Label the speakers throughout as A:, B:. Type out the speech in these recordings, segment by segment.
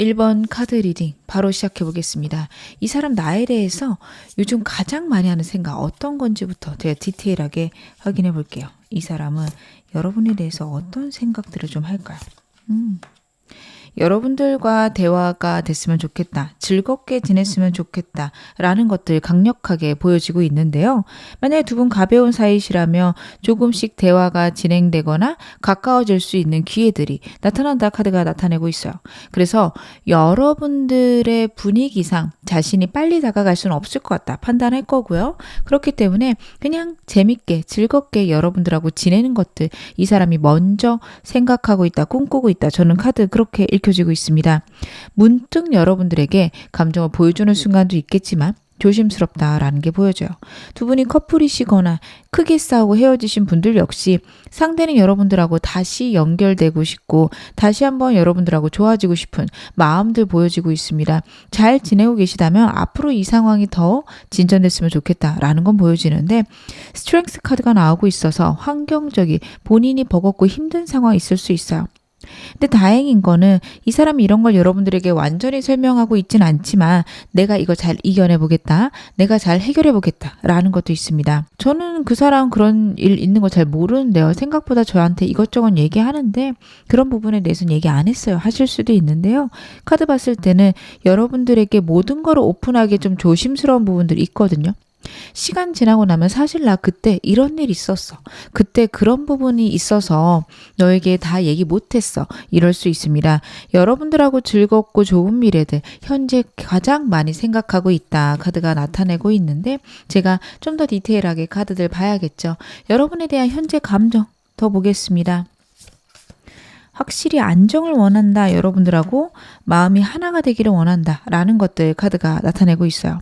A: 1번 카드 리딩 바로 시작해 보겠습니다. 이 사람 나에 대해서 요즘 가장 많이 하는 생각 어떤 건지부터 제가 디테일하게 확인해 볼게요. 이 사람은 여러분에 대해서 어떤 생각들을 좀 할까요? 여러분들과 대화가 됐으면 좋겠다. 즐겁게 지냈으면 좋겠다. 라는 것들 강력하게 보여지고 있는데요. 만약에 두 분 가벼운 사이시라며 조금씩 대화가 진행되거나 가까워질 수 있는 기회들이 나타난다 카드가 나타내고 있어요. 그래서 여러분들의 분위기상 자신이 빨리 다가갈 수는 없을 것 같다 판단할 거고요. 그렇기 때문에 그냥 재밌게 즐겁게 여러분들하고 지내는 것들 이 사람이 먼저 생각하고 있다, 꿈꾸고 있다. 저는 카드 그렇게 읽혀지고 있습니다. 문득 여러분들에게 감정을 보여주는 순간도 있겠지만 조심스럽다라는 게 보여져요. 두 분이 커플이시거나 크게 싸우고 헤어지신 분들 역시 상대는 여러분들하고 다시 연결되고 싶고 다시 한번 여러분들하고 좋아지고 싶은 마음들 보여지고 있습니다. 잘 지내고 계시다면 앞으로 이 상황이 더 진전됐으면 좋겠다라는 건 보여지는데 스트렝스 카드가 나오고 있어서 환경적이 본인이 버겁고 힘든 상황이 있을 수 있어요. 근데 다행인 거는 이 사람이 이런 걸 여러분들에게 완전히 설명하고 있진 않지만 내가 이거 잘 이겨내 보겠다. 내가 잘 해결해 보겠다. 라는 것도 있습니다. 저는 그 사람 그런 일 있는 거 잘 모르는데요. 생각보다 저한테 이것저것 얘기하는데 그런 부분에 대해서는 얘기 안 했어요. 하실 수도 있는데요. 카드 봤을 때는 여러분들에게 모든 걸 오픈하기 좀 조심스러운 부분들이 있거든요. 시간 지나고 나면 사실 나 그때 이런 일 있었어. 그때 그런 부분이 있어서 너에게 다 얘기 못했어. 이럴 수 있습니다. 여러분들하고 즐겁고 좋은 미래들 현재 가장 많이 생각하고 있다. 카드가 나타내고 있는데 제가 좀 더 디테일하게 카드들 봐야겠죠. 여러분에 대한 현재 감정 더 보겠습니다. 확실히 안정을 원한다. 여러분들하고 마음이 하나가 되기를 원한다. 라는 것들 카드가 나타내고 있어요.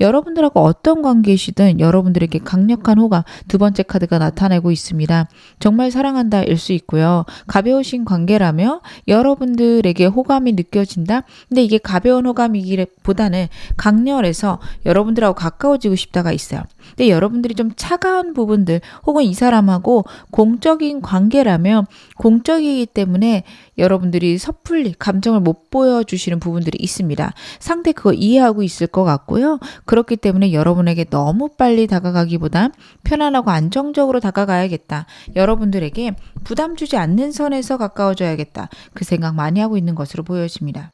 A: 여러분들하고 어떤 관계이시든 여러분들에게 강력한 호감 두 번째 카드가 나타내고 있습니다. 정말 사랑한다 일 수 있고요. 가벼우신 관계라며 여러분들에게 호감이 느껴진다. 근데 이게 가벼운 호감이기보다는 강렬해서 여러분들하고 가까워지고 싶다가 있어요. 근데 여러분들이 좀 차가운 부분들 혹은 이 사람하고 공적인 관계라면 공적이기 때문에 여러분들이 섣불리 감정을 못 보여주시는 부분들이 있습니다. 상대 그거 이해하고 있을 것 같고요. 그렇기 때문에 여러분에게 너무 빨리 다가가기보다 편안하고 안정적으로 다가가야겠다. 여러분들에게 부담 주지 않는 선에서 가까워져야겠다. 그 생각 많이 하고 있는 것으로 보여집니다.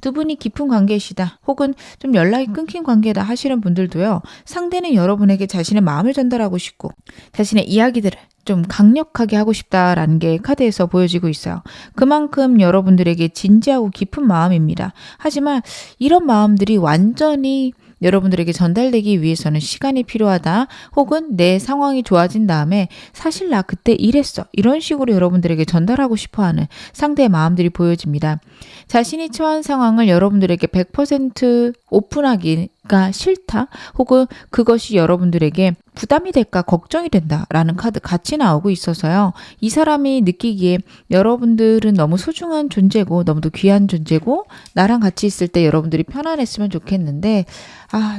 A: 두 분이 깊은 관계이시다 혹은 좀 연락이 끊긴 관계다 하시는 분들도요. 상대는 여러분에게 자신의 마음을 전달하고 싶고 자신의 이야기들을 좀 강력하게 하고 싶다라는 게 카드에서 보여지고 있어요. 그만큼 여러분들에게 진지하고 깊은 마음입니다. 하지만 이런 마음들이 완전히 여러분들에게 전달되기 위해서는 시간이 필요하다. 혹은 내 상황이 좋아진 다음에 사실 나 그때 이랬어. 이런 식으로 여러분들에게 전달하고 싶어하는 상대의 마음들이 보여집니다. 자신이 처한 상황을 여러분들에게 100% 오픈하기가 싫다. 혹은 그것이 여러분들에게 부담이 될까 걱정이 된다라는 카드 같이 나오고 있어서요. 이 사람이 느끼기에 여러분들은 너무 소중한 존재고 너무도 귀한 존재고 나랑 같이 있을 때 여러분들이 편안했으면 좋겠는데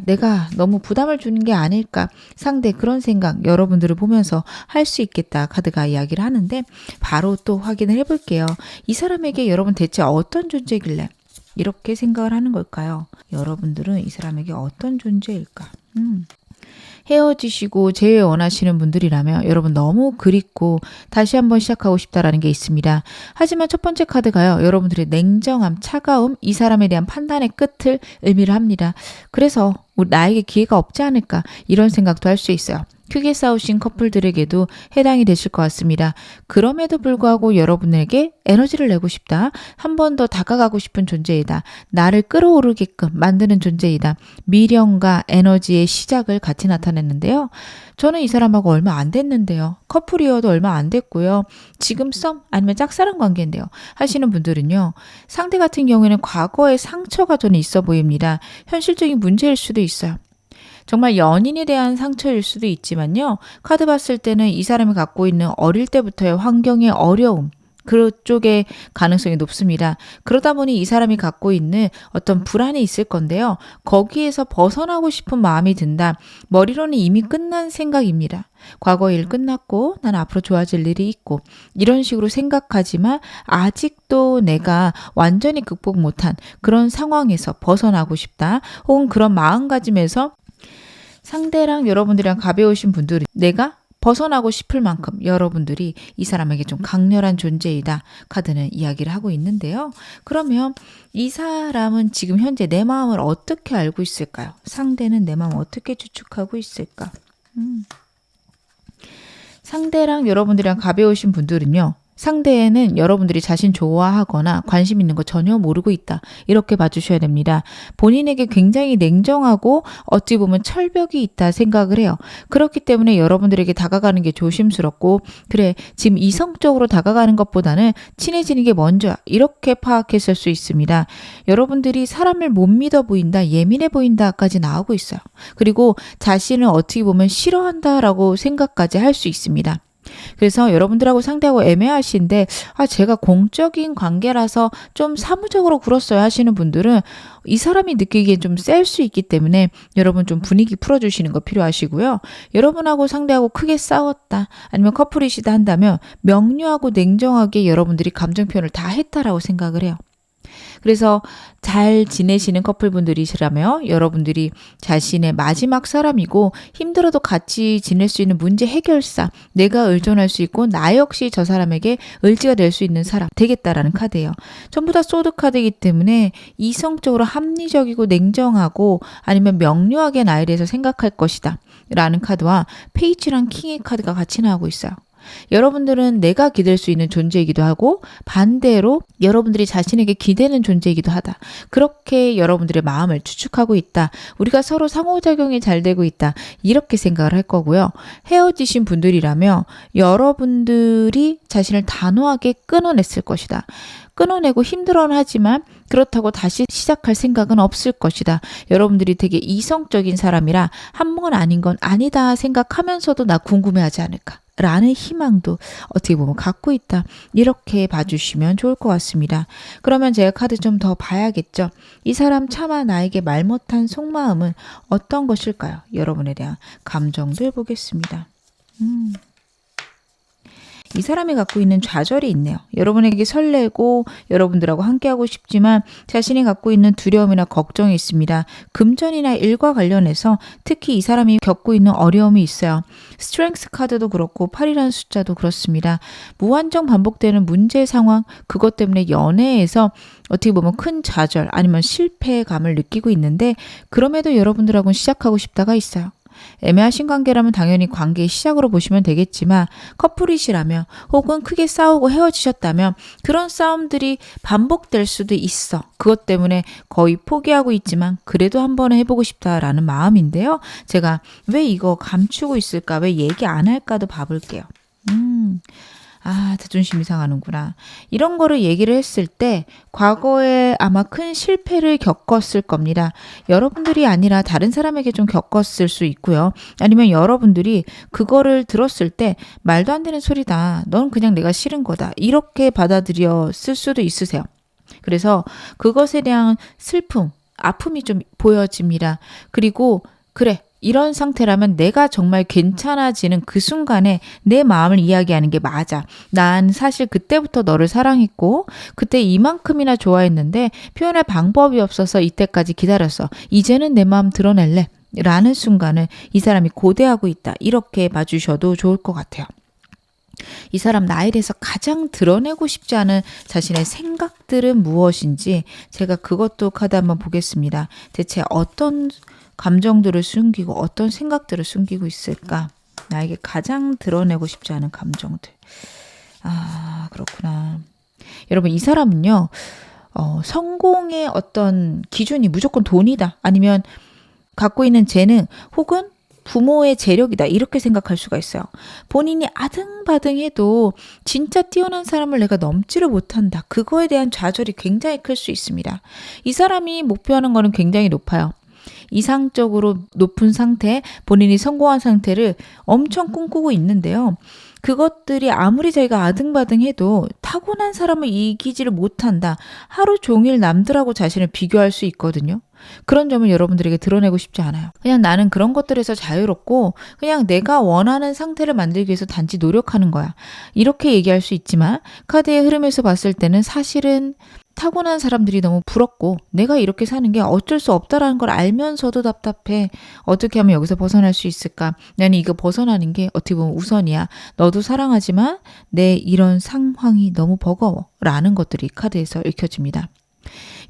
A: 내가 너무 부담을 주는 게 아닐까 상대 그런 생각 여러분들을 보면서 할 수 있겠다 카드가 이야기를 하는데 바로 또 확인을 해볼게요. 이 사람에게 여러분 대체 어떤 존재길래 이렇게 생각을 하는 걸까요? 여러분들은 이 사람에게 어떤 존재일까? 헤어지시고 재회 원하시는 분들이라면 여러분 너무 그립고 다시 한번 시작하고 싶다라는 게 있습니다. 하지만 첫 번째 카드가요. 여러분들의 냉정함, 차가움, 이 사람에 대한 판단의 끝을 의미를 합니다. 그래서 나에게 기회가 없지 않을까 이런 생각도 할 수 있어요. 크게 싸우신 커플들에게도 해당이 되실 것 같습니다. 그럼에도 불구하고 여러분에게 에너지를 내고 싶다. 한 번 더 다가가고 싶은 존재이다. 나를 끌어오르게끔 만드는 존재이다. 미련과 에너지의 시작을 같이 나타냈는데요. 저는 이 사람하고 얼마 안 됐는데요. 커플이어도 얼마 안 됐고요. 지금 썸 아니면 짝사랑 관계인데요. 하시는 분들은요. 상대 같은 경우에는 과거의 상처가 저는 있어 보입니다. 현실적인 문제일 수도 있어요. 정말 연인에 대한 상처일 수도 있지만요. 카드 봤을 때는 이 사람이 갖고 있는 어릴 때부터의 환경의 어려움 그쪽의 가능성이 높습니다. 그러다 보니 이 사람이 갖고 있는 어떤 불안이 있을 건데요. 거기에서 벗어나고 싶은 마음이 든다. 머리로는 이미 끝난 생각입니다. 과거 일 끝났고 난 앞으로 좋아질 일이 있고 이런 식으로 생각하지만 아직도 내가 완전히 극복 못한 그런 상황에서 벗어나고 싶다. 혹은 그런 마음가짐에서 상대랑 여러분들이랑 가벼우신 분들이 내가 벗어나고 싶을 만큼 여러분들이 이 사람에게 좀 강렬한 존재이다. 카드는 이야기를 하고 있는데요. 그러면 이 사람은 지금 현재 내 마음을 어떻게 알고 있을까요? 상대는 내 마음을 어떻게 추측하고 있을까? 상대랑 여러분들이랑 가벼우신 분들은요. 상대에는 여러분들이 자신 좋아하거나 관심 있는 거 전혀 모르고 있다. 이렇게 봐주셔야 됩니다. 본인에게 굉장히 냉정하고 어찌 보면 철벽이 있다 생각을 해요. 그렇기 때문에 여러분들에게 다가가는 게 조심스럽고 그래 지금 이성적으로 다가가는 것보다는 친해지는 게 먼저야. 이렇게 파악했을 수 있습니다. 여러분들이 사람을 못 믿어 보인다, 예민해 보인다까지 나오고 있어요. 그리고 자신을 어떻게 보면 싫어한다라고 생각까지 할 수 있습니다. 그래서 여러분들하고 상대하고 애매하신데 제가 공적인 관계라서 좀 사무적으로 굴었어요 하시는 분들은 이 사람이 느끼기엔 좀 셀 수 있기 때문에 여러분 좀 분위기 풀어주시는 거 필요하시고요. 여러분하고 상대하고 크게 싸웠다 아니면 커플이시다 한다면 명료하고 냉정하게 여러분들이 감정 표현을 다 했다라고 생각을 해요. 그래서 잘 지내시는 커플분들이시라며 여러분들이 자신의 마지막 사람이고 힘들어도 같이 지낼 수 있는 문제 해결사, 내가 의존할 수 있고 나 역시 저 사람에게 의지가 될 수 있는 사람 되겠다라는 카드예요. 전부 다 소드 카드이기 때문에 이성적으로 합리적이고 냉정하고 아니면 명료하게 나에 대해서 생각할 것이다 라는 카드와 페이지랑 킹의 카드가 같이 나오고 있어요. 여러분들은 내가 기댈 수 있는 존재이기도 하고 반대로 여러분들이 자신에게 기대는 존재이기도 하다. 그렇게 여러분들의 마음을 추측하고 있다. 우리가 서로 상호작용이 잘 되고 있다. 이렇게 생각을 할 거고요. 헤어지신 분들이라면 여러분들이 자신을 단호하게 끊어냈을 것이다. 끊어내고 힘들어는 하지만 그렇다고 다시 시작할 생각은 없을 것이다. 여러분들이 되게 이성적인 사람이라 한 번 아닌 건 아니다 생각하면서도 나 궁금해하지 않을까. 라는 희망도 어떻게 보면 갖고 있다. 이렇게 봐주시면 좋을 것 같습니다. 그러면 제가 카드 좀 더 봐야겠죠. 이 사람 차마 나에게 말 못한 속마음은 어떤 것일까요? 여러분에 대한 감정들 보겠습니다. 이 사람이 갖고 있는 좌절이 있네요. 여러분에게 설레고 여러분들하고 함께하고 싶지만 자신이 갖고 있는 두려움이나 걱정이 있습니다. 금전이나 일과 관련해서 특히 이 사람이 겪고 있는 어려움이 있어요. 스트렝스 카드도 그렇고 8이라는 숫자도 그렇습니다. 무한정 반복되는 문제 상황, 그것 때문에 연애에서 어떻게 보면 큰 좌절 아니면 실패감을 느끼고 있는데 그럼에도 여러분들하고는 시작하고 싶다가 있어요. 애매하신 관계라면 당연히 관계의 시작으로 보시면 되겠지만 커플이시라면 혹은 크게 싸우고 헤어지셨다면 그런 싸움들이 반복될 수도 있어. 그것 때문에 거의 포기하고 있지만 그래도 한번 해보고 싶다라는 마음인데요. 제가 왜 이거 감추고 있을까? 왜 얘기 안 할까도 봐볼게요. 자존심이 상하는구나. 이런 거를 얘기를 했을 때 과거에 아마 큰 실패를 겪었을 겁니다. 여러분들이 아니라 다른 사람에게 좀 겪었을 수 있고요. 아니면 여러분들이 그거를 들었을 때 말도 안 되는 소리다. 넌 그냥 내가 싫은 거다. 이렇게 받아들였을 수도 있으세요. 그래서 그것에 대한 슬픔, 아픔이 좀 보여집니다. 그리고 그래. 이런 상태라면 내가 정말 괜찮아지는 그 순간에 내 마음을 이야기하는 게 맞아. 난 사실 그때부터 너를 사랑했고 그때 이만큼이나 좋아했는데 표현할 방법이 없어서 이때까지 기다렸어. 이제는 내 마음 드러낼래. 라는 순간을 이 사람이 고대하고 있다. 이렇게 봐주셔도 좋을 것 같아요. 이 사람 나에 대해서 가장 드러내고 싶지 않은 자신의 생각들은 무엇인지 제가 그것도 카드 한번 보겠습니다. 대체 어떤 감정들을 숨기고 어떤 생각들을 숨기고 있을까? 나에게 가장 드러내고 싶지 않은 감정들. 그렇구나. 여러분 이 사람은요. 성공의 어떤 기준이 무조건 돈이다. 아니면 갖고 있는 재능 혹은 부모의 재력이다. 이렇게 생각할 수가 있어요. 본인이 아등바등해도 진짜 뛰어난 사람을 내가 넘지를 못한다. 그거에 대한 좌절이 굉장히 클 수 있습니다. 이 사람이 목표하는 거는 굉장히 높아요. 이상적으로 높은 상태, 본인이 성공한 상태를 엄청 꿈꾸고 있는데요. 그것들이 아무리 자기가 아등바등해도 타고난 사람을 이기지를 못한다. 하루 종일 남들하고 자신을 비교할 수 있거든요. 그런 점을 여러분들에게 드러내고 싶지 않아요. 그냥 나는 그런 것들에서 자유롭고 그냥 내가 원하는 상태를 만들기 위해서 단지 노력하는 거야. 이렇게 얘기할 수 있지만 카드의 흐름에서 봤을 때는 사실은 타고난 사람들이 너무 부럽고 내가 이렇게 사는 게 어쩔 수 없다라는 걸 알면서도 답답해. 어떻게 하면 여기서 벗어날 수 있을까? 나는 이거 벗어나는 게 어떻게 보면 우선이야. 너도 사랑하지만 내 이런 상황이 너무 버거워. 라는 것들이 카드에서 읽혀집니다.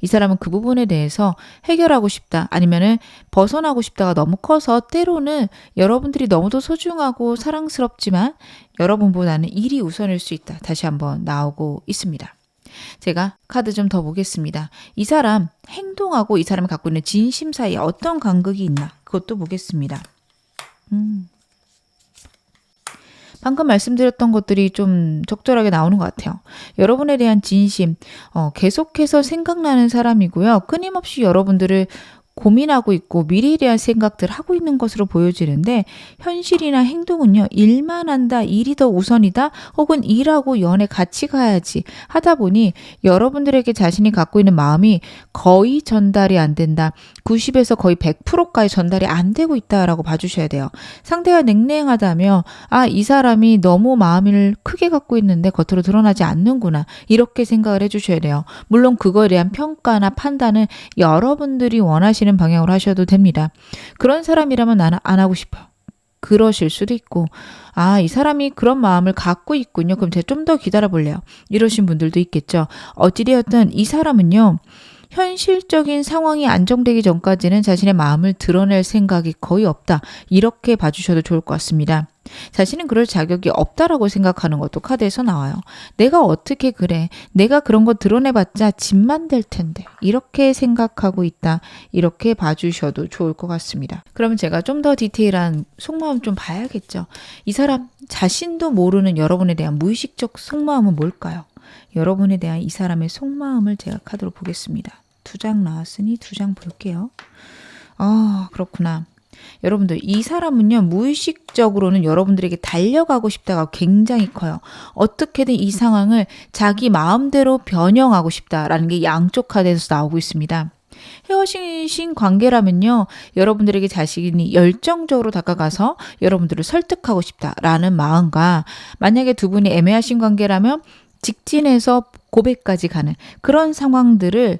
A: 이 사람은 그 부분에 대해서 해결하고 싶다. 아니면은 벗어나고 싶다가 너무 커서 때로는 여러분들이 너무도 소중하고 사랑스럽지만 여러분보다는 일이 우선일 수 있다. 다시 한번 나오고 있습니다. 제가 카드 좀 더 보겠습니다. 이 사람 행동하고 이 사람이 갖고 있는 진심 사이에 어떤 간극이 있나 그것도 보겠습니다. 방금 말씀드렸던 것들이 좀 적절하게 나오는 것 같아요. 여러분에 대한 진심, 계속해서 생각나는 사람이고요. 끊임없이 여러분들을 고민하고 있고 미래에 대한 생각들 하고 있는 것으로 보여지는데 현실이나 행동은요. 일만 한다, 일이 더 우선이다, 혹은 일하고 연애 같이 가야지 하다 보니 여러분들에게 자신이 갖고 있는 마음이 거의 전달이 안 된다. 90에서 거의 100%까지 전달이 안 되고 있다라고 봐주셔야 돼요. 상대가 냉랭하다며 이 사람이 너무 마음을 크게 갖고 있는데 겉으로 드러나지 않는구나. 이렇게 생각을 해주셔야 돼요. 물론 그거에 대한 평가나 판단은 여러분들이 원하시는 방향으로 하셔도 됩니다. 그런 사람이라면 나는 안 하고 싶어요. 그러실 수도 있고 이 사람이 그런 마음을 갖고 있군요. 그럼 제가 좀 더 기다려 볼래요. 이러신 분들도 있겠죠. 어찌되었든 이 사람은요. 현실적인 상황이 안정되기 전까지는 자신의 마음을 드러낼 생각이 거의 없다. 이렇게 봐주셔도 좋을 것 같습니다. 자신은 그럴 자격이 없다라고 생각하는 것도 카드에서 나와요. 내가 어떻게 그래? 내가 그런 거 드러내봤자 짐만 될 텐데. 이렇게 생각하고 있다. 이렇게 봐주셔도 좋을 것 같습니다. 그러면 제가 좀 더 디테일한 속마음 좀 봐야겠죠. 이 사람 자신도 모르는 여러분에 대한 무의식적 속마음은 뭘까요? 여러분에 대한 이 사람의 속마음을 제가 카드로 보겠습니다. 2장 나왔으니 2장 볼게요. 그렇구나. 여러분들 이 사람은요. 무의식적으로는 여러분들에게 달려가고 싶다가 굉장히 커요. 어떻게든 이 상황을 자기 마음대로 변형하고 싶다라는 게 양쪽 카드에서 나오고 있습니다. 헤어지신 관계라면요. 여러분들에게 자신이 열정적으로 다가가서 여러분들을 설득하고 싶다라는 마음과 만약에 두 분이 애매하신 관계라면 직진해서 고백까지 가는 그런 상황들을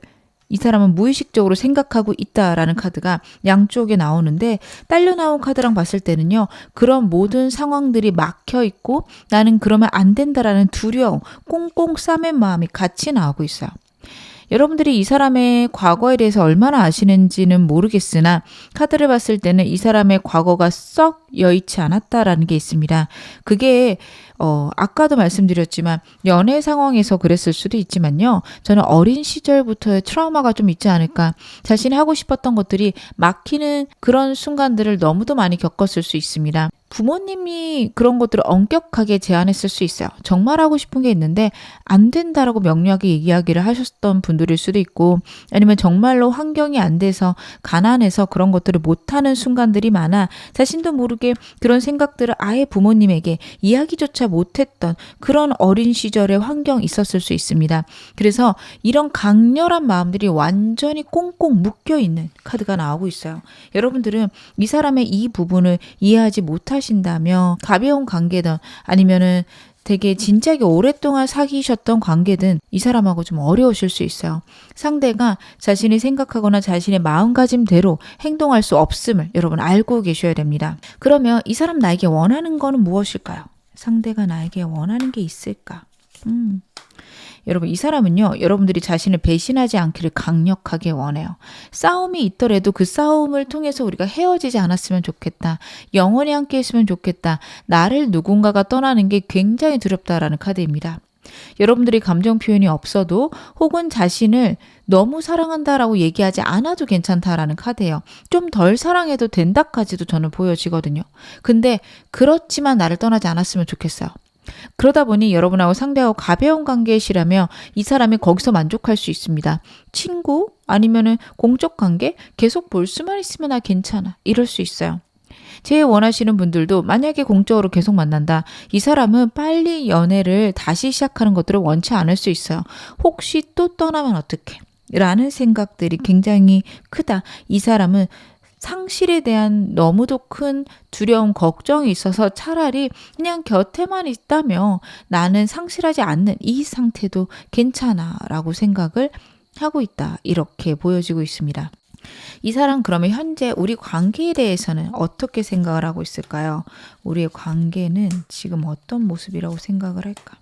A: 이 사람은 무의식적으로 생각하고 있다라는 카드가 양쪽에 나오는데 딸려 나온 카드랑 봤을 때는요. 그런 모든 상황들이 막혀 있고 나는 그러면 안 된다라는 두려움, 꽁꽁 싸맨 마음이 같이 나오고 있어요. 여러분들이 이 사람의 과거에 대해서 얼마나 아시는지는 모르겠으나 카드를 봤을 때는 이 사람의 과거가 썩 여의치 않았다라는 게 있습니다. 그게 아까도 말씀드렸지만 연애 상황에서 그랬을 수도 있지만요. 저는 어린 시절부터의 트라우마가 좀 있지 않을까. 자신이 하고 싶었던 것들이 막히는 그런 순간들을 너무도 많이 겪었을 수 있습니다. 부모님이 그런 것들을 엄격하게 제한했을 수 있어요. 정말 하고 싶은 게 있는데 안 된다라고 명료하게 이야기를 하셨던 분들일 수도 있고 아니면 정말로 환경이 안 돼서 가난해서 그런 것들을 못하는 순간들이 많아 자신도 모르게 그런 생각들을 아예 부모님에게 이야기조차 못했던 그런 어린 시절의 환경이 있었을 수 있습니다. 그래서 이런 강렬한 마음들이 완전히 꽁꽁 묶여있는 카드가 나오고 있어요. 여러분들은 이 사람의 이 부분을 이해하지 못하신다며 가벼운 관계든 아니면은 되게 진지하게 오랫동안 사귀셨던 관계든 이 사람하고 좀 어려우실 수 있어요. 상대가 자신이 생각하거나 자신의 마음가짐대로 행동할 수 없음을 여러분 알고 계셔야 됩니다. 그러면 이 사람 나에게 원하는 거는 무엇일까요? 상대가 나에게 원하는 게 있을까? 여러분 이 사람은요. 여러분들이 자신을 배신하지 않기를 강력하게 원해요. 싸움이 있더라도 그 싸움을 통해서 우리가 헤어지지 않았으면 좋겠다. 영원히 함께 했으면 좋겠다. 나를 누군가가 떠나는 게 굉장히 두렵다라는 카드입니다. 여러분들이 감정 표현이 없어도 혹은 자신을 너무 사랑한다라고 얘기하지 않아도 괜찮다라는 카드예요. 좀 덜 사랑해도 된다까지도 저는 보여지거든요. 근데 그렇지만 나를 떠나지 않았으면 좋겠어요. 그러다 보니 여러분하고 상대하고 가벼운 관계시라며 이 사람이 거기서 만족할 수 있습니다. 친구 아니면은 공적 관계 계속 볼 수만 있으면 나 괜찮아. 이럴 수 있어요. 제일 원하시는 분들도 만약에 공적으로 계속 만난다. 이 사람은 빨리 연애를 다시 시작하는 것들을 원치 않을 수 있어요. 혹시 또 떠나면 어떡해? 라는 생각들이 굉장히 크다. 이 사람은 상실에 대한 너무도 큰 두려움, 걱정이 있어서 차라리 그냥 곁에만 있다며 나는 상실하지 않는 이 상태도 괜찮아 라고 생각을 하고 있다. 이렇게 보여지고 있습니다. 이 사람 그러면 현재 우리 관계에 대해서는 어떻게 생각을 하고 있을까요? 우리의 관계는 지금 어떤 모습이라고 생각을 할까?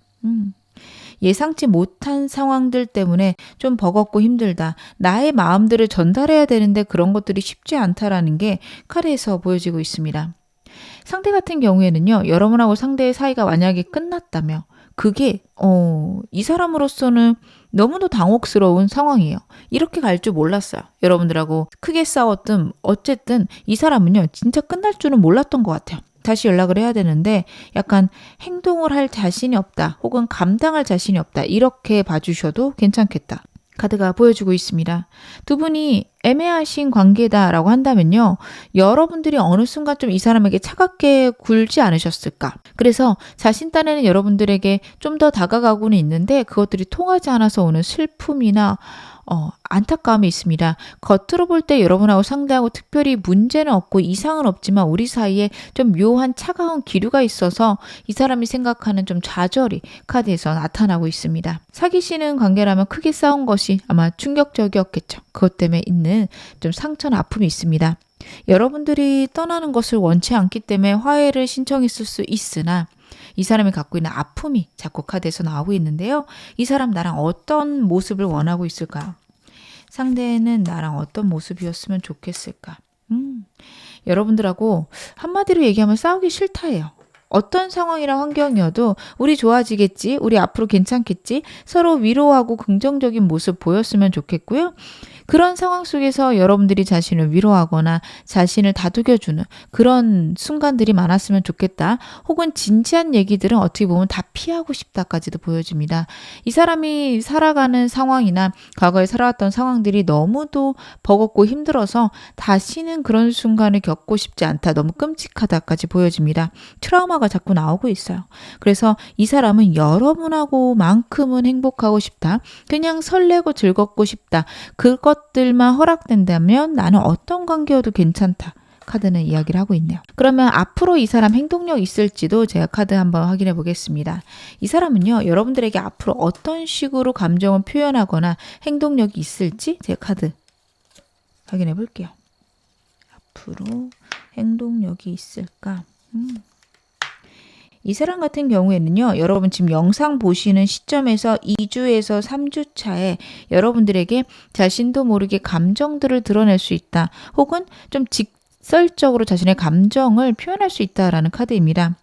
A: 예상치 못한 상황들 때문에 좀 버겁고 힘들다. 나의 마음들을 전달해야 되는데 그런 것들이 쉽지 않다라는 게 카드에서 보여지고 있습니다. 상대 같은 경우에는요. 여러분하고 상대의 사이가 만약에 끝났다며 그게 이 사람으로서는 너무도 당혹스러운 상황이에요. 이렇게 갈 줄 몰랐어요. 여러분들하고 크게 싸웠든 어쨌든 이 사람은요. 진짜 끝날 줄은 몰랐던 것 같아요. 다시 연락을 해야 되는데 약간 행동을 할 자신이 없다. 혹은 감당할 자신이 없다. 이렇게 봐주셔도 괜찮겠다. 카드가 보여주고 있습니다. 두 분이 애매하신 관계다라고 한다면요. 여러분들이 어느 순간 좀 이 사람에게 차갑게 굴지 않으셨을까? 그래서 자신 딴에는 여러분들에게 좀 더 다가가고는 있는데 그것들이 통하지 않아서 오는 슬픔이나 안타까움이 있습니다. 겉으로 볼 때 여러분하고 상대하고 특별히 문제는 없고 이상은 없지만 우리 사이에 좀 묘한 차가운 기류가 있어서 이 사람이 생각하는 좀 좌절이 카드에서 나타나고 있습니다. 사귀시는 관계라면 크게 싸운 것이 아마 충격적이었겠죠. 그것 때문에 있는 좀 상처나 아픔이 있습니다. 여러분들이 떠나는 것을 원치 않기 때문에 화해를 신청했을 수 있으나 이 사람이 갖고 있는 아픔이 자꾸 카드에서 나오고 있는데요. 이 사람 나랑 어떤 모습을 원하고 있을까요? 상대는 나랑 어떤 모습이었으면 좋겠을까? 여러분들하고 한마디로 얘기하면 싸우기 싫다예요. 어떤 상황이나 환경이어도 우리 좋아지겠지, 우리 앞으로 괜찮겠지, 서로 위로하고 긍정적인 모습 보였으면 좋겠고요. 그런 상황 속에서 여러분들이 자신을 위로하거나 자신을 다독여주는 그런 순간들이 많았으면 좋겠다. 혹은 진지한 얘기들은 어떻게 보면 다 피하고 싶다까지도 보여집니다. 이 사람이 살아가는 상황이나 과거에 살아왔던 상황들이 너무도 버겁고 힘들어서 다시는 그런 순간을 겪고 싶지 않다. 너무 끔찍하다까지 보여집니다. 트라우마가 자꾸 나오고 있어요. 그래서 이 사람은 여러분하고만큼은 행복하고 싶다. 그냥 설레고 즐겁고 싶다. 그것들만 허락된다면 나는 어떤 관계여도 괜찮다. 카드는 이야기를 하고 있네요. 그러면 앞으로 이 사람 행동력 있을지도 제가 카드 한번 확인해 보겠습니다. 이 사람은요. 여러분들에게 앞으로 어떤 식으로 감정을 표현하거나 행동력이 있을지 제가 카드 확인해 볼게요. 앞으로 행동력이 있을까? 이 사람 같은 경우에는요. 여러분 지금 영상 보시는 시점에서 2주에서 3주 차에 여러분들에게 자신도 모르게 감정들을 드러낼 수 있다. 혹은 좀 직설적으로 자신의 감정을 표현할 수 있다라는 카드입니다.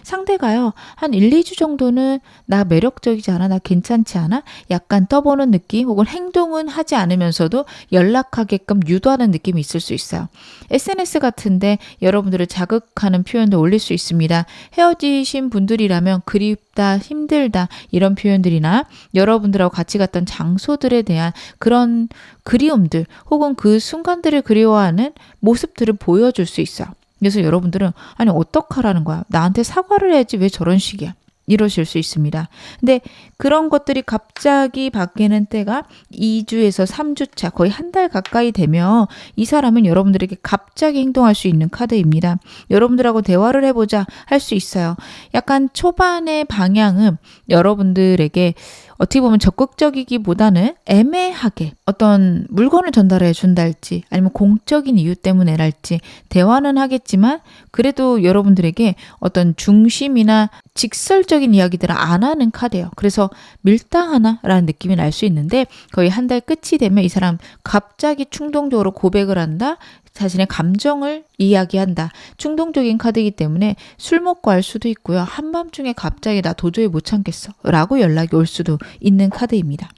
A: 상대가요. 한 1, 2주 정도는 나 매력적이지 않아? 나 괜찮지 않아? 약간 떠보는 느낌 혹은 행동은 하지 않으면서도 연락하게끔 유도하는 느낌이 있을 수 있어요. SNS 같은데 여러분들을 자극하는 표현도 올릴 수 있습니다. 헤어지신 분들이라면 그립다, 힘들다 이런 표현들이나 여러분들하고 같이 갔던 장소들에 대한 그런 그리움들 혹은 그 순간들을 그리워하는 모습들을 보여줄 수 있어요. 그래서 여러분들은 아니 어떡하라는 거야. 나한테 사과를 해야지 왜 저런 식이야. 이러실 수 있습니다. 근데 그런 것들이 갑자기 바뀌는 때가 2주에서 3주 차 거의 한 달 가까이 되면 이 사람은 여러분들에게 갑자기 행동할 수 있는 카드입니다. 여러분들하고 대화를 해보자 할 수 있어요. 약간 초반의 방향은 여러분들에게 어떻게 보면 적극적이기보다는 애매하게 어떤 물건을 전달해 준달지 아니면 공적인 이유 때문에랄지 대화는 하겠지만 그래도 여러분들에게 어떤 중심이나 직설적인 이야기들을 안 하는 카드예요. 그래서 밀당하나라는 느낌이 날 수 있는데 거의 한 달 끝이 되면 이 사람 갑자기 충동적으로 고백을 한다. 자신의 감정을 이야기한다. 충동적인 카드이기 때문에 술 먹고 할 수도 있고요. 한밤중에 갑자기 나 도저히 못 참겠어 라고 연락이 올 수도 있는 카드입니다.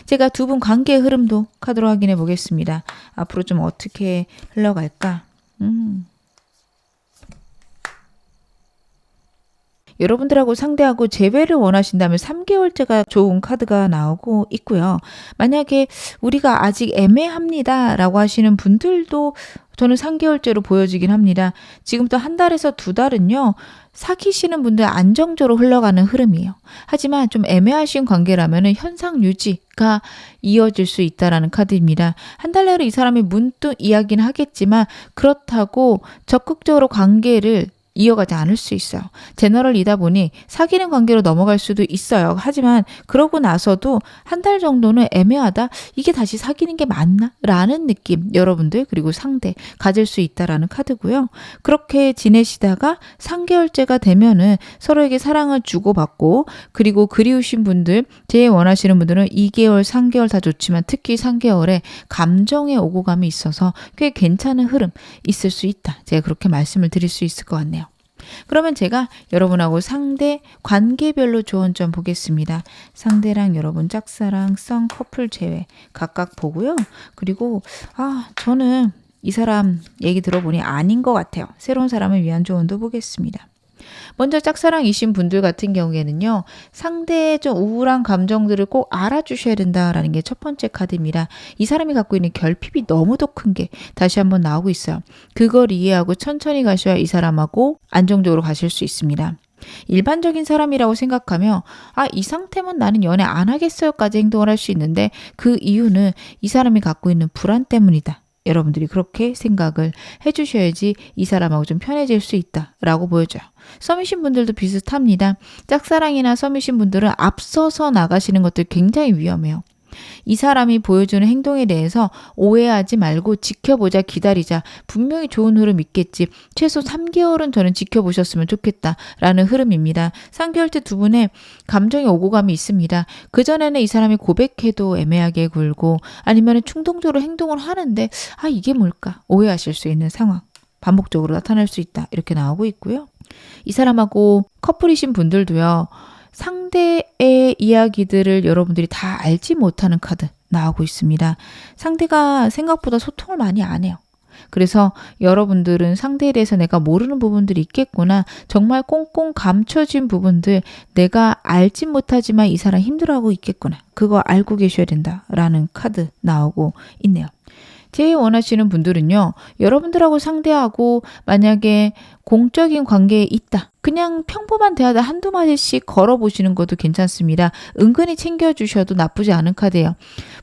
A: 제가 두 분 관계의 흐름도 카드로 확인해 보겠습니다. 앞으로 좀 어떻게 흘러갈까? 여러분들하고 상대하고 재회를 원하신다면 3개월째가 좋은 카드가 나오고 있고요. 만약에 우리가 아직 애매합니다 라고 하시는 분들도 저는 3개월째로 보여지긴 합니다. 지금부터 한 달에서 두 달은요. 사귀시는 분들 안정적으로 흘러가는 흐름이에요. 하지만 좀 애매하신 관계라면 현상 유지가 이어질 수 있다라는 카드입니다. 한 달 내로 이 사람이 문득 이야기는 하겠지만 그렇다고 적극적으로 관계를 이어가지 않을 수 있어요. 제너럴이다 보니 사귀는 관계로 넘어갈 수도 있어요. 하지만 그러고 나서도 한 달 정도는 애매하다. 이게 다시 사귀는 게 맞나? 라는 느낌 여러분들 그리고 상대 가질 수 있다라는 카드고요. 그렇게 지내시다가 3개월째가 되면은 서로에게 사랑을 주고받고 그리고 그리우신 분들 제일 원하시는 분들은 2개월, 3개월 다 좋지만 특히 3개월에 감정의 오고 감이 있어서 꽤 괜찮은 흐름 있을 수 있다. 제가 그렇게 말씀을 드릴 수 있을 것 같네요. 그러면 제가 여러분하고 상대 관계별로 조언 좀 보겠습니다. 상대랑 여러분 짝사랑, 썸, 커플 제외 각각 보고요. 그리고 저는 이 사람 얘기 들어보니 아닌 것 같아요. 새로운 사람을 위한 조언도 보겠습니다. 먼저 짝사랑이신 분들 같은 경우에는요. 상대의 좀 우울한 감정들을 꼭 알아주셔야 된다라는 게 첫 번째 카드입니다. 이 사람이 갖고 있는 결핍이 너무도 큰 게 다시 한번 나오고 있어요. 그걸 이해하고 천천히 가셔야 이 사람하고 안정적으로 가실 수 있습니다. 일반적인 사람이라고 생각하며 이 상태면 나는 연애 안 하겠어요까지 행동을 할 수 있는데 그 이유는 이 사람이 갖고 있는 불안 때문이다. 여러분들이 그렇게 생각을 해주셔야지 이 사람하고 좀 편해질 수 있다라고 보여져요. 썸이신 분들도 비슷합니다. 짝사랑이나 썸이신 분들은 앞서서 나가시는 것들 굉장히 위험해요. 이 사람이 보여주는 행동에 대해서 오해하지 말고 지켜보자, 기다리자. 분명히 좋은 흐름 있겠지. 최소 3개월은 저는 지켜보셨으면 좋겠다라는 흐름입니다. 3개월째 두 분의 감정의 오고 감이 있습니다. 그전에는 이 사람이 고백해도 애매하게 굴고 아니면 충동적으로 행동을 하는데 이게 뭘까? 오해하실 수 있는 상황. 반복적으로 나타날 수 있다. 이렇게 나오고 있고요. 이 사람하고 커플이신 분들도요. 상대의 이야기들을 여러분들이 다 알지 못하는 카드 나오고 있습니다. 상대가 생각보다 소통을 많이 안 해요. 그래서 여러분들은 상대에 대해서 내가 모르는 부분들이 있겠구나. 정말 꽁꽁 감춰진 부분들 내가 알지 못하지만 이 사람 힘들어하고 있겠구나. 그거 알고 계셔야 된다라는 카드 나오고 있네요. 제일 원하시는 분들은요. 여러분들하고 상대하고 만약에 공적인 관계에 있다. 그냥 평범한 대화를 한두 마디씩 걸어보시는 것도 괜찮습니다. 은근히 챙겨주셔도 나쁘지 않은 카드예요.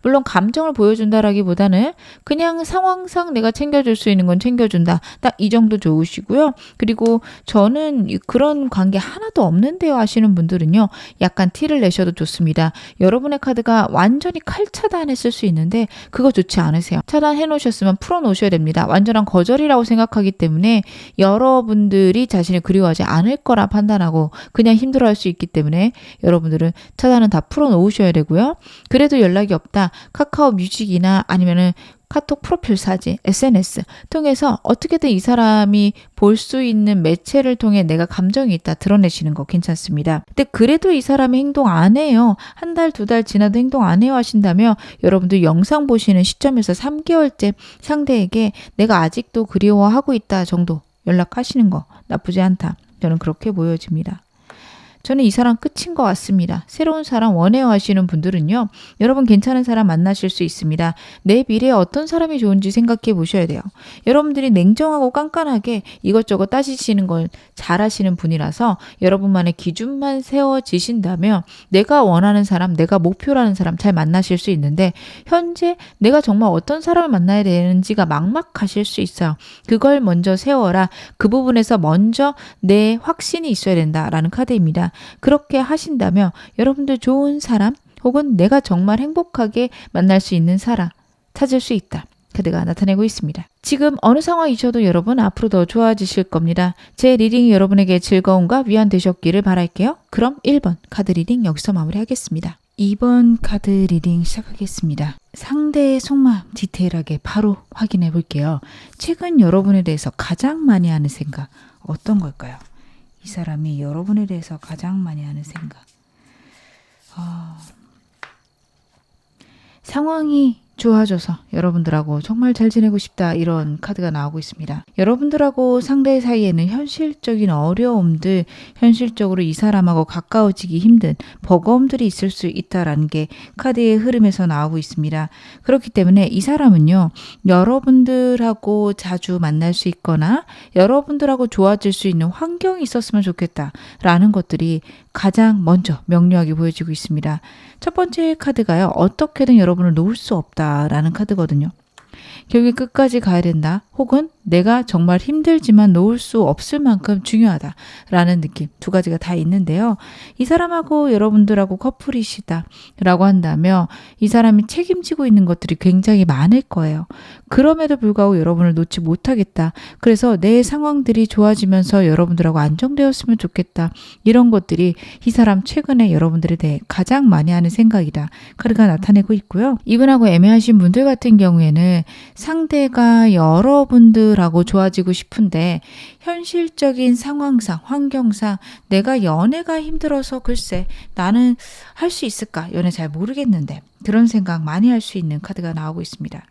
A: 물론 감정을 보여준다라기보다는 그냥 상황상 내가 챙겨줄 수 있는 건 챙겨준다. 딱 이 정도 좋으시고요. 그리고 저는 그런 관계 하나도 없는데요 하시는 분들은요. 약간 티를 내셔도 좋습니다. 여러분의 카드가 완전히 칼 차단했을 수 있는데 그거 좋지 않으세요. 차단해 놓으셨으면 풀어놓으셔야 됩니다. 완전한 거절이라고 생각하기 때문에 여러분들이 자신을 그리워하지 않을 거라 판단하고 그냥 힘들어할 수 있기 때문에 여러분들은 차단은 다 풀어놓으셔야 되고요. 그래도 연락이 없다. 카카오 뮤직이나 아니면은 카톡 프로필 사진, SNS 통해서 어떻게든 이 사람이 볼 수 있는 매체를 통해 내가 감정이 있다 드러내시는 거 괜찮습니다. 근데 그래도 이 사람이 행동 안 해요. 한 달, 두 달 지나도 행동 안 해요 하신다면 여러분들 영상 보시는 시점에서 3개월째 상대에게 내가 아직도 그리워하고 있다 정도 연락하시는 거 나쁘지 않다. 저는 그렇게 보여집니다. 저는 이 사람 끝인 것 같습니다. 새로운 사람 원해요 하시는 분들은요. 여러분 괜찮은 사람 만나실 수 있습니다. 내 미래에 어떤 사람이 좋은지 생각해 보셔야 돼요. 여러분들이 냉정하고 깐깐하게 이것저것 따지시는 걸 잘하시는 분이라서 여러분만의 기준만 세워지신다면 내가 원하는 사람, 내가 목표라는 사람 잘 만나실 수 있는데 현재 내가 정말 어떤 사람을 만나야 되는지가 막막하실 수 있어요. 그걸 먼저 세워라. 그 부분에서 먼저 내 확신이 있어야 된다라는 카드입니다. 그렇게 하신다면 여러분들 좋은 사람 혹은 내가 정말 행복하게 만날 수 있는 사람 찾을 수 있다. 카드가 나타내고 있습니다. 지금 어느 상황이셔도 여러분 앞으로 더 좋아지실 겁니다. 제 리딩이 여러분에게 즐거움과 위안 되셨기를 바랄게요. 그럼 1번 카드 리딩 여기서 마무리하겠습니다. 2번 카드 리딩 시작하겠습니다. 상대의 속마음 디테일하게 바로 확인해 볼게요. 최근 여러분에 대해서 가장 많이 하는 생각 어떤 걸까요? 이 사람이 여러분에 대해서 가장 많이 하는 생각. 상황이 좋아져서 여러분들하고 정말 잘 지내고 싶다 이런 카드가 나오고 있습니다. 여러분들하고 상대 사이에는 현실적인 어려움들, 현실적으로 이 사람하고 가까워지기 힘든 버거움들이 있을 수 있다라는 게 카드의 흐름에서 나오고 있습니다. 그렇기 때문에 이 사람은요, 여러분들하고 자주 만날 수 있거나 여러분들하고 좋아질 수 있는 환경이 있었으면 좋겠다라는 것들이 가장 먼저 명료하게 보여지고 있습니다. 첫 번째 카드가요, 어떻게든 여러분을 놓을 수 없다라는 카드거든요. 결국 끝까지 가야 된다. 혹은 내가 정말 힘들지만 놓을 수 없을 만큼 중요하다라는 느낌. 두 가지가 다 있는데요. 이 사람하고 여러분들하고 커플이시다 라고 한다면 이 사람이 책임지고 있는 것들이 굉장히 많을 거예요. 그럼에도 불구하고 여러분을 놓지 못하겠다. 그래서 내 상황들이 좋아지면서 여러분들하고 안정되었으면 좋겠다. 이런 것들이 이 사람 최근에 여러분들에 대해 가장 많이 하는 생각이다. 카드가 나타내고 있고요. 이분하고 애매하신 분들 같은 경우에는 상대가 여러분들하고 좋아지고 싶은데 현실적인 상황상, 환경상 내가 연애가 힘들어서 글쎄 나는 할 수 있을까? 연애 잘 모르겠는데 그런 생각 많이 할 수 있는 카드가 나오고 있습니다.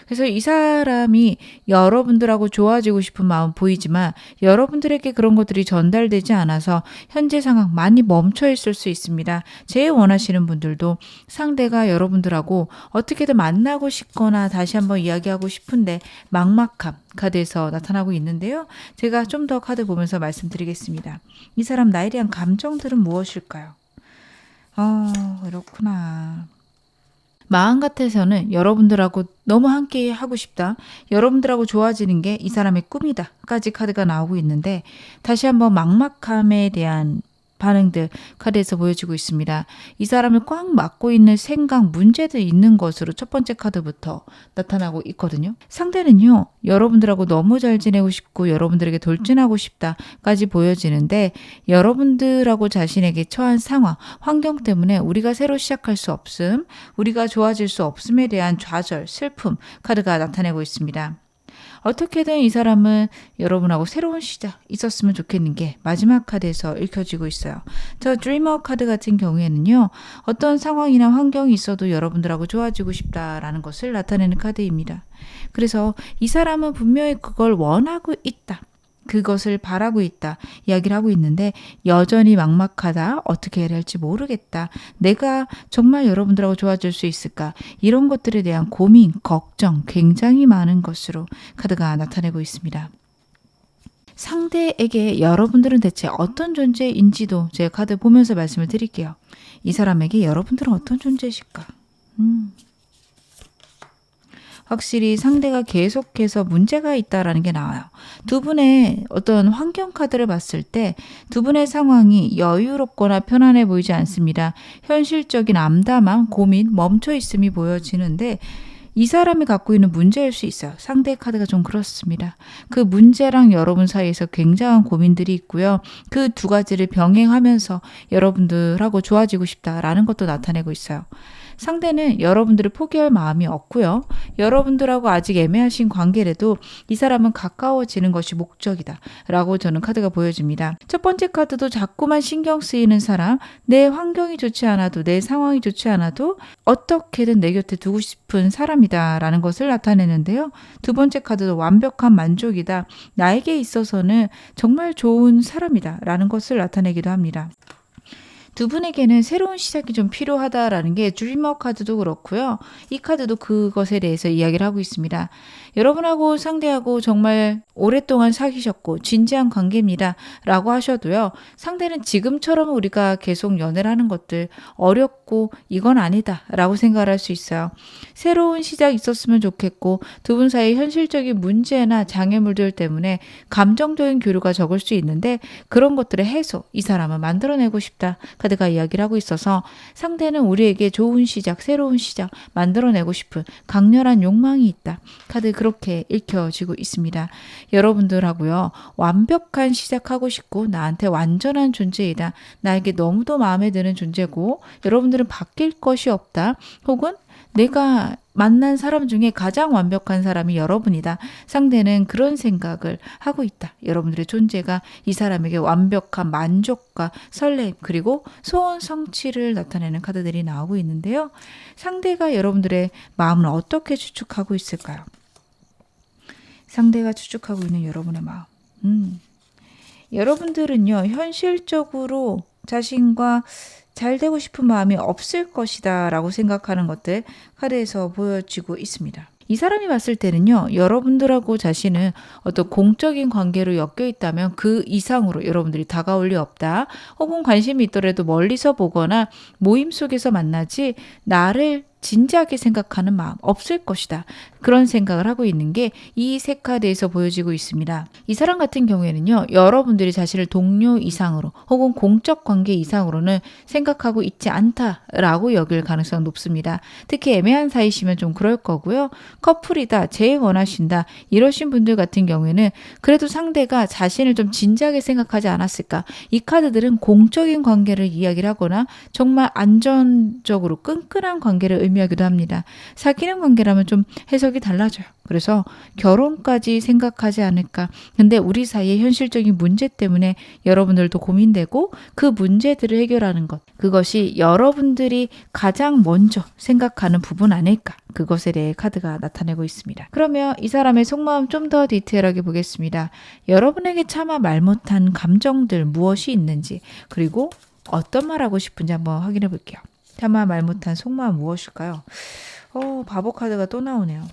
A: 그래서 이 사람이 여러분들하고 좋아지고 싶은 마음 보이지만 여러분들에게 그런 것들이 전달되지 않아서 현재 상황 많이 멈춰 있을 수 있습니다. 제일 원하시는 분들도 상대가 여러분들하고 어떻게든 만나고 싶거나 다시 한번 이야기하고 싶은데 막막함 카드에서 나타나고 있는데요. 제가 좀 더 카드 보면서 말씀드리겠습니다. 이 사람 나에 대한 감정들은 무엇일까요? 그렇구나. 마음 같아서는 여러분들하고 너무 함께 하고 싶다. 여러분들하고 좋아지는 게 이 사람의 꿈이다. 까지 카드가 나오고 있는데 다시 한번 막막함에 대한 반응들 카드에서 보여지고 있습니다. 이 사람을 꽉 막고 있는 생각, 문제도 있는 것으로 첫 번째 카드부터 나타나고 있거든요. 상대는요, 여러분들하고 너무 잘 지내고 싶고 여러분들에게 돌진하고 싶다까지 보여지는데 여러분들하고 자신에게 처한 상황, 환경 때문에 우리가 새로 시작할 수 없음, 우리가 좋아질 수 없음에 대한 좌절, 슬픔 카드가 나타내고 있습니다. 어떻게든 이 사람은 여러분하고 새로운 시작 있었으면 좋겠는 게 마지막 카드에서 읽혀지고 있어요. 저 드리머 카드 같은 경우에는요. 어떤 상황이나 환경이 있어도 여러분들하고 좋아지고 싶다라는 것을 나타내는 카드입니다. 그래서 이 사람은 분명히 그걸 원하고 있다. 그것을 바라고 있다. 이야기를 하고 있는데 여전히 막막하다. 어떻게 해야 할지 모르겠다. 내가 정말 여러분들하고 좋아질 수 있을까? 이런 것들에 대한 고민, 걱정 굉장히 많은 것으로 카드가 나타내고 있습니다. 상대에게 여러분들은 대체 어떤 존재인지도 제가 카드 보면서 말씀을 드릴게요. 이 사람에게 여러분들은 어떤 존재이실까? 확실히 상대가 계속해서 문제가 있다라는 게 나와요. 두 분의 어떤 환경 카드를 봤을 때 두 분의 상황이 여유롭거나 편안해 보이지 않습니다. 현실적인 암담함, 고민, 멈춰 있음이 보여지는데 이 사람이 갖고 있는 문제일 수 있어요. 상대 카드가 좀 그렇습니다. 그 문제랑 여러분 사이에서 굉장한 고민들이 있고요. 그 두 가지를 병행하면서 여러분들하고 좋아지고 싶다라는 것도 나타내고 있어요. 상대는 여러분들을 포기할 마음이 없고요. 여러분들하고 아직 애매하신 관계라도 이 사람은 가까워지는 것이 목적이다 라고 저는 카드가 보여집니다. 첫 번째 카드도 자꾸만 신경 쓰이는 사람, 내 환경이 좋지 않아도 내 상황이 좋지 않아도 어떻게든 내 곁에 두고 싶은 사람이다 라는 것을 나타내는데요. 두 번째 카드도 완벽한 만족이다. 나에게 있어서는 정말 좋은 사람이다 라는 것을 나타내기도 합니다. 두 분에게는 새로운 시작이 좀 필요하다라는 게 드리머 카드도 그렇고요. 이 카드도 그것에 대해서 이야기를 하고 있습니다. 여러분하고 상대하고 정말 오랫동안 사귀셨고 진지한 관계입니다 라고 하셔도요. 상대는 지금처럼 우리가 계속 연애를 하는 것들 어렵고 이건 아니다 라고 생각을 할 수 있어요. 새로운 시작이 있었으면 좋겠고 두 분 사이 현실적인 문제나 장애물들 때문에 감정적인 교류가 적을 수 있는데 그런 것들의 해소 이 사람은 만들어내고 싶다 카드가 이야기를 하고 있어서 상대는 우리에게 좋은 시작, 새로운 시작 만들어내고 싶은 강렬한 욕망이 있다. 카드 그렇게 읽혀지고 있습니다. 여러분들하고요. 완벽한 시작하고 싶고 나한테 완전한 존재이다. 나에게 너무도 마음에 드는 존재고 여러분들은 바뀔 것이 없다. 혹은 내가 만난 사람 중에 가장 완벽한 사람이 여러분이다. 상대는 그런 생각을 하고 있다. 여러분들의 존재가 이 사람에게 완벽한 만족과 설렘 그리고 소원 성취를 나타내는 카드들이 나오고 있는데요. 상대가 여러분들의 마음을 어떻게 추측하고 있을까요? 상대가 추측하고 있는 여러분의 마음. 여러분들은요, 현실적으로 자신과 잘 되고 싶은 마음이 없을 것이다 라고 생각하는 것들 카드에서 보여지고 있습니다. 이 사람이 봤을 때는요, 여러분들하고 자신은 어떤 공적인 관계로 엮여 있다면 그 이상으로 여러분들이 다가올 리 없다. 혹은 관심이 있더라도 멀리서 보거나 모임 속에서 만나지 나를 진지하게 생각하는 마음 없을 것이다. 그런 생각을 하고 있는 게 이 세 카드에서 보여지고 있습니다. 이 사람 같은 경우에는요, 여러분들이 자신을 동료 이상으로 혹은 공적 관계 이상으로는 생각하고 있지 않다라고 여길 가능성이 높습니다. 특히 애매한 사이시면 좀 그럴 거고요. 커플이다, 제일 원하신다 이러신 분들 같은 경우에는 그래도 상대가 자신을 좀 진지하게 생각하지 않았을까. 이 카드들은 공적인 관계를 이야기를 하거나 정말 안전적으로 끈끈한 관계를 의미하기도 합니다. 사귀는 관계라면 좀 해석이 달라져요. 그래서 결혼까지 생각하지 않을까. 근데 우리 사이의 현실적인 문제 때문에 여러분들도 고민되고 그 문제들을 해결하는 것. 그것이 여러분들이 가장 먼저 생각하는 부분 아닐까. 그것에 대해 카드가 나타내고 있습니다. 그러면 이 사람의 속마음 좀 더 디테일하게 보겠습니다. 여러분에게 차마 말 못한 감정들 무엇이 있는지 그리고 어떤 말 하고 싶은지 한번 확인해 볼게요. 차마 말 못한 속마음 무엇일까요? 바보 카드가 또 나오네요.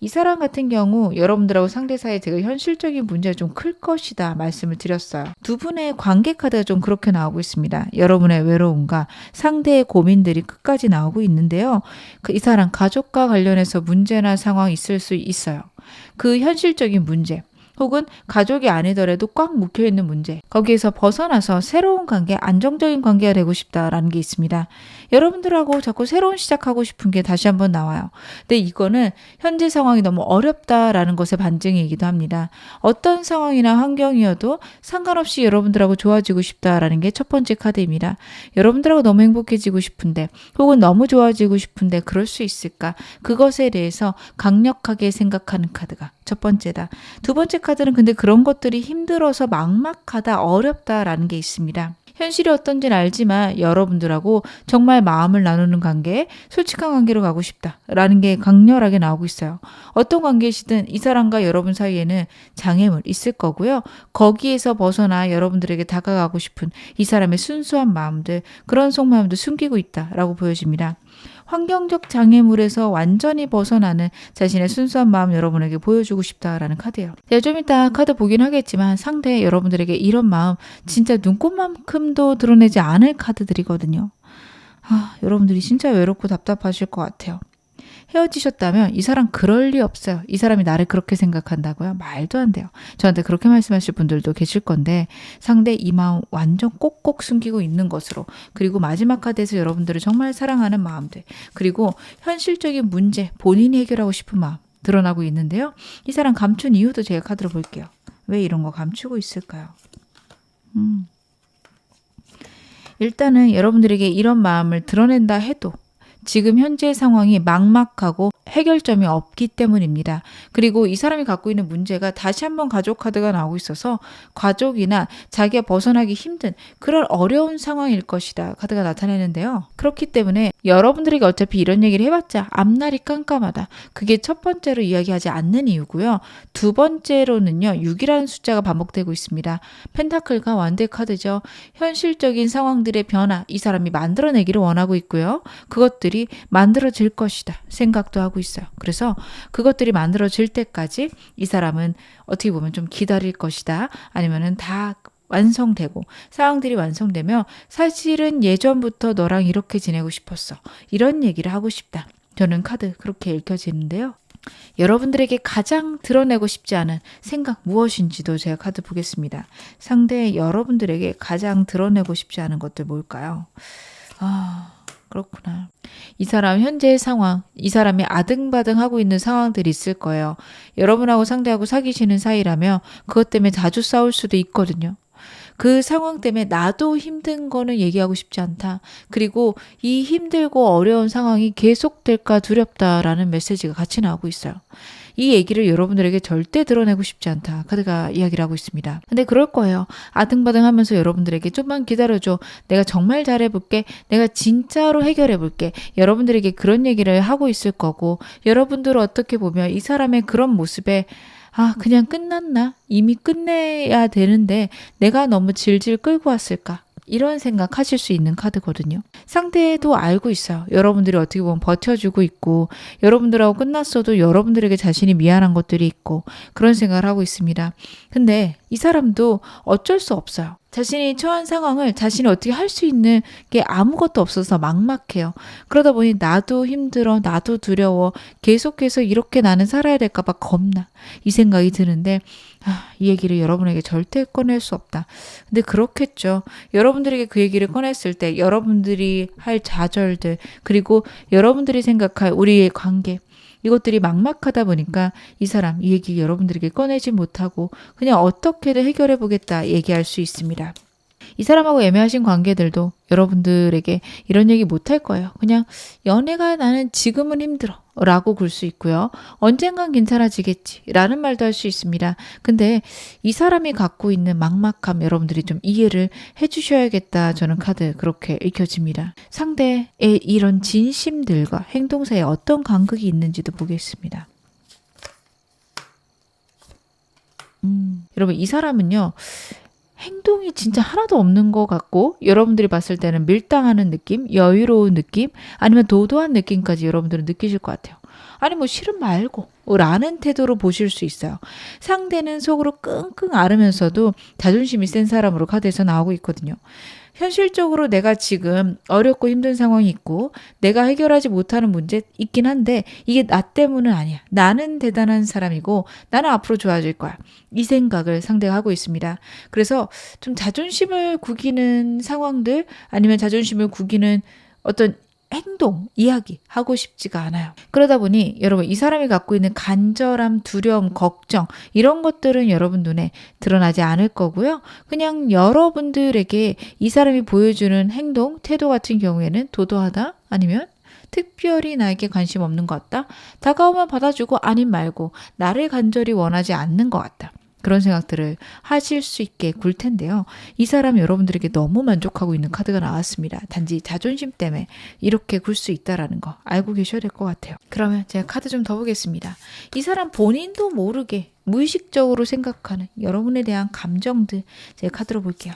A: 이 사람 같은 경우 여러분들하고 상대 사이에 되게 현실적인 문제가 좀 클 것이다 말씀을 드렸어요. 두 분의 관계 카드가 좀 그렇게 나오고 있습니다. 여러분의 외로움과 상대의 고민들이 끝까지 나오고 있는데요. 이 사람 가족과 관련해서 문제나 상황이 있을 수 있어요. 그 현실적인 문제 혹은 가족이 아니더라도 꽉 묵혀있는 문제 거기에서 벗어나서 새로운 관계, 안정적인 관계가 되고 싶다라는 게 있습니다. 여러분들하고 자꾸 새로운 시작하고 싶은 게 다시 한번 나와요. 근데 이거는 현재 상황이 너무 어렵다라는 것의 반증이기도 합니다. 어떤 상황이나 환경이어도 상관없이 여러분들하고 좋아지고 싶다라는 게 첫 번째 카드입니다. 여러분들하고 너무 행복해지고 싶은데 혹은 너무 좋아지고 싶은데 그럴 수 있을까? 그것에 대해서 강력하게 생각하는 카드가 첫 번째다. 두 번째 카드는 근데 그런 것들이 힘들어서 막막하다, 어렵다라는 게 있습니다. 현실이 어떤지는 알지만 여러분들하고 정말 마음을 나누는 관계, 솔직한 관계로 가고 싶다라는 게 강렬하게 나오고 있어요. 어떤 관계이시든 이 사람과 여러분 사이에는 장애물 있을 거고요. 거기에서 벗어나 여러분들에게 다가가고 싶은 이 사람의 순수한 마음들, 그런 속마음도 숨기고 있다라고 보여집니다. 환경적 장애물에서 완전히 벗어나는 자신의 순수한 마음 여러분에게 보여주고 싶다라는 카드예요. 제가 좀 이따 카드 보긴 하겠지만 상대 여러분들에게 이런 마음 진짜 눈꽃만큼도 드러내지 않을 카드들이거든요. 여러분들이 진짜 외롭고 답답하실 것 같아요. 헤어지셨다면 이 사람 그럴 리 없어요. 이 사람이 나를 그렇게 생각한다고요? 말도 안 돼요. 저한테 그렇게 말씀하실 분들도 계실 건데 상대 이 마음 완전 꼭꼭 숨기고 있는 것으로 그리고 마지막 카드에서 여러분들을 정말 사랑하는 마음들 그리고 현실적인 문제 본인이 해결하고 싶은 마음 드러나고 있는데요. 이 사람 감춘 이유도 제가 카드로 볼게요. 왜 이런 거 감추고 있을까요? 일단은 여러분들에게 이런 마음을 드러낸다 해도 지금 현재 상황이 막막하고 해결점이 없기 때문입니다. 그리고 이 사람이 갖고 있는 문제가 다시 한번 가족 카드가 나오고 있어서 가족이나 자기가 벗어나기 힘든 그런 어려운 상황일 것이다 카드가 나타내는데요. 그렇기 때문에 여러분들에게 어차피 이런 얘기를 해봤자 앞날이 깜깜하다. 그게 첫 번째로 이야기하지 않는 이유고요. 두 번째로는요. 6이라는 숫자가 반복되고 있습니다. 펜타클과 완대 카드죠. 현실적인 상황들의 변화 이 사람이 만들어내기를 원하고 있고요. 그것들이 만들어질 것이다 생각도 하고 있어요. 그래서 그것들이 만들어질 때까지 이 사람은 어떻게 보면 좀 기다릴 것이다. 아니면은 다 완성되고 상황들이 완성되면 사실은 예전부터 너랑 이렇게 지내고 싶었어. 이런 얘기를 하고 싶다. 저는 카드 그렇게 읽혀지는데요. 여러분들에게 가장 드러내고 싶지 않은 생각 무엇인지도 제가 카드 보겠습니다. 상대 여러분들에게 가장 드러내고 싶지 않은 것들 뭘까요? 그렇구나. 이 사람 현재의 상황, 이 사람이 아등바등하고 있는 상황들이 있을 거예요. 여러분하고 상대하고 사귀시는 사이라면 그것 때문에 자주 싸울 수도 있거든요. 그 상황 때문에 나도 힘든 거는 얘기하고 싶지 않다. 그리고 이 힘들고 어려운 상황이 계속될까 두렵다라는 메시지가 같이 나오고 있어요. 이 얘기를 여러분들에게 절대 드러내고 싶지 않다. 카드가 이야기를 하고 있습니다. 근데 그럴 거예요. 아등바등 하면서 여러분들에게 좀만 기다려줘. 내가 정말 잘해볼게. 내가 진짜로 해결해볼게. 여러분들에게 그런 얘기를 하고 있을 거고, 여러분들은 어떻게 보면 이 사람의 그런 모습에 그냥 끝났나? 이미 끝내야 되는데 내가 너무 질질 끌고 왔을까? 이런 생각 하실 수 있는 카드거든요. 상대도 알고 있어요. 여러분들이 어떻게 보면 버텨주고 있고, 여러분들하고 끝났어도 여러분들에게 자신이 미안한 것들이 있고, 그런 생각을 하고 있습니다. 근데 이 사람도 어쩔 수 없어요. 자신이 처한 상황을 자신이 어떻게 할 수 있는 게 아무것도 없어서 막막해요. 그러다 보니 나도 힘들어, 나도 두려워, 계속해서 이렇게 나는 살아야 될까 봐 겁나. 이 생각이 드는데 이 얘기를 여러분에게 절대 꺼낼 수 없다. 근데 그렇겠죠. 여러분들에게 그 얘기를 꺼냈을 때 여러분들이 할 좌절들, 그리고 여러분들이 생각할 우리의 관계, 이것들이 막막하다 보니까 이 사람 이 얘기 여러분들에게 꺼내지 못하고 그냥 어떻게든 해결해 보겠다 얘기할 수 있습니다. 이 사람하고 애매하신 관계들도 여러분들에게 이런 얘기 못 할 거예요. 그냥 연애가 나는 지금은 힘들어 라고 굴 수 있고요. 언젠간 괜찮아지겠지 라는 말도 할 수 있습니다. 근데 이 사람이 갖고 있는 막막함 여러분들이 좀 이해를 해주셔야겠다. 저는 카드 그렇게 읽혀집니다. 상대의 이런 진심들과 행동 사이에 어떤 간극이 있는지도 보겠습니다. 여러분 이 사람은요. 행동이 진짜 하나도 없는 것 같고 여러분들이 봤을 때는 밀당하는 느낌, 여유로운 느낌, 아니면 도도한 느낌까지 여러분들은 느끼실 것 같아요. 아니 뭐 싫은 말고 라는 태도로 보실 수 있어요. 상대는 속으로 끙끙 앓으면서도 자존심이 센 사람으로 카드에서 나오고 있거든요. 현실적으로 내가 지금 어렵고 힘든 상황이 있고 내가 해결하지 못하는 문제 있긴 한데 이게 나 때문은 아니야. 나는 대단한 사람이고 나는 앞으로 좋아질 거야. 이 생각을 상대가 하고 있습니다. 그래서 좀 자존심을 구기는 상황들 아니면 자존심을 구기는 어떤 행동, 이야기 하고 싶지가 않아요. 그러다 보니 여러분 이 사람이 갖고 있는 간절함, 두려움, 걱정 이런 것들은 여러분 눈에 드러나지 않을 거고요. 그냥 여러분들에게 이 사람이 보여주는 행동, 태도 같은 경우에는 도도하다 아니면 특별히 나에게 관심 없는 것 같다. 다가오면 받아주고 아님 말고 나를 간절히 원하지 않는 것 같다. 그런 생각들을 하실 수 있게 굴 텐데요. 이 사람 여러분들에게 너무 만족하고 있는 카드가 나왔습니다. 단지 자존심 때문에 이렇게 굴 수 있다라는 거 알고 계셔야 될 것 같아요. 그러면 제가 카드 좀 더 보겠습니다. 이 사람 본인도 모르게 무의식적으로 생각하는 여러분에 대한 감정들 제가 카드로 볼게요.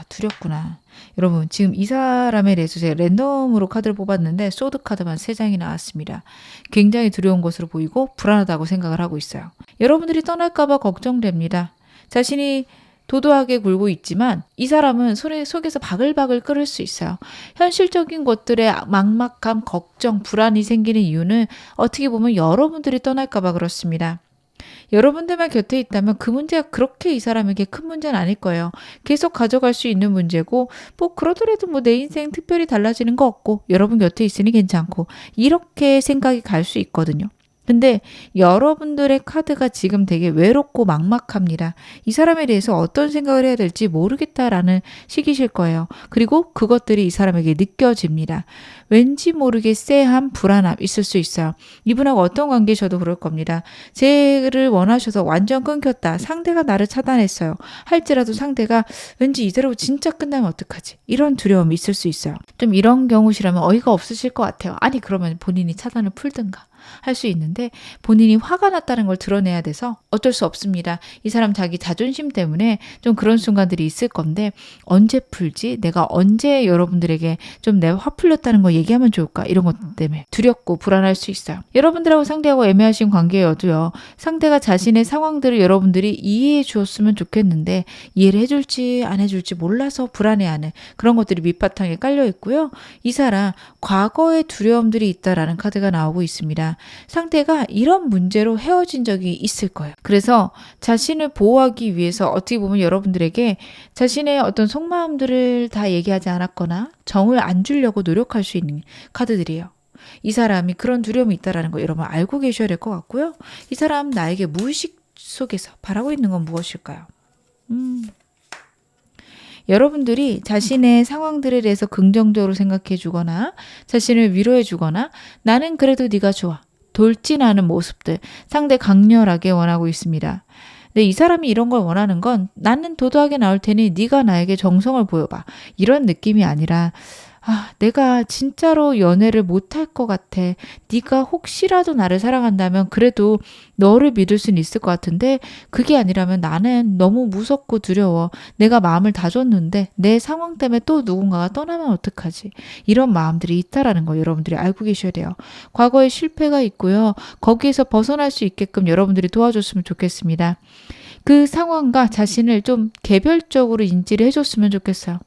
A: 두렵구나. 여러분 지금 이 사람에 대해서 제가 랜덤으로 카드를 뽑았는데 소드 카드만 3장이 나왔습니다. 굉장히 두려운 것으로 보이고 불안하다고 생각을 하고 있어요. 여러분들이 떠날까 봐 걱정됩니다. 자신이 도도하게 굴고 있지만 이 사람은 속에서 바글바글 끓을 수 있어요. 현실적인 것들의 막막함, 걱정, 불안이 생기는 이유는 어떻게 보면 여러분들이 떠날까 봐 그렇습니다. 여러분들만 곁에 있다면 그 문제가 그렇게 이 사람에게 큰 문제는 아닐 거예요. 계속 가져갈 수 있는 문제고 뭐 그러더라도 뭐 내 인생 특별히 달라지는 거 없고 여러분 곁에 있으니 괜찮고 이렇게 생각이 갈 수 있거든요. 근데 여러분들의 카드가 지금 되게 외롭고 막막합니다. 이 사람에 대해서 어떤 생각을 해야 될지 모르겠다라는 시기실 거예요. 그리고 그것들이 이 사람에게 느껴집니다. 왠지 모르게 쎄함, 불안함 있을 수 있어요. 이분하고 어떤 관계셔도 그럴 겁니다. 쟤를 원하셔서 완전 끊겼다. 상대가 나를 차단했어요. 할지라도 상대가 왠지 이대로 진짜 끝나면 어떡하지? 이런 두려움이 있을 수 있어요. 좀 이런 경우시라면 어이가 없으실 것 같아요. 아니 그러면 본인이 차단을 풀든가 할 수 있는데 본인이 화가 났다는 걸 드러내야 돼서 어쩔 수 없습니다. 이 사람 자기 자존심 때문에 좀 그런 순간들이 있을 건데 언제 풀지? 내가 언제 여러분들에게 좀 내 화 풀렸다는 거 얘기하면 좋을까? 이런 것 때문에 두렵고 불안할 수 있어요. 여러분들하고 상대하고 애매하신 관계여도요. 상대가 자신의 상황들을 여러분들이 이해해 주었으면 좋겠는데 이해를 해줄지 안 해줄지 몰라서 불안해하는 그런 것들이 밑바탕에 깔려 있고요. 이 사람 과거의 두려움들이 있다라는 카드가 나오고 있습니다. 상대가 이런 문제로 헤어진 적이 있을 거예요. 그래서 자신을 보호하기 위해서 어떻게 보면 여러분들에게 자신의 어떤 속마음들을 다 얘기하지 않았거나 정을 안 주려고 노력할 수 있는 카드들이에요. 이 사람이 그런 두려움이 있다는 거 여러분 알고 계셔야 될 것 같고요. 이 사람 나에게 무의식 속에서 바라고 있는 건 무엇일까요? 여러분들이 자신의 상황들에 대해서 긍정적으로 생각해 주거나 자신을 위로해 주거나 나는 그래도 네가 좋아, 돌진하는 모습들 상대 강렬하게 원하고 있습니다. 근데 이 사람이 이런 걸 원하는 건 나는 도도하게 나올 테니 네가 나에게 정성을 보여봐, 이런 느낌이 아니라 내가 진짜로 연애를 못할 것 같아. 네가 혹시라도 나를 사랑한다면 그래도 너를 믿을 수는 있을 것 같은데 그게 아니라면 나는 너무 무섭고 두려워. 내가 마음을 다 줬는데 내 상황 때문에 또 누군가가 떠나면 어떡하지? 이런 마음들이 있다라는 거 여러분들이 알고 계셔야 돼요. 과거에 실패가 있고요. 거기에서 벗어날 수 있게끔 여러분들이 도와줬으면 좋겠습니다. 그 상황과 자신을 좀 개별적으로 인지를 해줬으면 좋겠어요.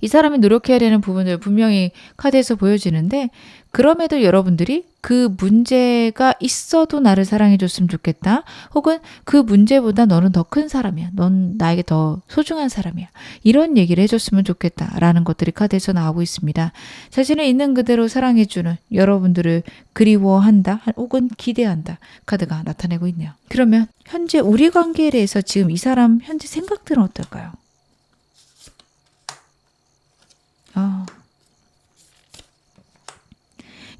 A: 이 사람이 노력해야 되는 부분을 분명히 카드에서 보여지는데 그럼에도 여러분들이 그 문제가 있어도 나를 사랑해 줬으면 좋겠다. 혹은 그 문제보다 너는 더 큰 사람이야. 넌 나에게 더 소중한 사람이야. 이런 얘기를 해줬으면 좋겠다라는 것들이 카드에서 나오고 있습니다. 자신을 있는 그대로 사랑해주는 여러분들을 그리워한다 혹은 기대한다 카드가 나타내고 있네요. 그러면 현재 우리 관계에 대해서 지금 이 사람 현재 생각들은 어떨까요?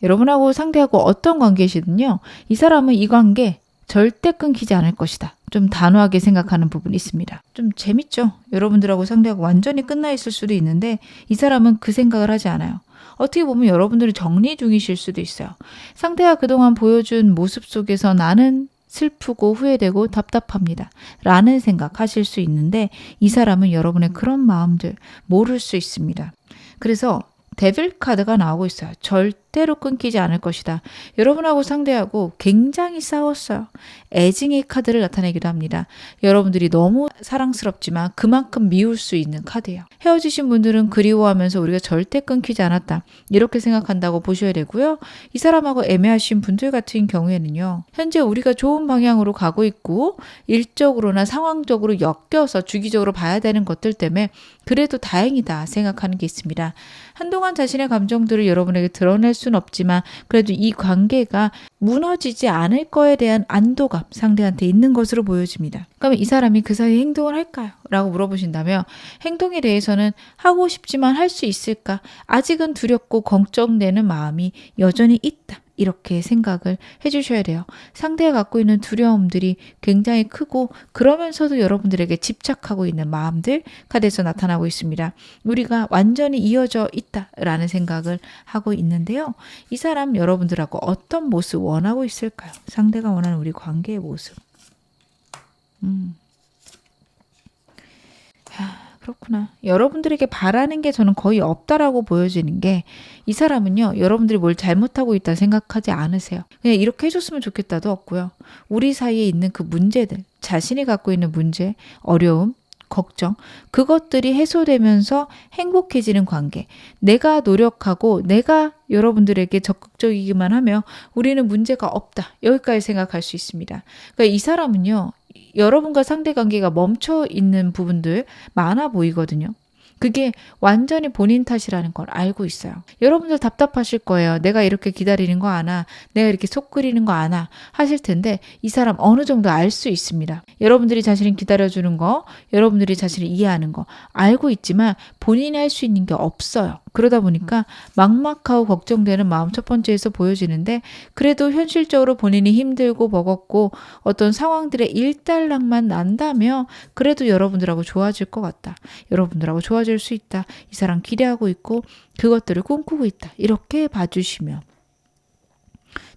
A: 여러분하고 상대하고 어떤 관계이시든요. 이 사람은 이 관계 절대 끊기지 않을 것이다. 좀 단호하게 생각하는 부분이 있습니다. 좀 재밌죠? 여러분들하고 상대하고 완전히 끝나 있을 수도 있는데 이 사람은 그 생각을 하지 않아요. 어떻게 보면 여러분들이 정리 중이실 수도 있어요. 상대가 그동안 보여준 모습 속에서 나는 슬프고 후회되고 답답합니다. 라는 생각하실 수 있는데 이 사람은 여러분의 그런 마음들 모를 수 있습니다. 그래서 데빌 카드가 나오고 있어요. 절대로 끊기지 않을 것이다. 여러분하고 상대하고 굉장히 싸웠어요. 애증의 카드를 나타내기도 합니다. 여러분들이 너무 사랑스럽지만 그만큼 미울 수 있는 카드예요. 헤어지신 분들은 그리워하면서 우리가 절대 끊기지 않았다. 이렇게 생각한다고 보셔야 되고요. 이 사람하고 애매하신 분들 같은 경우에는요. 현재 우리가 좋은 방향으로 가고 있고 일적으로나 상황적으로 엮여서 주기적으로 봐야 되는 것들 때문에 그래도 다행이다 생각하는 게 있습니다. 한동안 자신의 감정들을 여러분에게 드러낼 수는 없지만 그래도 이 관계가 무너지지 않을 거에 대한 안도감 상대한테 있는 것으로 보여집니다. 그러면 이 사람이 그 사이에 행동을 할까요? 라고 물어보신다면 행동에 대해서는 하고 싶지만 할 수 있을까? 아직은 두렵고 걱정되는 마음이 여전히 있다. 이렇게 생각을 해주셔야 돼요. 상대가 갖고 있는 두려움들이 굉장히 크고 그러면서도 여러분들에게 집착하고 있는 마음들 카드에서 나타나고 있습니다. 우리가 완전히 이어져 있다라는 생각을 하고 있는데요. 이 사람 여러분들하고 어떤 모습 원하고 있을까요? 상대가 원하는 우리 관계의 모습. 그렇구나. 여러분들에게 바라는 게 저는 거의 없다라고 보여지는 게 이 사람은요. 여러분들이 뭘 잘못하고 있다 생각하지 않으세요. 그냥 이렇게 해줬으면 좋겠다도 없고요. 우리 사이에 있는 그 문제들, 자신이 갖고 있는 문제, 어려움, 걱정, 그것들이 해소되면서 행복해지는 관계. 내가 노력하고 내가 여러분들에게 적극적이기만 하면 우리는 문제가 없다. 여기까지 생각할 수 있습니다. 그러니까 이 사람은요. 여러분과 상대관계가 멈춰 있는 부분들 많아 보이거든요. 그게 완전히 본인 탓이라는 걸 알고 있어요. 여러분들 답답하실 거예요. 내가 이렇게 기다리는 거 아나, 내가 이렇게 속 끓이는 거 아나 하실 텐데 이 사람 어느 정도 알 수 있습니다. 여러분들이 자신을 기다려주는 거, 여러분들이 자신을 이해하는 거 알고 있지만 본인이 할 수 있는 게 없어요. 그러다 보니까 막막하고 걱정되는 마음 첫 번째에서 보여지는데 그래도 현실적으로 본인이 힘들고 버겁고 어떤 상황들의 일단락만 난다면 그래도 여러분들하고 좋아질 것 같다. 여러분들하고 좋아질 수 있다. 이 사람 기대하고 있고 그것들을 꿈꾸고 있다. 이렇게 봐주시면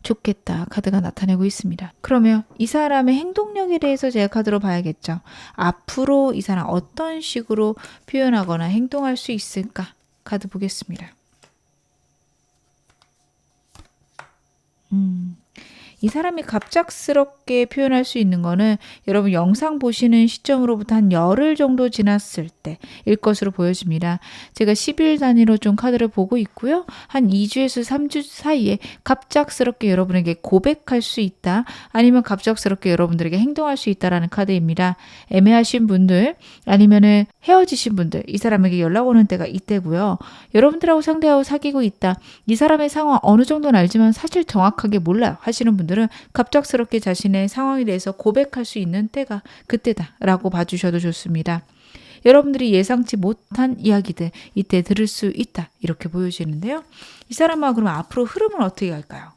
A: 좋겠다 카드가 나타내고 있습니다. 그러면 이 사람의 행동력에 대해서 제가 카드로 봐야겠죠. 앞으로 이 사람 어떤 식으로 표현하거나 행동할 수 있을까? 카드 보겠습니다. 이 사람이 갑작스럽게 표현할 수 있는 거는 여러분 영상 보시는 시점으로부터 한 열흘 정도 지났을 때일 것으로 보여집니다. 제가 10일 단위로 좀 카드를 보고 있고요. 한 2주에서 3주 사이에 갑작스럽게 여러분에게 고백할 수 있다. 아니면 갑작스럽게 여러분들에게 행동할 수 있다라는 카드입니다. 애매하신 분들 아니면은 헤어지신 분들 이 사람에게 연락 오는 때가 이때고요. 여러분들하고 상대하고 사귀고 있다. 이 사람의 상황 어느 정도는 알지만 사실 정확하게 몰라요 하시는 분들 분들은 갑작스럽게 자신의 상황에 대해서 고백할 수 있는 때가 그때다라고 봐주셔도 좋습니다. 여러분들이 예상치 못한 이야기들 이때 들을 수 있다 이렇게 보여지는데요. 이 사람하고 그러면 앞으로 흐름은 어떻게 갈까요?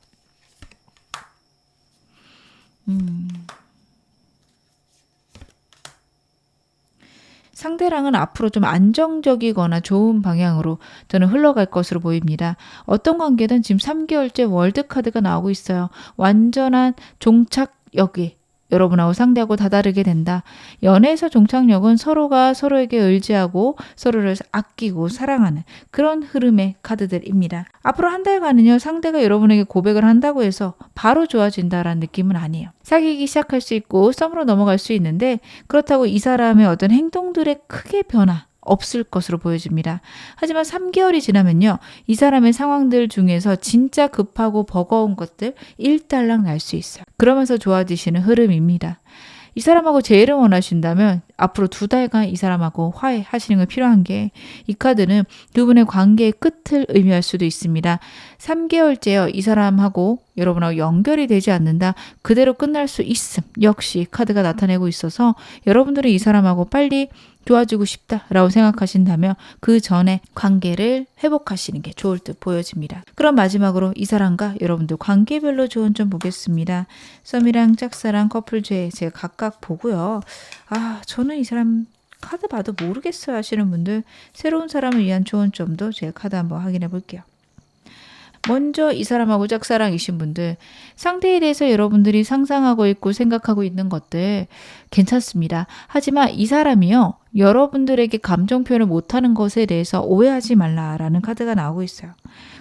A: 상대랑은 앞으로 좀 안정적이거나 좋은 방향으로 저는 흘러갈 것으로 보입니다. 어떤 관계든 지금 3개월째 월드카드가 나오고 있어요. 완전한 종착역이 여러분하고 상대하고 다다르게 된다. 연애에서 종착역은 서로가 서로에게 의지하고 서로를 아끼고 사랑하는 그런 흐름의 카드들입니다. 앞으로 한 달간은요. 상대가 여러분에게 고백을 한다고 해서 바로 좋아진다라는 느낌은 아니에요. 사귀기 시작할 수 있고 썸으로 넘어갈 수 있는데 그렇다고 이 사람의 어떤 행동들의 크게 변화 없을 것으로 보여집니다. 하지만 3개월이 지나면요. 이 사람의 상황들 중에서 진짜 급하고 버거운 것들 일단락 날 수 있어요. 그러면서 좋아지시는 흐름입니다. 이 사람하고 재회를 원하신다면 앞으로 2달간 이 사람하고 화해하시는 게 필요한 게 이 카드는 두 분의 관계의 끝을 의미할 수도 있습니다. 3개월째요. 이 사람하고 여러분하고 연결이 되지 않는다. 그대로 끝날 수 있음. 역시 카드가 나타내고 있어서 여러분들은 이 사람하고 빨리 좋아지고 싶다라고 생각하신다면 그 전에 관계를 회복하시는 게 좋을 듯 보여집니다. 그럼 마지막으로 이 사람과 여러분들 관계별로 조언 좀 보겠습니다. 썸이랑 짝사랑 커플죄 제가 각각 보고요. 저는 이 사람 카드 봐도 모르겠어요 하시는 분들 새로운 사람을 위한 조언점도 제가 카드 한번 확인해 볼게요. 먼저 이 사람하고 짝사랑이신 분들 상대에 대해서 여러분들이 상상하고 있고 생각하고 있는 것들 괜찮습니다. 하지만 이 사람이요. 여러분들에게 감정 표현을 못하는 것에 대해서 오해하지 말라라는 카드가 나오고 있어요.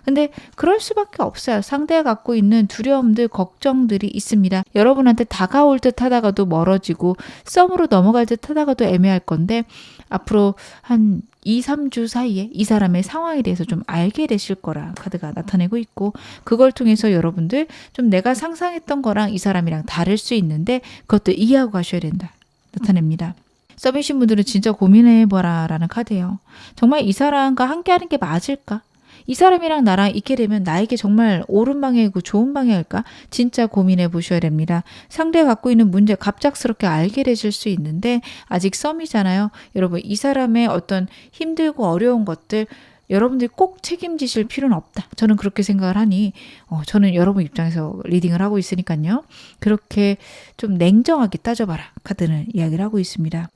A: 근데 그럴 수밖에 없어요. 상대가 갖고 있는 두려움들, 걱정들이 있습니다. 여러분한테 다가올 듯 하다가도 멀어지고 썸으로 넘어갈 듯 하다가도 애매할 건데 앞으로 한 2, 3주 사이에 이 사람의 상황에 대해서 좀 알게 되실 거라 카드가 나타내고 있고 그걸 통해서 여러분들 좀 내가 상상했던 거랑 이 사람이랑 다를 수 있는데 그것도 이해하고 가셔야 된다. 나타냅니다. 썸이신 분들은 진짜 고민해봐라 라는 카드예요. 정말 이 사람과 함께하는 게 맞을까? 이 사람이랑 나랑 있게 되면 나에게 정말 옳은 방향이고 좋은 방향일까? 진짜 고민해 보셔야 됩니다. 상대가 갖고 있는 문제 갑작스럽게 알게 되실 수 있는데 아직 썸이잖아요. 여러분 이 사람의 어떤 힘들고 어려운 것들 여러분들이 꼭 책임지실 필요는 없다. 저는 그렇게 생각을 하니 저는 여러분 입장에서 리딩을 하고 있으니까요. 그렇게 좀 냉정하게 따져봐라. 카드는 이야기를 하고 있습니다.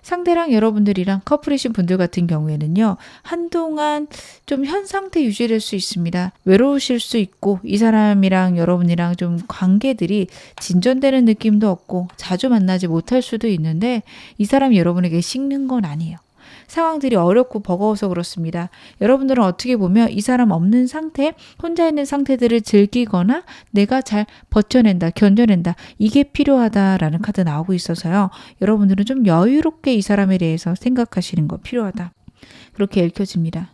A: 상대랑 여러분들이랑 커플이신 분들 같은 경우에는요. 한동안 좀 현 상태 유지될 수 있습니다. 외로우실 수 있고 이 사람이랑 여러분이랑 좀 관계들이 진전되는 느낌도 없고 자주 만나지 못할 수도 있는데 이 사람이 여러분에게 식는 건 아니에요. 상황들이 어렵고 버거워서 그렇습니다. 여러분들은 어떻게 보면 이 사람 없는 상태, 혼자 있는 상태들을 즐기거나 내가 잘 버텨낸다, 견뎌낸다. 이게 필요하다라는 카드 나오고 있어서요. 여러분들은 좀 여유롭게 이 사람에 대해서 생각하시는 거 필요하다. 그렇게 읽혀집니다.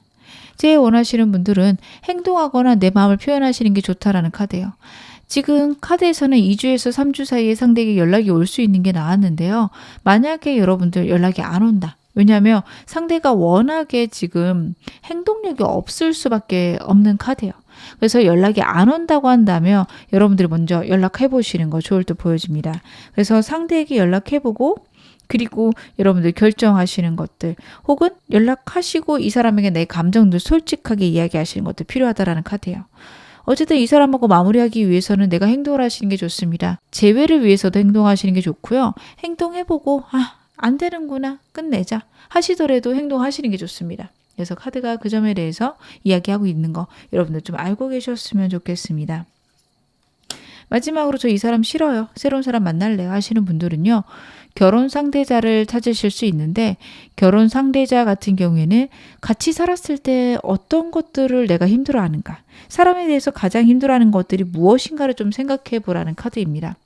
A: 제 원하시는 분들은 행동하거나 내 마음을 표현하시는 게 좋다라는 카드예요. 지금 카드에서는 2주에서 3주 사이에 상대에게 연락이 올 수 있는 게 나왔는데요. 만약에 여러분들 연락이 안 온다. 왜냐하면 상대가 워낙에 지금 행동력이 없을 수밖에 없는 카드예요. 그래서 연락이 안 온다고 한다면 여러분들이 먼저 연락해 보시는 거 좋을 듯 보여집니다. 그래서 상대에게 연락해보고 그리고 여러분들 결정하시는 것들 혹은 연락하시고 이 사람에게 내 감정들 솔직하게 이야기하시는 것도 필요하다라는 카드예요. 어쨌든 이 사람하고 마무리하기 위해서는 내가 행동을 하시는 게 좋습니다. 재회를 위해서도 행동하시는 게 좋고요. 행동해보고 안 되는구나 끝내자 하시더라도 행동하시는 게 좋습니다. 그래서 카드가 그 점에 대해서 이야기하고 있는 거 여러분들 좀 알고 계셨으면 좋겠습니다. 마지막으로 저 이 사람 싫어요. 새로운 사람 만날래요 하시는 분들은요. 결혼 상대자를 찾으실 수 있는데 결혼 상대자 같은 경우에는 같이 살았을 때 어떤 것들을 내가 힘들어하는가 사람에 대해서 가장 힘들어하는 것들이 무엇인가를 좀 생각해 보라는 카드입니다.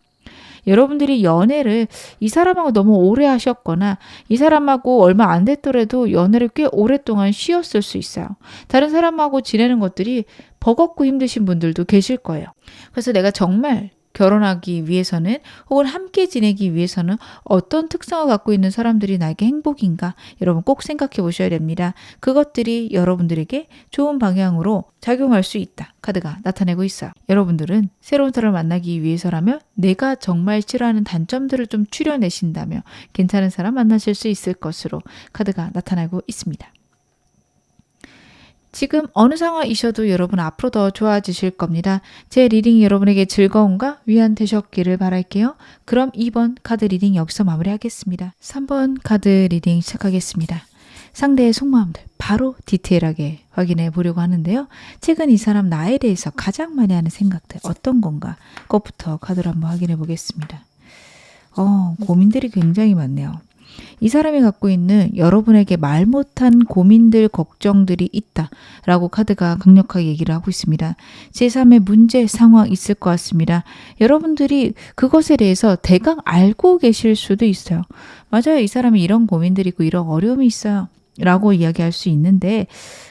A: 여러분들이 연애를 이 사람하고 너무 오래 하셨거나 이 사람하고 얼마 안 됐더라도 연애를 꽤 오랫동안 쉬었을 수 있어요. 다른 사람하고 지내는 것들이 버겁고 힘드신 분들도 계실 거예요. 그래서 내가 정말 결혼하기 위해서는 혹은 함께 지내기 위해서는 어떤 특성을 갖고 있는 사람들이 나에게 행복인가 여러분 꼭 생각해 보셔야 됩니다. 그것들이 여러분들에게 좋은 방향으로 작용할 수 있다. 카드가 나타내고 있어요. 여러분들은 새로운 사람을 만나기 위해서라면 내가 정말 싫어하는 단점들을 좀 추려내신다면 괜찮은 사람 만나실 수 있을 것으로 카드가 나타나고 있습니다. 지금 어느 상황이셔도 여러분 앞으로 더 좋아지실 겁니다. 제 리딩이 여러분에게 즐거움과 위안 되셨기를 바랄게요. 그럼 2번 카드 리딩 여기서 마무리하겠습니다. 3번 카드 리딩 시작하겠습니다. 상대의 속마음들 바로 디테일하게 확인해 보려고 하는데요. 최근 이 사람 나에 대해서 가장 많이 하는 생각들 어떤 건가? 그것부터 카드로 한번 확인해 보겠습니다. 고민들이 굉장히 많네요. 이 사람이 갖고 있는 여러분에게 말 못한 고민들, 걱정들이 있다라고 카드가 강력하게 얘기를 하고 있습니다. 제3의 문제, 상황 있을 것 같습니다. 여러분들이 그것에 대해서 대강 알고 계실 수도 있어요. 맞아요. 이 사람이 이런 고민들이 있고 이런 어려움이 있어요. 라고 이야기할 수 있는데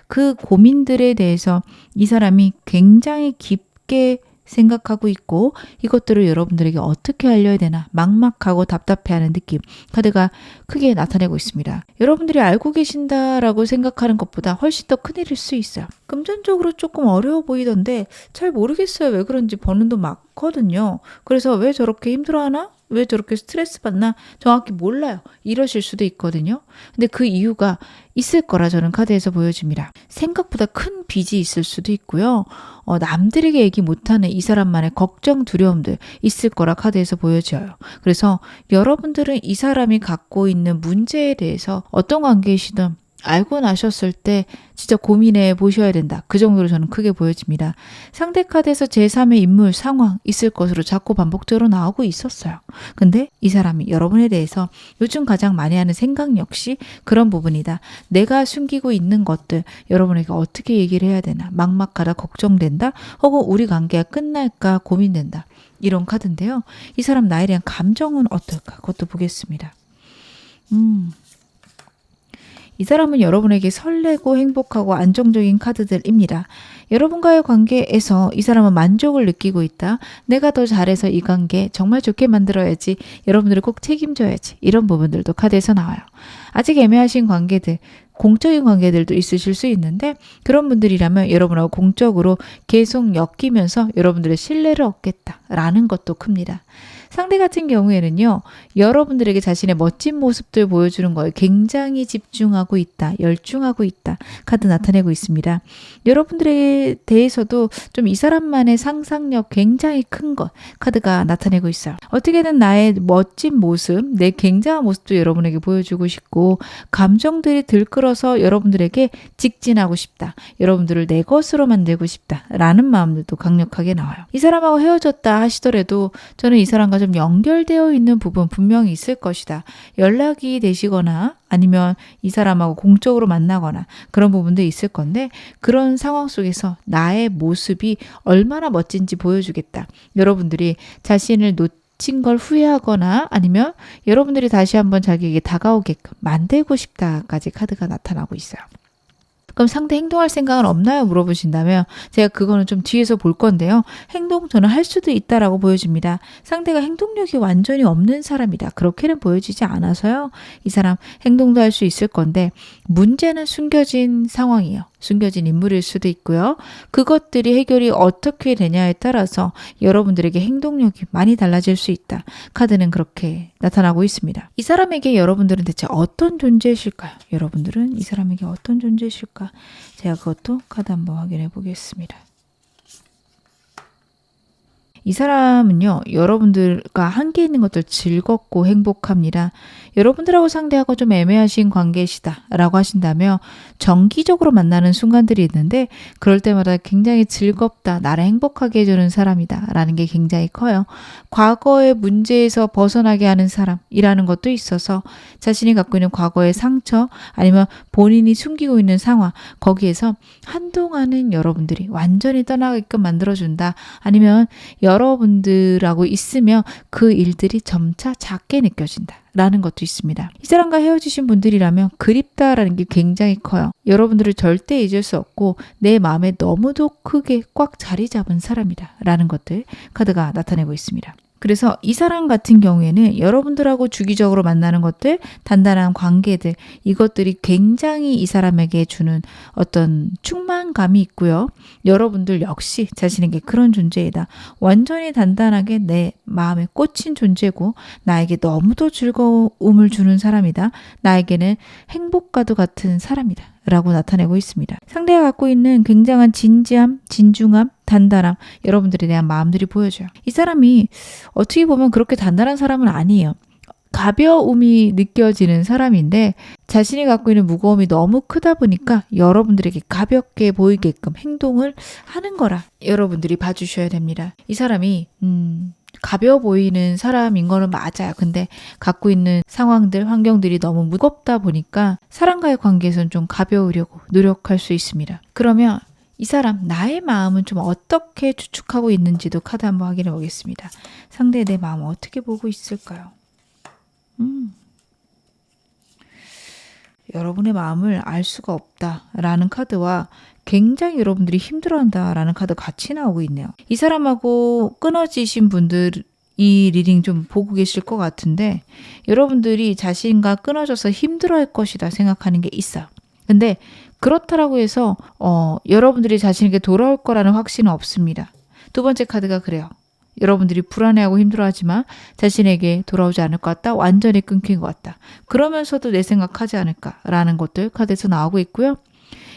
A: 그 고민들에 대해서 이 사람이 굉장히 깊게 생각하고 있고 이것들을 여러분들에게 어떻게 알려야 되나 막막하고 답답해하는 느낌 카드가 크게 나타내고 있습니다. 여러분들이 알고 계신다라고 생각하는 것보다 훨씬 더 큰일일 수 있어요. 금전적으로 조금 어려워 보이던데 잘 모르겠어요. 왜 그런지 버는 돈 많거든요. 그래서 왜 저렇게 힘들어하나? 왜 저렇게 스트레스 받나? 정확히 몰라요. 이러실 수도 있거든요. 근데 그 이유가 있을 거라 저는 카드에서 보여집니다. 생각보다 큰 빚이 있을 수도 있고요. 남들에게 얘기 못하는 이 사람만의 걱정, 두려움들 있을 거라 카드에서 보여져요. 그래서 여러분들은 이 사람이 갖고 있는 문제에 대해서 어떤 관계이시든 알고 나셨을 때 진짜 고민해 보셔야 된다. 그 정도로 저는 크게 보여집니다. 상대 카드에서 제3의 인물, 상황 있을 것으로 자꾸 반복적으로 나오고 있었어요. 근데 이 사람이 여러분에 대해서 요즘 가장 많이 하는 생각 역시 그런 부분이다. 내가 숨기고 있는 것들 여러분에게 어떻게 얘기를 해야 되나 막막하다, 걱정된다, 혹은 우리 관계가 끝날까 고민된다. 이런 카드인데요. 이 사람 나에 대한 감정은 어떨까? 그것도 보겠습니다. 이 사람은 여러분에게 설레고 행복하고 안정적인 카드들입니다. 여러분과의 관계에서 이 사람은 만족을 느끼고 있다. 내가 더 잘해서 이 관계 정말 좋게 만들어야지. 여러분들을 꼭 책임져야지. 이런 부분들도 카드에서 나와요. 아직 애매하신 관계들, 공적인 관계들도 있으실 수 있는데 그런 분들이라면 여러분하고 공적으로 계속 엮이면서 여러분들의 신뢰를 얻겠다라는 것도 큽니다. 상대 같은 경우에는요. 여러분들에게 자신의 멋진 모습들 보여주는 거에 굉장히 집중하고 있다. 열중하고 있다. 카드 나타내고 있습니다. 여러분들에 대해서도 좀 이 사람만의 상상력 굉장히 큰 것 카드가 나타내고 있어요. 어떻게든 나의 멋진 모습, 내 굉장한 모습도 여러분에게 보여주고 싶고 감정들이 들끓어서 여러분들에게 직진하고 싶다. 여러분들을 내 것으로 만들고 싶다. 라는 마음들도 강력하게 나와요. 이 사람하고 헤어졌다 하시더라도 저는 이 사람과 좀 연결되어 있는 부분 분명히 있을 것이다. 연락이 되시거나 아니면 이 사람하고 공적으로 만나거나 그런 부분도 있을 건데 그런 상황 속에서 나의 모습이 얼마나 멋진지 보여주겠다. 여러분들이 자신을 놓친 걸 후회하거나 아니면 여러분들이 다시 한번 자기에게 다가오게끔 만들고 싶다까지 카드가 나타나고 있어요. 그럼 상대 행동할 생각은 없나요? 물어보신다면 제가 그거는 좀 뒤에서 볼 건데요. 행동 저는 할 수도 있다라고 보여집니다. 상대가 행동력이 완전히 없는 사람이다. 그렇게는 보여지지 않아서요. 이 사람 행동도 할 수 있을 건데 문제는 숨겨진 상황이에요. 숨겨진 인물일 수도 있고요. 그것들이 해결이 어떻게 되냐에 따라서 여러분들에게 행동력이 많이 달라질 수 있다. 카드는 그렇게 나타나고 있습니다. 이 사람에게 여러분들은 대체 어떤 존재이실까요? 여러분들은 이 사람에게 어떤 존재이실까? 제가 그것도 카드 한번 확인해 보겠습니다. 이 사람은요, 여러분들과 함께 있는 것들 즐겁고 행복합니다. 여러분들하고 상대하고 좀 애매하신 관계시다 라고 하신다면 정기적으로 만나는 순간들이 있는데 그럴 때마다 굉장히 즐겁다, 나를 행복하게 해주는 사람이다 라는 게 굉장히 커요. 과거의 문제에서 벗어나게 하는 사람이라는 것도 있어서 자신이 갖고 있는 과거의 상처 아니면 본인이 숨기고 있는 상황 거기에서 한동안은 여러분들이 완전히 떠나게끔 만들어준다. 아니면 여러분들하고 있으면 그 일들이 점차 작게 느껴진다 라는 것도 있습니다. 이 사람과 헤어지신 분들이라면 그립다라는 게 굉장히 커요. 여러분들을 절대 잊을 수 없고 내 마음에 너무도 크게 꽉 자리 잡은 사람이다 라는 것들 카드가 나타내고 있습니다. 그래서 이 사람 같은 경우에는 여러분들하고 주기적으로 만나는 것들, 단단한 관계들, 이것들이 굉장히 이 사람에게 주는 어떤 충만감이 있고요. 여러분들 역시 자신에게 그런 존재이다. 완전히 단단하게 내 마음에 꽂힌 존재고 나에게 너무도 즐거움을 주는 사람이다. 나에게는 행복과도 같은 사람이다. 라고 나타내고 있습니다. 상대가 갖고 있는 굉장한 진지함, 진중함, 단단함, 여러분들에 대한 마음들이 보여져요. 이 사람이 어떻게 보면 그렇게 단단한 사람은 아니에요. 가벼움이 느껴지는 사람인데 자신이 갖고 있는 무거움이 너무 크다 보니까 여러분들에게 가볍게 보이게끔 행동을 하는 거라 여러분들이 봐주셔야 됩니다. 이 사람이 가벼워 보이는 사람인 거는 맞아요. 근데 갖고 있는 상황들, 환경들이 너무 무겁다 보니까 사람과의 관계에서는 좀 가벼우려고 노력할 수 있습니다. 그러면 이 사람, 나의 마음은 좀 어떻게 추측하고 있는지도 카드 한번 확인해 보겠습니다. 상대의 내 마음을 어떻게 보고 있을까요? 여러분의 마음을 알 수가 없다라는 카드와 굉장히 여러분들이 힘들어한다라는 카드 같이 나오고 있네요. 이 사람하고 끊어지신 분들 이 리딩 좀 보고 계실 것 같은데 여러분들이 자신과 끊어져서 힘들어할 것이다 생각하는 게 있어요. 근데 그렇다라고 해서 여러분들이 자신에게 돌아올 거라는 확신은 없습니다. 두 번째 카드가 그래요. 여러분들이 불안해하고 힘들어하지만 자신에게 돌아오지 않을 것 같다. 완전히 끊긴 것 같다. 그러면서도 내 생각하지 않을까라는 것들 카드에서 나오고 있고요.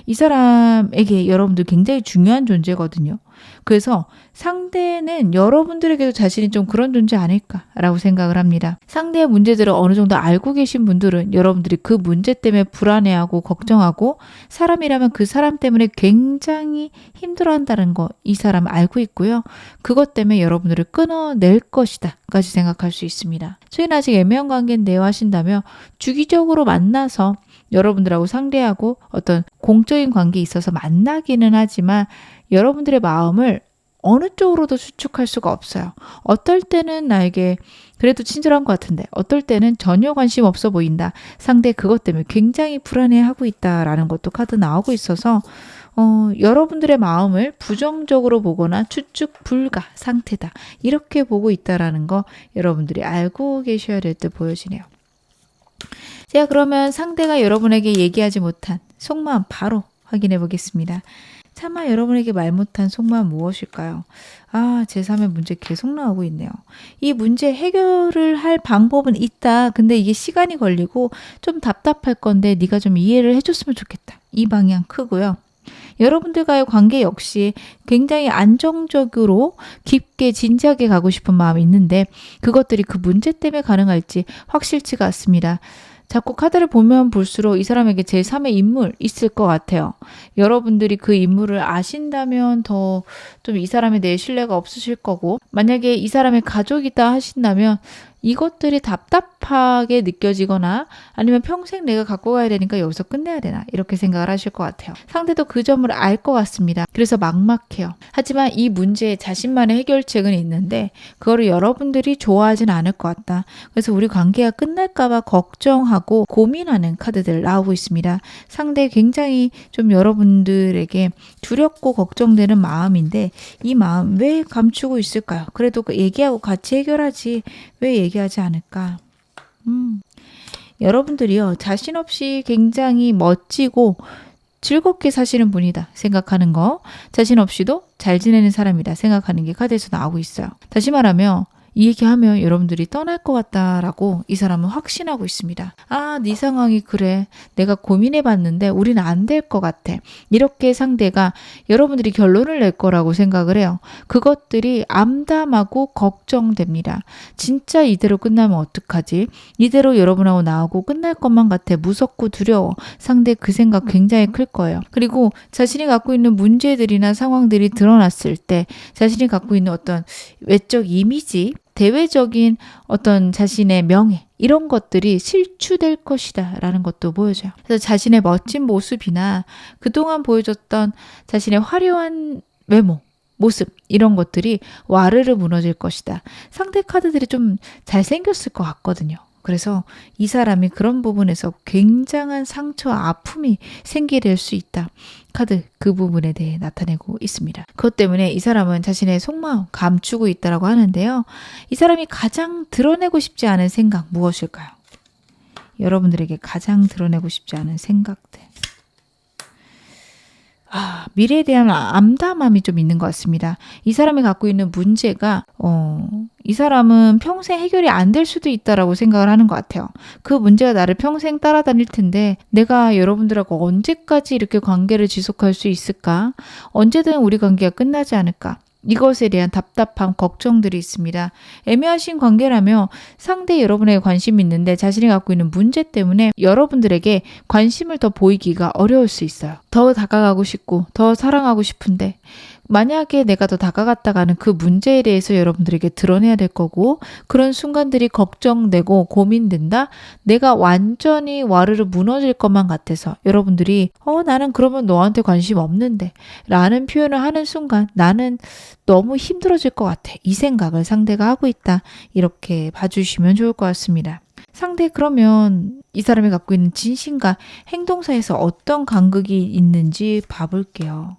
A: 이 사람에게 여러분들 굉장히 중요한 존재거든요. 그래서 상대는 여러분들에게도 자신이 좀 그런 존재 아닐까라고 생각을 합니다. 상대의 문제들을 어느 정도 알고 계신 분들은 여러분들이 그 문제 때문에 불안해하고 걱정하고 사람이라면 그 사람 때문에 굉장히 힘들어한다는 거 이 사람 알고 있고요. 그것 때문에 여러분들을 끊어낼 것이다 까지 생각할 수 있습니다. 저희는 아직 애매한 관계인데요 하신다면 주기적으로 만나서 여러분들하고 상대하고 어떤 공적인 관계에 있어서 만나기는 하지만 여러분들의 마음을 어느 쪽으로도 추측할 수가 없어요. 어떨 때는 나에게 그래도 친절한 것 같은데 어떨 때는 전혀 관심 없어 보인다. 상대 그것 때문에 굉장히 불안해하고 있다라는 것도 카드 나오고 있어서 여러분들의 마음을 부정적으로 보거나 추측 불가 상태다. 이렇게 보고 있다라는 거 여러분들이 알고 계셔야 될 듯 보여지네요. 자, 그러면 상대가 여러분에게 얘기하지 못한 속마음 바로 확인해 보겠습니다. 차마 여러분에게 말 못한 속마음 무엇일까요? 제3의 문제 계속 나오고 있네요. 이 문제 해결을 할 방법은 있다. 근데 이게 시간이 걸리고 좀 답답할 건데 네가 좀 이해를 해줬으면 좋겠다. 이 방향 크고요. 여러분들과의 관계 역시 굉장히 안정적으로 깊게 진지하게 가고 싶은 마음이 있는데 그것들이 그 문제 때문에 가능할지 확실치가 않습니다. 자꾸 카드를 보면 볼수록 이 사람에게 제3의 인물 있을 것 같아요. 여러분들이 그 인물을 아신다면 더 좀 이 사람에 대해 신뢰가 없으실 거고 만약에 이 사람의 가족이다 하신다면 이것들이 답답하게 느껴지거나 아니면 평생 내가 갖고 가야 되니까 여기서 끝내야 되나 이렇게 생각을 하실 것 같아요. 상대도 그 점을 알 것 같습니다. 그래서 막막해요. 하지만 이 문제에 자신만의 해결책은 있는데 그거를 여러분들이 좋아하진 않을 것 같다. 그래서 우리 관계가 끝날까 봐 걱정하고 고민하는 카드들 나오고 있습니다. 상대 굉장히 좀 여러분들에게 두렵고 걱정되는 마음인데 이 마음 왜 감추고 있을까요? 그래도 얘기하고 같이 해결하지 왜 얘기하지 않을까? 여러분들이요 자신 없이 굉장히 멋지고 즐겁게 사시는 분이다 생각하는 거 자신 없이도 잘 지내는 사람이다 생각하는 게 카드에서 나오고 있어요. 다시 말하면 이 얘기하면 여러분들이 떠날 것 같다라고 이 사람은 확신하고 있습니다. 네 상황이 그래. 내가 고민해봤는데 우리는 안 될 것 같아. 이렇게 상대가 여러분들이 결론을 낼 거라고 생각을 해요. 그것들이 암담하고 걱정됩니다. 진짜 이대로 끝나면 어떡하지? 이대로 여러분하고 나하고 끝날 것만 같아. 무섭고 두려워. 상대 그 생각 굉장히 클 거예요. 그리고 자신이 갖고 있는 문제들이나 상황들이 드러났을 때 자신이 갖고 있는 어떤 외적 이미지 대외적인 어떤 자신의 명예 이런 것들이 실추될 것이다 라는 것도 보여줘요. 그래서 자신의 멋진 모습이나 그동안 보여줬던 자신의 화려한 외모 모습 이런 것들이 와르르 무너질 것이다. 상대 카드들이 좀 잘생겼을 것 같거든요. 그래서 이 사람이 그런 부분에서 굉장한 상처와 아픔이 생기될 수 있다. 카드 그 부분에 대해 나타내고 있습니다. 그것 때문에 이 사람은 자신의 속마음 감추고 있다라고 하는데요. 이 사람이 가장 드러내고 싶지 않은 생각 무엇일까요? 여러분들에게 가장 드러내고 싶지 않은 생각들. 미래에 대한 암담함이 좀 있는 것 같습니다. 이 사람이 갖고 있는 문제가 이 사람은 평생 해결이 안 될 수도 있다라고 생각을 하는 것 같아요. 그 문제가 나를 평생 따라다닐 텐데 내가 여러분들하고 언제까지 이렇게 관계를 지속할 수 있을까? 언제든 우리 관계가 끝나지 않을까? 이것에 대한 답답함, 걱정들이 있습니다. 애매하신 관계라며 상대 여러분에게 관심이 있는데 자신이 갖고 있는 문제 때문에 여러분들에게 관심을 더 보이기가 어려울 수 있어요. 더 다가가고 싶고 더 사랑하고 싶은데 만약에 내가 더 다가갔다가는 그 문제에 대해서 여러분들에게 드러내야 될 거고 그런 순간들이 걱정되고 고민된다? 내가 완전히 와르르 무너질 것만 같아서 여러분들이 나는 그러면 너한테 관심 없는데 라는 표현을 하는 순간 나는 너무 힘들어질 것 같아. 이 생각을 상대가 하고 있다. 이렇게 봐주시면 좋을 것 같습니다. 상대 그러면 이 사람이 갖고 있는 진심과 행동 사이에서 어떤 간극이 있는지 봐볼게요.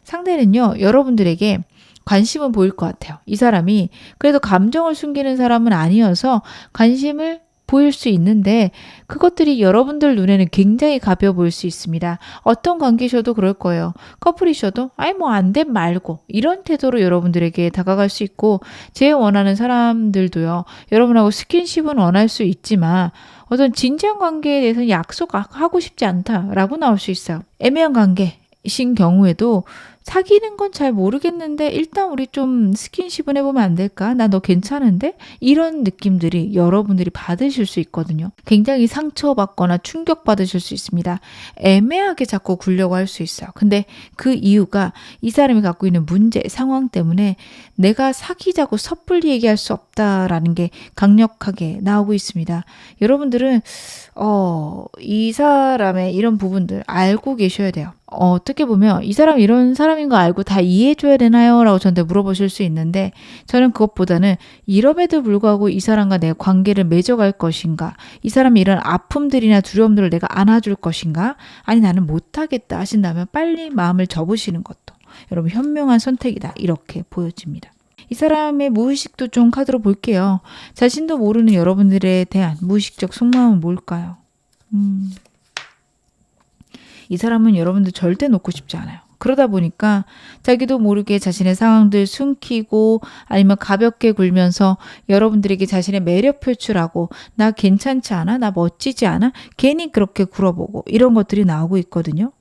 A: 상대는요, 여러분들에게 관심은 보일 것 같아요. 이 사람이 그래도 감정을 숨기는 사람은 아니어서 관심을 보일 수 있는데 그것들이 여러분들 눈에는 굉장히 가벼워 보일 수 있습니다. 어떤 관계셔도 그럴 거예요. 커플이셔도 뭐 안 돼 말고 이런 태도로 여러분들에게 다가갈 수 있고 제일 원하는 사람들도요. 여러분하고 스킨십은 원할 수 있지만 어떤 진지한 관계에 대해서는 약속하고 싶지 않다라고 나올 수 있어요. 애매한 관계이신 경우에도 사귀는 건 잘 모르겠는데 일단 우리 좀 스킨십은 해보면 안 될까? 나 너 괜찮은데? 이런 느낌들이 여러분들이 받으실 수 있거든요. 굉장히 상처받거나 충격받으실 수 있습니다. 애매하게 자꾸 굴려고 할 수 있어요. 근데 그 이유가 이 사람이 갖고 있는 문제, 상황 때문에 내가 사귀자고 섣불리 얘기할 수 없다라는 게 강력하게 나오고 있습니다. 여러분들은 이 사람의 이런 부분들 알고 계셔야 돼요. 어떻게 보면 이 사람 이런 사람인 거 알고 다 이해해줘야 되나요? 라고 저한테 물어보실 수 있는데 저는 그것보다는 이럼에도 불구하고 이 사람과 내 관계를 맺어갈 것인가? 이 사람의 이런 아픔들이나 두려움들을 내가 안아줄 것인가? 아니 나는 못하겠다 하신다면 빨리 마음을 접으시는 것도 여러분 현명한 선택이다. 이렇게 보여집니다. 이 사람의 무의식도 좀 카드로 볼게요. 자신도 모르는 여러분들에 대한 무의식적 속마음은 뭘까요? 이 사람은 여러분들 절대 놓고 싶지 않아요. 그러다 보니까 자기도 모르게 자신의 상황들 숨기고 아니면 가볍게 굴면서 여러분들에게 자신의 매력 표출하고 나 괜찮지 않아? 나 멋지지 않아? 괜히 그렇게 굴어보고 이런 것들이 나오고 있거든요.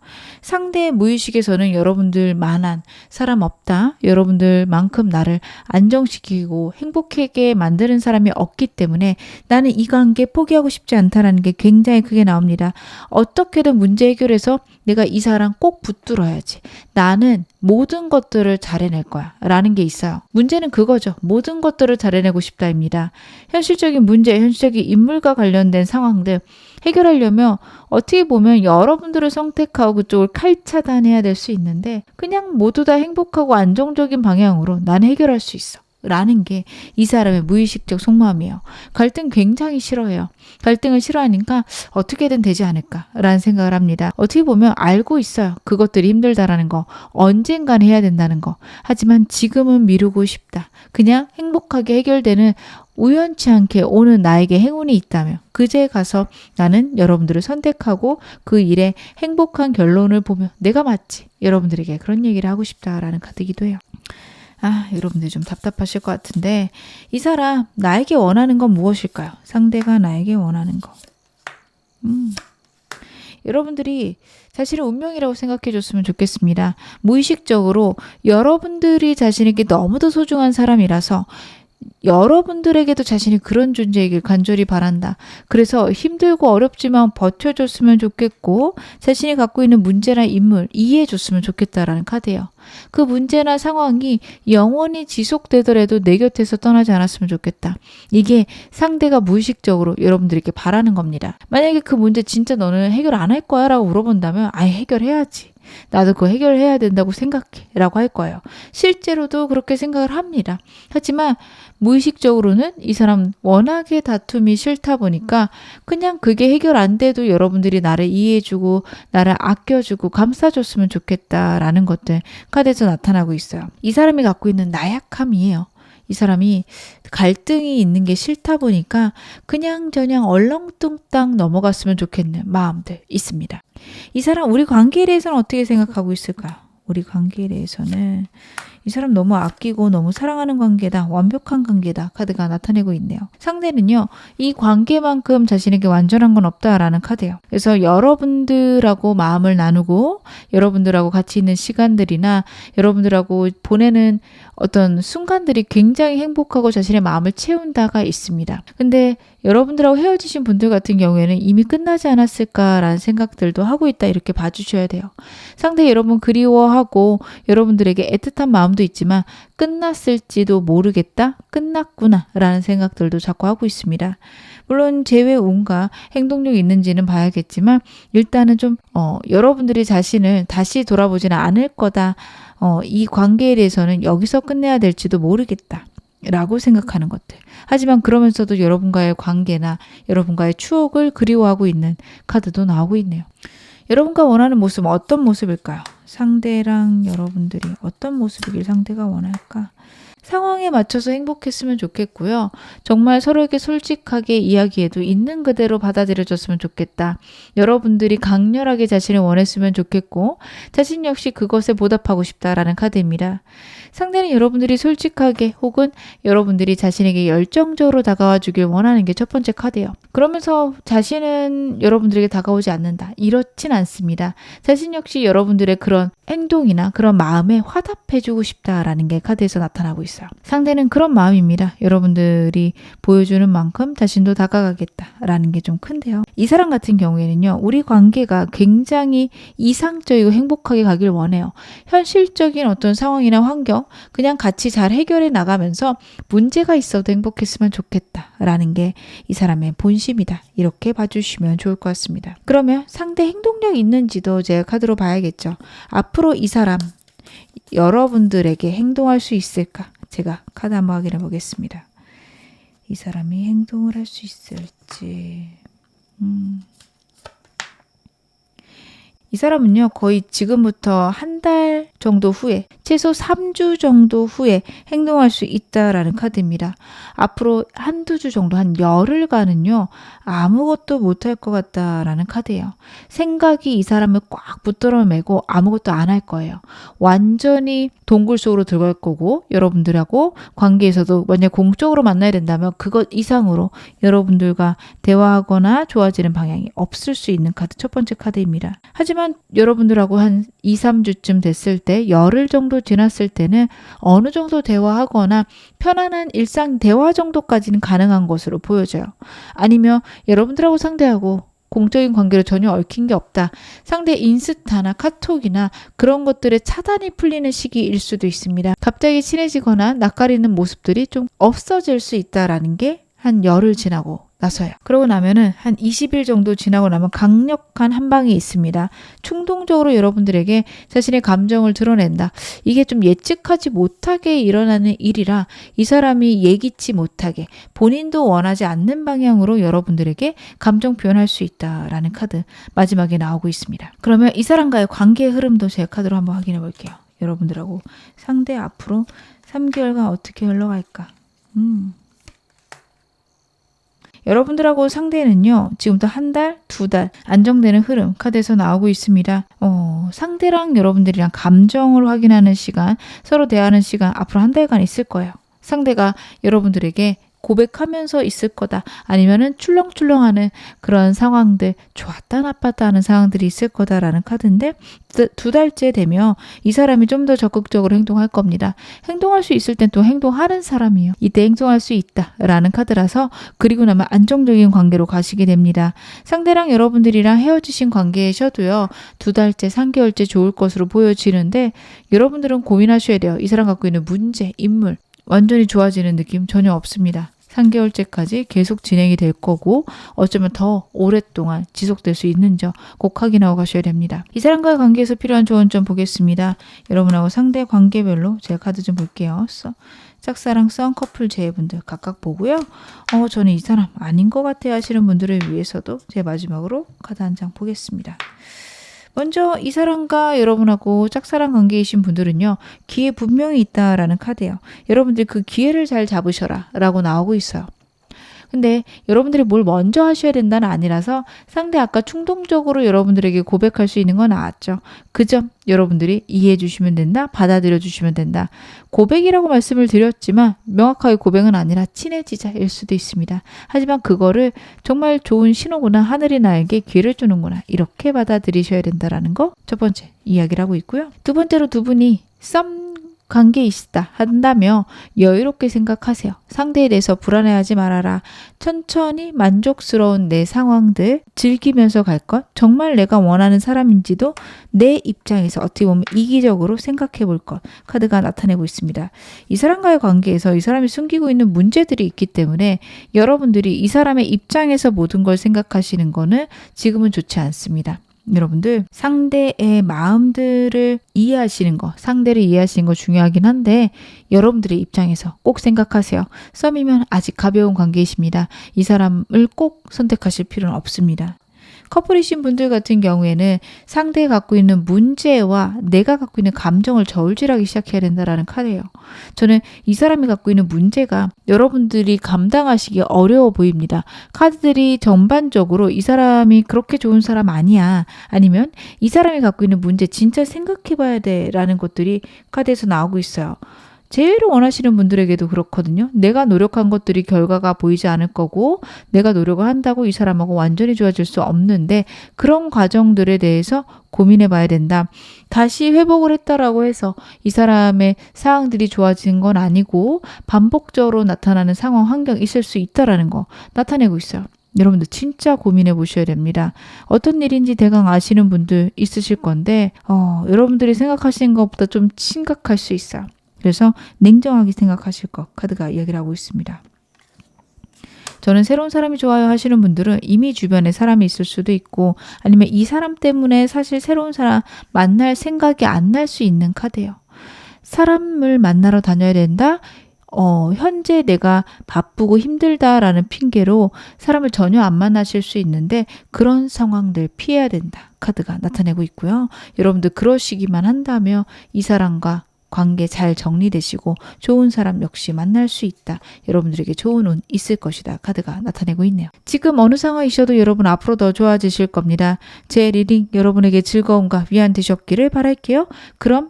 A: 상대의 무의식에서는 여러분들만한 사람 없다. 여러분들만큼 나를 안정시키고 행복하게 만드는 사람이 없기 때문에 나는 이 관계 포기하고 싶지 않다는 게 굉장히 크게 나옵니다. 어떻게든 문제 해결해서 내가 이 사람 꼭 붙들어야지. 나는 모든 것들을 잘해낼 거야 라는 게 있어요. 문제는 그거죠. 모든 것들을 잘해내고 싶다입니다. 현실적인 문제, 현실적인 인물과 관련된 상황들 해결하려면 어떻게 보면 여러분들을 선택하고 그쪽을 칼차단해야 될 수 있는데 그냥 모두 다 행복하고 안정적인 방향으로 나는 해결할 수 있어. 라는 게 이 사람의 무의식적 속마음이에요. 갈등 굉장히 싫어해요. 갈등을 싫어하니까 어떻게든 되지 않을까 라는 생각을 합니다. 어떻게 보면 알고 있어요. 그것들이 힘들다라는 거. 언젠간 해야 된다는 거. 하지만 지금은 미루고 싶다. 그냥 행복하게 해결되는 우연치 않게 오는 나에게 행운이 있다면 그제 가서 나는 여러분들을 선택하고 그 일에 행복한 결론을 보며 내가 맞지. 여러분들에게 그런 얘기를 하고 싶다라는 카드이기도 해요. 여러분들 좀 답답하실 것 같은데 이 사람 나에게 원하는 건 무엇일까요? 상대가 나에게 원하는 거. 여러분들이 자신의 운명이라고 생각해 줬으면 좋겠습니다. 무의식적으로 여러분들이 자신에게 너무도 소중한 사람이라서 여러분들에게도 자신이 그런 존재이길 간절히 바란다. 그래서 힘들고 어렵지만 버텨줬으면 좋겠고 자신이 갖고 있는 문제나 인물 이해해줬으면 좋겠다라는 카드예요. 그 문제나 상황이 영원히 지속되더라도 내 곁에서 떠나지 않았으면 좋겠다. 이게 상대가 무의식적으로 여러분들에게 바라는 겁니다. 만약에 그 문제 진짜 너는 해결 안 할 거야 라고 물어본다면 아예 해결해야지. 나도 그거 해결해야 된다고 생각해 라고 할 거예요. 실제로도 그렇게 생각을 합니다. 하지만 무의식적으로는 이 사람 워낙에 다툼이 싫다 보니까 그냥 그게 해결 안 돼도 여러분들이 나를 이해해주고 나를 아껴주고 감싸줬으면 좋겠다라는 것들 카드에서 나타나고 있어요. 이 사람이 갖고 있는 나약함이에요. 이 사람이 갈등이 있는 게 싫다 보니까 그냥저냥 얼렁뚱땅 넘어갔으면 좋겠는 마음들 있습니다. 이 사람 우리 관계에 대해서는 어떻게 생각하고 있을까요? 우리 관계에 대해서는 이 사람 너무 아끼고 너무 사랑하는 관계다. 완벽한 관계다. 카드가 나타내고 있네요. 상대는요. 이 관계만큼 자신에게 완전한 건 없다라는 카드예요. 그래서 여러분들하고 마음을 나누고 여러분들하고 같이 있는 시간들이나 여러분들하고 보내는 어떤 순간들이 굉장히 행복하고 자신의 마음을 채운다가 있습니다. 근데 여러분들하고 헤어지신 분들 같은 경우에는 이미 끝나지 않았을까라는 생각들도 하고 있다 이렇게 봐주셔야 돼요. 상대 여러분 그리워하고 여러분들에게 애틋한 마음도 있지만 끝났을지도 모르겠다, 끝났구나 라는 생각들도 자꾸 하고 있습니다. 물론 제외 운과 행동력이 있는지는 봐야겠지만 일단은 좀 여러분들이 자신을 다시 돌아보지는 않을 거다. 이 관계에 대해서는 여기서 끝내야 될지도 모르겠다. 라고 생각하는 것들. 하지만 그러면서도 여러분과의 관계나 여러분과의 추억을 그리워하고 있는 카드도 나오고 있네요. 여러분과 원하는 모습은 어떤 모습일까요? 상대랑 여러분들이 어떤 모습이길 상대가 원할까? 상황에 맞춰서 행복했으면 좋겠고요. 정말 서로에게 솔직하게 이야기해도 있는 그대로 받아들여줬으면 좋겠다. 여러분들이 강렬하게 자신을 원했으면 좋겠고 자신 역시 그것에 보답하고 싶다라는 카드입니다. 상대는 여러분들이 솔직하게 혹은 여러분들이 자신에게 열정적으로 다가와 주길 원하는 게 첫 번째 카드예요. 그러면서 자신은 여러분들에게 다가오지 않는다. 이렇진 않습니다. 자신 역시 여러분들의 그런 행동이나 그런 마음에 화답해주고 싶다라는 게 카드에서 나타나고 있어요. 상대는 그런 마음입니다. 여러분들이 보여주는 만큼 자신도 다가가겠다라는 게 좀 큰데요. 이 사람 같은 경우에는요. 우리 관계가 굉장히 이상적이고 행복하게 가길 원해요. 현실적인 어떤 상황이나 환경 그냥 같이 잘 해결해 나가면서 문제가 있어도 행복했으면 좋겠다라는 게 이 사람의 본심이다. 이렇게 봐주시면 좋을 것 같습니다. 그러면 상대 행동력 있는지도 제가 카드로 봐야겠죠. 앞으로 이 사람 여러분들에게 행동할 수 있을까? 제가 카드 한번 확인해 보겠습니다. 이 사람이 행동을 할 수 있을지. 이 사람은요, 거의 지금부터 한 달 정도 후에, 최소 3주 정도 후에 행동할 수 있다라는 카드입니다. 앞으로 한두 주 정도, 한 열흘간은요, 아무것도 못할 것 같다라는 카드예요. 생각이 이 사람을 꽉 붙들어 매고 아무것도 안 할 거예요. 완전히 동굴 속으로 들어갈 거고, 여러분들하고 관계에서도 만약 공적으로 만나야 된다면 그것 이상으로 여러분들과 대화하거나 좋아지는 방향이 없을 수 있는 카드, 첫 번째 카드입니다. 하지만 여러분들하고 한 2, 3주쯤 됐을 때, 열흘 정도 지났을 때는 어느 정도 대화하거나 편안한 일상 대화 정도까지는 가능한 것으로 보여져요. 아니면 여러분들하고 상대하고 공적인 관계로 전혀 얽힌 게 없다. 상대 인스타나 카톡이나 그런 것들의 차단이 풀리는 시기일 수도 있습니다. 갑자기 친해지거나 낯가리는 모습들이 좀 없어질 수 있다라는 게 한 열흘 지나고 나서요. 그러고 나면은 한 20일 정도 지나고 나면 강력한 한 방이 있습니다. 충동적으로 여러분들에게 자신의 감정을 드러낸다. 이게 좀 예측하지 못하게 일어나는 일이라 이 사람이 예기치 못하게 본인도 원하지 않는 방향으로 여러분들에게 감정 표현할 수 있다라는 카드 마지막에 나오고 있습니다. 그러면 이 사람과의 관계의 흐름도 제 카드로 한번 확인해 볼게요. 여러분들하고 상대 앞으로 3개월간 어떻게 흘러갈까? 여러분들하고 상대는요, 지금부터 한 달, 2달 안정되는 흐름 카드에서 나오고 있습니다. 상대랑 여러분들이랑 감정을 확인하는 시간, 서로 대화하는 시간 앞으로 한 달간 있을 거예요. 상대가 여러분들에게 고백하면서 있을 거다. 아니면은 출렁출렁하는 그런 상황들, 좋았다 나빴다 하는 상황들이 있을 거다라는 카드인데 2달째 되면 이 사람이 좀 더 적극적으로 행동할 겁니다. 행동할 수 있을 땐 또 행동하는 사람이에요. 이때 행동할 수 있다라는 카드라서 그리고 나면 안정적인 관계로 가시게 됩니다. 상대랑 여러분들이랑 헤어지신 관계에셔도요. 2달째, 3개월째 좋을 것으로 보여지는데 여러분들은 고민하셔야 돼요. 이 사람 갖고 있는 문제, 인물 완전히 좋아지는 느낌 전혀 없습니다. 3개월째까지 계속 진행이 될 거고 어쩌면 더 오랫동안 지속될 수 있는 점 꼭 확인하고 가셔야 됩니다. 이 사람과의 관계에서 필요한 조언 좀 보겠습니다. 여러분하고 상대 관계별로 제가 카드 좀 볼게요. 짝사랑 썸커플 제외분들 각각 보고요. 저는 이 사람 아닌 것 같아 하시는 분들을 위해서도 제 마지막으로 카드 한 장 보겠습니다. 먼저 이 사람과 여러분하고 짝사랑 관계이신 분들은요. 기회 분명히 있다라는 카드예요. 여러분들 그 기회를 잘 잡으셔라 라고 나오고 있어요. 근데 여러분들이 뭘 먼저 하셔야 된다는 아니라서 상대 아까 충동적으로 여러분들에게 고백할 수 있는 건 나왔죠. 그 점 여러분들이 이해해 주시면 된다. 받아들여 주시면 된다. 고백이라고 말씀을 드렸지만 명확하게 고백은 아니라 친해지자일 수도 있습니다. 하지만 그거를 정말 좋은 신호구나 하늘이 나에게 기회를 주는구나 이렇게 받아들이셔야 된다라는 거 첫 번째 이야기를 하고 있고요. 두 번째로 두 분이 썸 관계에 있다 한다며 여유롭게 생각하세요. 상대에 대해서 불안해하지 말아라. 천천히 만족스러운 내 상황들 즐기면서 갈 것. 정말 내가 원하는 사람인지도 내 입장에서 어떻게 보면 이기적으로 생각해 볼 것. 카드가 나타내고 있습니다. 이 사람과의 관계에서 이 사람이 숨기고 있는 문제들이 있기 때문에 여러분들이 이 사람의 입장에서 모든 걸 생각하시는 거는 지금은 좋지 않습니다. 여러분들 상대의 마음들을 이해하시는 거, 상대를 이해하시는 거 중요하긴 한데 여러분들의 입장에서 꼭 생각하세요. 썸이면 아직 가벼운 관계이십니다. 이 사람을 꼭 선택하실 필요는 없습니다. 커플이신 분들 같은 경우에는 상대가 갖고 있는 문제와 내가 갖고 있는 감정을 저울질하기 시작해야 된다라는 카드예요. 저는 이 사람이 갖고 있는 문제가 여러분들이 감당하시기 어려워 보입니다. 카드들이 전반적으로 이 사람이 그렇게 좋은 사람 아니야. 아니면 이 사람이 갖고 있는 문제 진짜 생각해봐야 돼 라는 것들이 카드에서 나오고 있어요. 제외를 원하시는 분들에게도 그렇거든요. 내가 노력한 것들이 결과가 보이지 않을 거고 내가 노력을 한다고 이 사람하고 완전히 좋아질 수 없는데 그런 과정들에 대해서 고민해 봐야 된다. 다시 회복을 했다라고 해서 이 사람의 상황들이 좋아진 건 아니고 반복적으로 나타나는 상황 환경이 있을 수 있다라는 거 나타내고 있어요. 여러분들 진짜 고민해 보셔야 됩니다. 어떤 일인지 대강 아시는 분들 있으실 건데 여러분들이 생각하시는 것보다 좀 심각할 수 있어요. 그래서 냉정하게 생각하실 것 카드가 이야기를 하고 있습니다. 저는 새로운 사람이 좋아요 하시는 분들은 이미 주변에 사람이 있을 수도 있고 아니면 이 사람 때문에 사실 새로운 사람 만날 생각이 안 날 수 있는 카드예요. 사람을 만나러 다녀야 된다? 현재 내가 바쁘고 힘들다라는 핑계로 사람을 전혀 안 만나실 수 있는데 그런 상황들 피해야 된다. 카드가 나타내고 있고요. 여러분들 그러시기만 한다면 이 사람과 관계 잘 정리되시고 좋은 사람 역시 만날 수 있다. 여러분들에게 좋은 운 있을 것이다. 카드가 나타내고 있네요. 지금 어느 상황이셔도 여러분 앞으로 더 좋아지실 겁니다. 제 리딩 여러분에게 즐거움과 위안 되셨기를 바랄게요. 그럼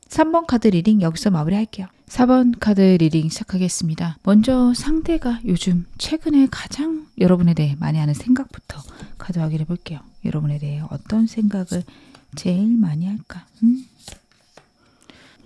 A: 3번 카드 리딩 여기서 마무리할게요. 4번 카드 리딩 시작하겠습니다. 먼저 상대가 요즘 최근에 가장 여러분에 대해 많이 하는 생각부터 카드 확인해 볼게요. 여러분에 대해 어떤 생각을 제일 많이 할까?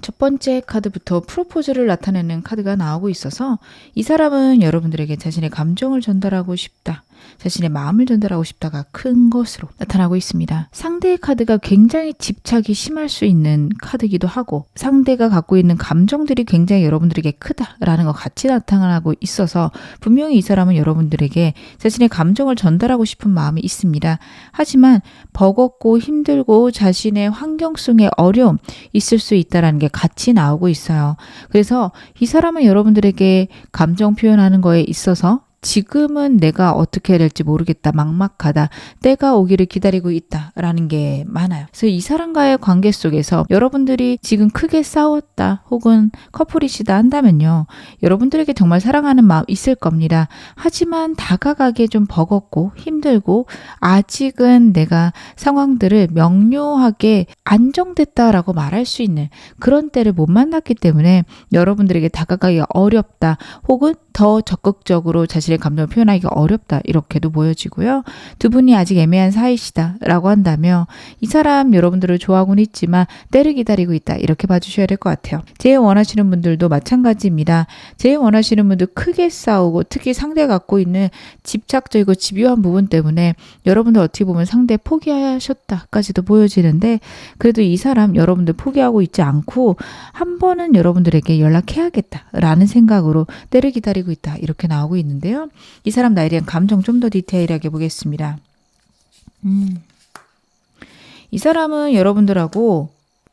A: 첫 번째 카드부터 프로포즈를 나타내는 카드가 나오고 있어서 이 사람은 여러분들에게 자신의 감정을 전달하고 싶다. 자신의 마음을 전달하고 싶다가 큰 것으로 나타나고 있습니다. 상대의 카드가 굉장히 집착이 심할 수 있는 카드이기도 하고 상대가 갖고 있는 감정들이 굉장히 여러분들에게 크다라는 것 같이 나타나고 있어서 분명히 이 사람은 여러분들에게 자신의 감정을 전달하고 싶은 마음이 있습니다. 하지만 버겁고 힘들고 자신의 환경 속에 어려움 있을 수 있다는 게 같이 나오고 있어요. 그래서 이 사람은 여러분들에게 감정 표현하는 거에 있어서 지금은 내가 어떻게 해야 될지 모르겠다. 막막하다. 때가 오기를 기다리고 있다라는 게 많아요. 그래서 이 사람과의 관계 속에서 여러분들이 지금 크게 싸웠다 혹은 커플이시다 한다면요. 여러분들에게 정말 사랑하는 마음 있을 겁니다. 하지만 다가가기에 좀 버겁고 힘들고 아직은 내가 상황들을 명료하게 안정됐다라고 말할 수 있는 그런 때를 못 만났기 때문에 여러분들에게 다가가기가 어렵다 혹은 더 적극적으로 자신의 감정을 표현하기가 어렵다 이렇게도 보여지고요. 두 분이 아직 애매한 사이시다라고 한다면 이 사람 여러분들을 좋아하고는 있지만 때를 기다리고 있다 이렇게 봐주셔야 될 것 같아요. 제일 원하시는 분들도 마찬가지입니다. 제일 원하시는 분들 크게 싸우고 특히 상대가 갖고 있는 집착적이고 집요한 부분 때문에 여러분들 어떻게 보면 상대 포기하셨다까지도 보여지는데 그래도 이 사람 여러분들 포기하고 있지 않고 한 번은 여러분들에게 연락해야겠다라는 생각으로 때를 기다리고 보여지고 있다. 이렇게 나오고 있는데요. 이 사람 나에 대한 감정 좀 더 디테일하게 보겠습니다. 이 사람은 여러분들하고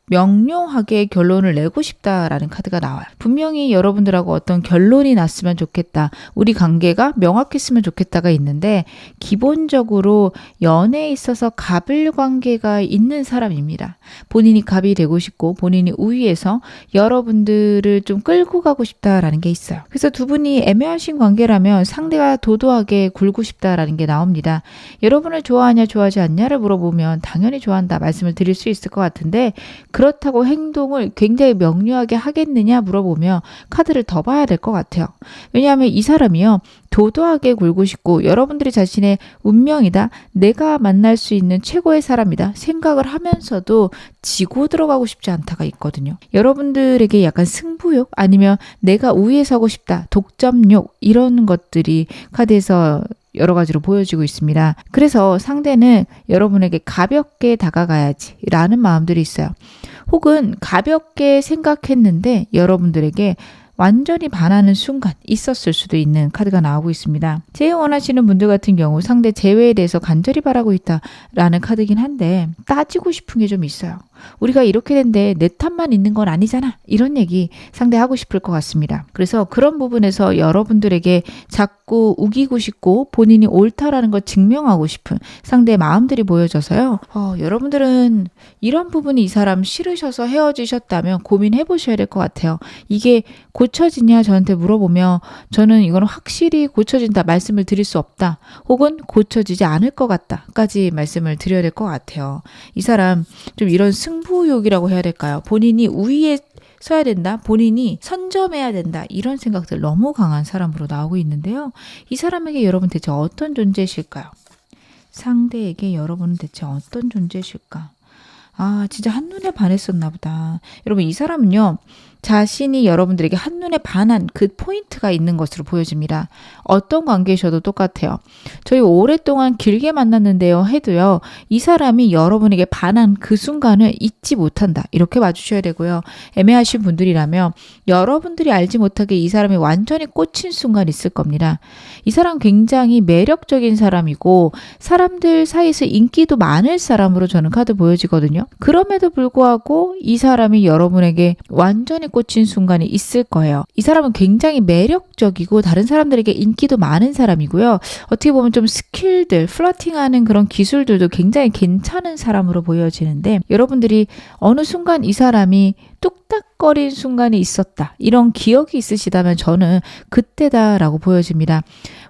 A: 명료하게 결론을 내고 싶다라는 카드가 나와요. 분명히 여러분들하고 어떤 결론이 났으면 좋겠다. 우리 관계가 명확했으면 좋겠다가 있는데 기본적으로 연애에 있어서 갑을 관계가 있는 사람입니다. 본인이 갑이 되고 싶고 본인이 우위에서 여러분들을 좀 끌고 가고 싶다라는 게 있어요. 그래서 두 분이 애매하신 관계라면 상대가 도도하게 굴고 싶다라는 게 나옵니다. 여러분을 좋아하냐 좋아하지 않냐를 물어보면 당연히 좋아한다 말씀을 드릴 수 있을 것 같은데 그렇다고 행동을 굉장히 명료하게 하겠느냐 물어보면 카드를 더 봐야 될 것 같아요. 왜냐하면 이 사람이요. 도도하게 굴고 싶고 여러분들이 자신의 운명이다. 내가 만날 수 있는 최고의 사람이다. 생각을 하면서도 지고 들어가고 싶지 않다가 있거든요. 여러분들에게 약간 승부욕 아니면 내가 우위에 서고 싶다. 독점욕 이런 것들이 카드에서 여러 가지로 보여지고 있습니다. 그래서 상대는 여러분에게 가볍게 다가가야지 라는 마음들이 있어요. 혹은 가볍게 생각했는데 여러분들에게 완전히 반하는 순간 있었을 수도 있는 카드가 나오고 있습니다. 제일 원하시는 분들 같은 경우 상대 재회에 대해서 간절히 바라고 있다라는 카드긴 한데 따지고 싶은 게 좀 있어요. 우리가 이렇게 된데 내 탓만 있는 건 아니잖아. 이런 얘기 상대하고 싶을 것 같습니다. 그래서 그런 부분에서 여러분들에게 자꾸 우기고 싶고 본인이 옳다라는 걸 증명하고 싶은 상대의 마음들이 보여져서요. 여러분들은 이런 부분이 이 사람 싫으셔서 헤어지셨다면 고민해 보셔야 될 것 같아요. 이게 고쳐지냐 저한테 물어보면 저는 이건 확실히 고쳐진다 말씀을 드릴 수 없다. 혹은 고쳐지지 않을 것 같다까지 말씀을 드려야 될 것 같아요. 이 사람 좀 이런 승부욕이라고 해야 될까요? 본인이 우위에 서야 된다. 본인이 선점해야 된다. 이런 생각들 너무 강한 사람으로 나오고 있는데요. 이 사람에게 여러분 대체 어떤 존재이실까요? 상대에게 여러분은 대체 어떤 존재이실까? 진짜 한눈에 반했었나 보다. 여러분 이 사람은요. 자신이 여러분들에게 한눈에 반한 그 포인트가 있는 것으로 보여집니다. 어떤 관계이셔도 똑같아요. 저희 오랫동안 길게 만났는데요 해도요. 이 사람이 여러분에게 반한 그 순간을 잊지 못한다. 이렇게 봐주셔야 되고요. 애매하신 분들이라면 여러분들이 알지 못하게 이 사람이 완전히 꽂힌 순간이 있을 겁니다. 이 사람 굉장히 매력적인 사람이고 사람들 사이에서 인기도 많을 사람으로 저는 카드 보여지거든요. 그럼에도 불구하고 이 사람이 여러분에게 완전히 꽂힌 순간이 있을 거예요. 이 사람은 굉장히 매력적이고 다른 사람들에게 인기도 많은 사람이고요. 어떻게 보면 좀 스킬들, 플러팅하는 그런 기술들도 굉장히 괜찮은 사람으로 보여지는데 여러분들이 어느 순간 이 사람이 뚝딱거린 순간이 있었다. 이런 기억이 있으시다면 저는 그때다라고 보여집니다.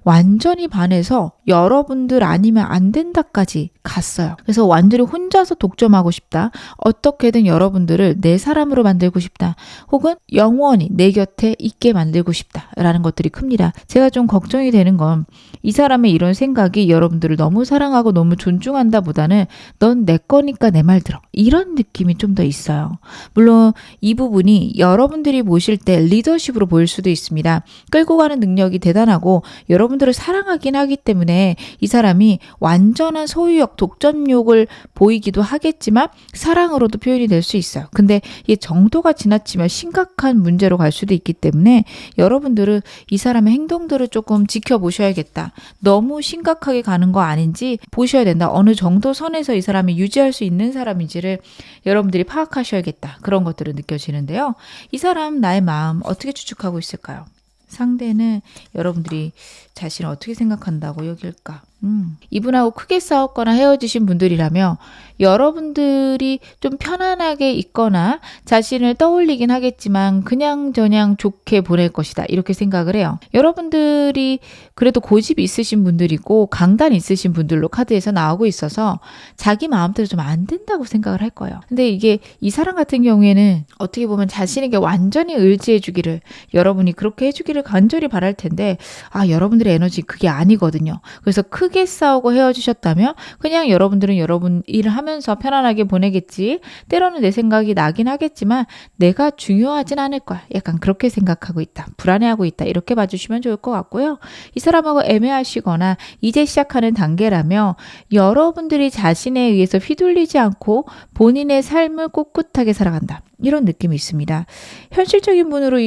A: 완전히 반해서 여러분들 아니면 안 된다까지 갔어요. 그래서 완전히 혼자서 독점하고 싶다. 어떻게든 여러분들을 내 사람으로 만들고 싶다. 혹은 영원히 내 곁에 있게 만들고 싶다라는 것들이 큽니다. 제가 좀 걱정이 되는 건 이 사람의 이런 생각이 여러분들을 너무 사랑하고 너무 존중한다 보다는 넌 내 거니까 내 말 들어. 이런 느낌이 좀 더 있어요. 물론 이 부분이 여러분들이 보실 때 리더십으로 보일 수도 있습니다. 끌고 가는 능력이 대단하고 여러분들을 사랑하긴 하기 때문에 이 사람이 완전한 소유욕, 독점욕을 보이기도 하겠지만 사랑으로도 표현이 될 수 있어요. 근데 이 정도가 지나치면 심각한 문제로 갈 수도 있기 때문에 여러분들은 이 사람의 행동들을 조금 지켜보셔야겠다. 너무 심각하게 가는 거 아닌지 보셔야 된다. 어느 정도 선에서 이 사람이 유지할 수 있는 사람인지를 여러분들이 파악하셔야겠다. 그런 것들을 느껴지는데요. 이 사람 나의 마음 어떻게 추측하고 있을까요? 상대는 여러분들이 자신을 어떻게 생각한다고 여길까? 이분하고 크게 싸웠거나 헤어지신 분들이라면 여러분들이 좀 편안하게 있거나 자신을 떠올리긴 하겠지만 그냥저냥 좋게 보낼 것이다. 이렇게 생각을 해요. 여러분들이 그래도 고집이 있으신 분들이고 강단이 있으신 분들로 카드에서 나오고 있어서 자기 마음대로 좀 안 된다고 생각을 할 거예요. 근데 이게 이 사람 같은 경우에는 어떻게 보면 자신에게 완전히 의지해 주기를 여러분이 그렇게 해주기를 간절히 바랄 텐데 여러분들의 에너지 그게 아니거든요. 그래서 크게 싸우고 헤어지셨다면 그냥 여러분들은 여러분 일을 하면서 편안하게 보내겠지. 때로는 내 생각이 나긴 하겠지만 내가 중요하진 않을 거야. 약간 그렇게 생각하고 있다. 불안해하고 있다. 이렇게 봐주시면 좋을 것 같고요. 이 사람하고 애매하시거나 이제 시작하는 단계라면 여러분들이 자신에 의해서 휘둘리지 않고 본인의 삶을 꿋꿋하게 살아간다. 이런 느낌이 있습니다. 현실적인 분으로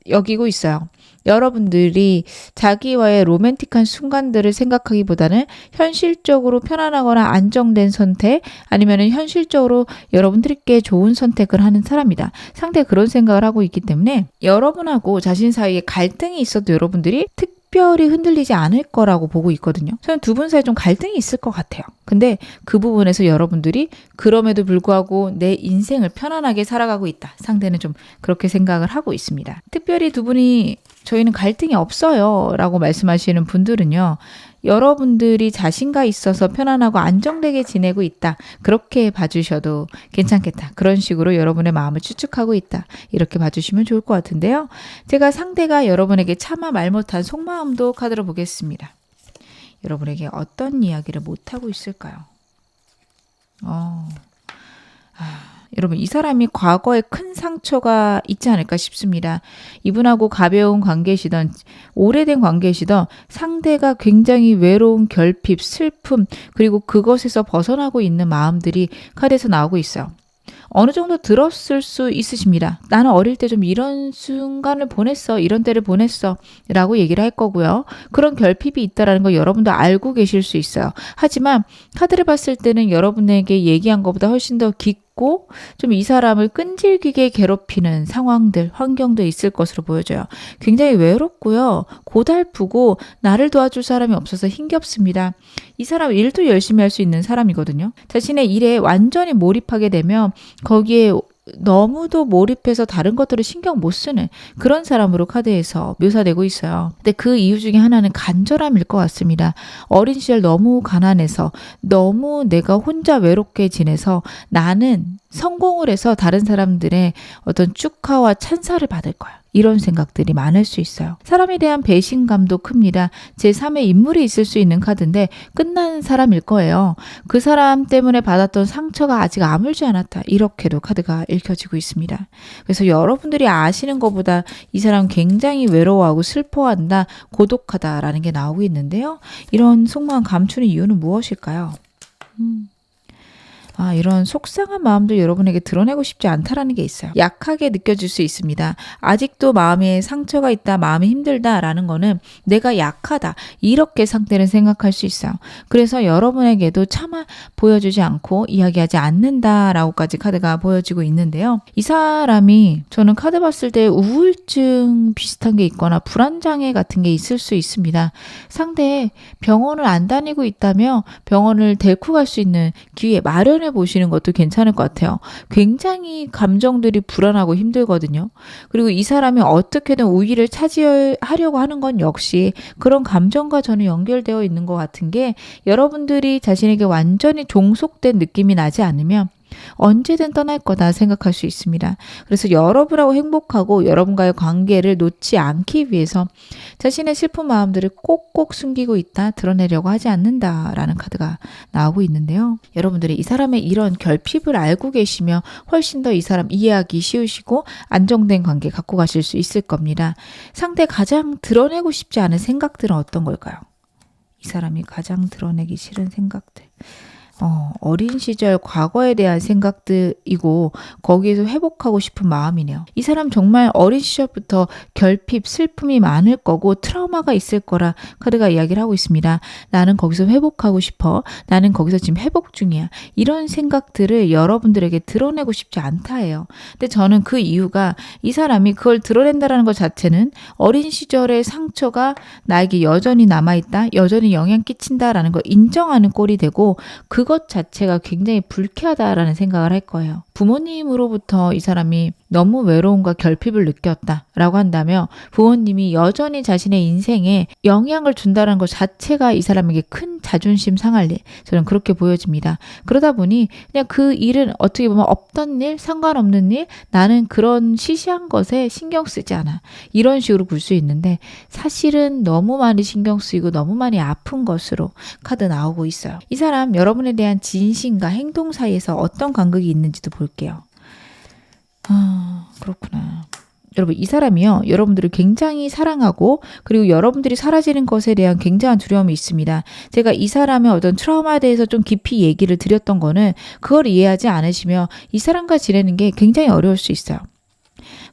A: 여기고 있어요. 여러분들이 자기와의 로맨틱한 순간들을 생각하기보다는 현실적으로 편안하거나 안정된 선택, 아니면 현실적으로 여러분들께 좋은 선택을 하는 사람이다. 상대가 그런 생각을 하고 있기 때문에 여러분하고 자신 사이에 갈등이 있어도 여러분들이 특별히 흔들리지 않을 거라고 보고 있거든요. 저는 두 분 사이에 좀 갈등이 있을 것 같아요. 근데 그 부분에서 여러분들이 그럼에도 불구하고 내 인생을 편안하게 살아가고 있다. 상대는 좀 그렇게 생각을 하고 있습니다. 특별히 두 분이 저희는 갈등이 없어요 라고 말씀하시는 분들은요. 여러분들이 자신과 있어서 편안하고 안정되게 지내고 있다. 그렇게 봐주셔도 괜찮겠다. 그런 식으로 여러분의 마음을 추측하고 있다. 이렇게 봐주시면 좋을 것 같은데요. 제가 상대가 여러분에게 차마 말 못한 속마음도 카드로 보겠습니다. 여러분에게 어떤 이야기를 못하고 있을까요? 여러분 이 사람이 과거에 큰 상처가 있지 않을까 싶습니다. 이분하고 가벼운 관계시던 오래된 관계시던 상대가 굉장히 외로운 결핍, 슬픔 그리고 그것에서 벗어나고 있는 마음들이 카드에서 나오고 있어요. 어느 정도 들었을 수 있으십니다. 나는 어릴 때 좀 이런 순간을 보냈어. 이런 때를 보냈어. 라고 얘기를 할 거고요. 그런 결핍이 있다는 거 여러분도 알고 계실 수 있어요. 하지만 카드를 봤을 때는 여러분에게 얘기한 것보다 훨씬 더 깊고 좀 이 사람을 끈질기게 괴롭히는 상황들, 환경도 있을 것으로 보여져요. 굉장히 외롭고요. 고달프고 나를 도와줄 사람이 없어서 힘겹습니다. 이 사람 일도 열심히 할 수 있는 사람이거든요. 자신의 일에 완전히 몰입하게 되면 거기에 너무도 몰입해서 다른 것들을 신경 못 쓰는 그런 사람으로 카드에서 묘사되고 있어요. 근데 그 이유 중에 하나는 간절함일 것 같습니다. 어린 시절 너무 가난해서 너무 내가 혼자 외롭게 지내서 나는 성공을 해서 다른 사람들의 어떤 축하와 찬사를 받을 거야. 이런 생각들이 많을 수 있어요. 사람에 대한 배신감도 큽니다. 제3의 인물이 있을 수 있는 카드인데 끝난 사람일 거예요. 그 사람 때문에 받았던 상처가 아직 아물지 않았다. 이렇게도 카드가 읽혀지고 있습니다. 그래서 여러분들이 아시는 것보다 이 사람 굉장히 외로워하고 슬퍼한다, 고독하다라는 게 나오고 있는데요. 이런 속마음 감추는 이유는 무엇일까요? 이런 속상한 마음도 여러분에게 드러내고 싶지 않다라는 게 있어요. 약하게 느껴질 수 있습니다. 아직도 마음에 상처가 있다, 마음이 힘들다라는 거는 내가 약하다 이렇게 상대는 생각할 수 있어요. 그래서 여러분에게도 차마 보여주지 않고 이야기하지 않는다라고까지 카드가 보여지고 있는데요. 이 사람이 저는 카드 봤을 때 우울증 비슷한 게 있거나 불안장애 같은 게 있을 수 있습니다. 상대 병원을 안 다니고 있다며 병원을 데리고 갈 수 있는 기회 마련해 보시는 것도 괜찮을 것 같아요. 굉장히 감정들이 불안하고 힘들거든요. 그리고 이 사람이 어떻게든 우위를 차지하려고 하는 건 역시 그런 감정과 저는 연결되어 있는 것 같은 게 여러분들이 자신에게 완전히 종속된 느낌이 나지 않으면 언제든 떠날 거다 생각할 수 있습니다. 그래서 여러분하고 행복하고 여러분과의 관계를 놓지 않기 위해서 자신의 슬픈 마음들을 꼭꼭 숨기고 있다, 드러내려고 하지 않는다라는 카드가 나오고 있는데요. 여러분들이 이 사람의 이런 결핍을 알고 계시면 훨씬 더 이 사람 이해하기 쉬우시고 안정된 관계 갖고 가실 수 있을 겁니다. 상대 가장 드러내고 싶지 않은 생각들은 어떤 걸까요? 이 사람이 가장 드러내기 싫은 생각들. 어린 시절 과거에 대한 생각들이고 거기에서 회복하고 싶은 마음이네요. 이 사람 정말 어린 시절부터 결핍, 슬픔이 많을 거고 트라우마가 있을 거라 카드가 이야기를 하고 있습니다. 나는 거기서 회복하고 싶어. 나는 거기서 지금 회복 중이야. 이런 생각들을 여러분들에게 드러내고 싶지 않다예요. 근데 저는 그 이유가 이 사람이 그걸 드러낸다는 것 자체는 어린 시절의 상처가 나에게 여전히 남아있다. 여전히 영향 끼친다라는 걸 인정하는 꼴이 되고 그것 자체가 굉장히 불쾌하다라는 생각을 할 거예요. 부모님으로부터 이 사람이 너무 외로움과 결핍을 느꼈다라고 한다면 부모님이 여전히 자신의 인생에 영향을 준다는 것 자체가 이 사람에게 큰 자존심 상할 일, 저는 그렇게 보여집니다. 그러다 보니 그냥 그 일은 어떻게 보면 없던 일, 상관없는 일, 나는 그런 시시한 것에 신경 쓰지 않아. 이런 식으로 볼 수 있는데 사실은 너무 많이 신경 쓰이고 너무 많이 아픈 것으로 카드 나오고 있어요. 이 사람 여러분에 대한 진심과 행동 사이에서 어떤 간극이 있는지도 볼게요. 그렇구나. 여러분 이 사람이요. 여러분들을 굉장히 사랑하고 그리고 여러분들이 사라지는 것에 대한 굉장한 두려움이 있습니다. 제가 이 사람의 어떤 트라우마에 대해서 좀 깊이 얘기를 드렸던 거는 그걸 이해하지 않으시면 이 사람과 지내는 게 굉장히 어려울 수 있어요.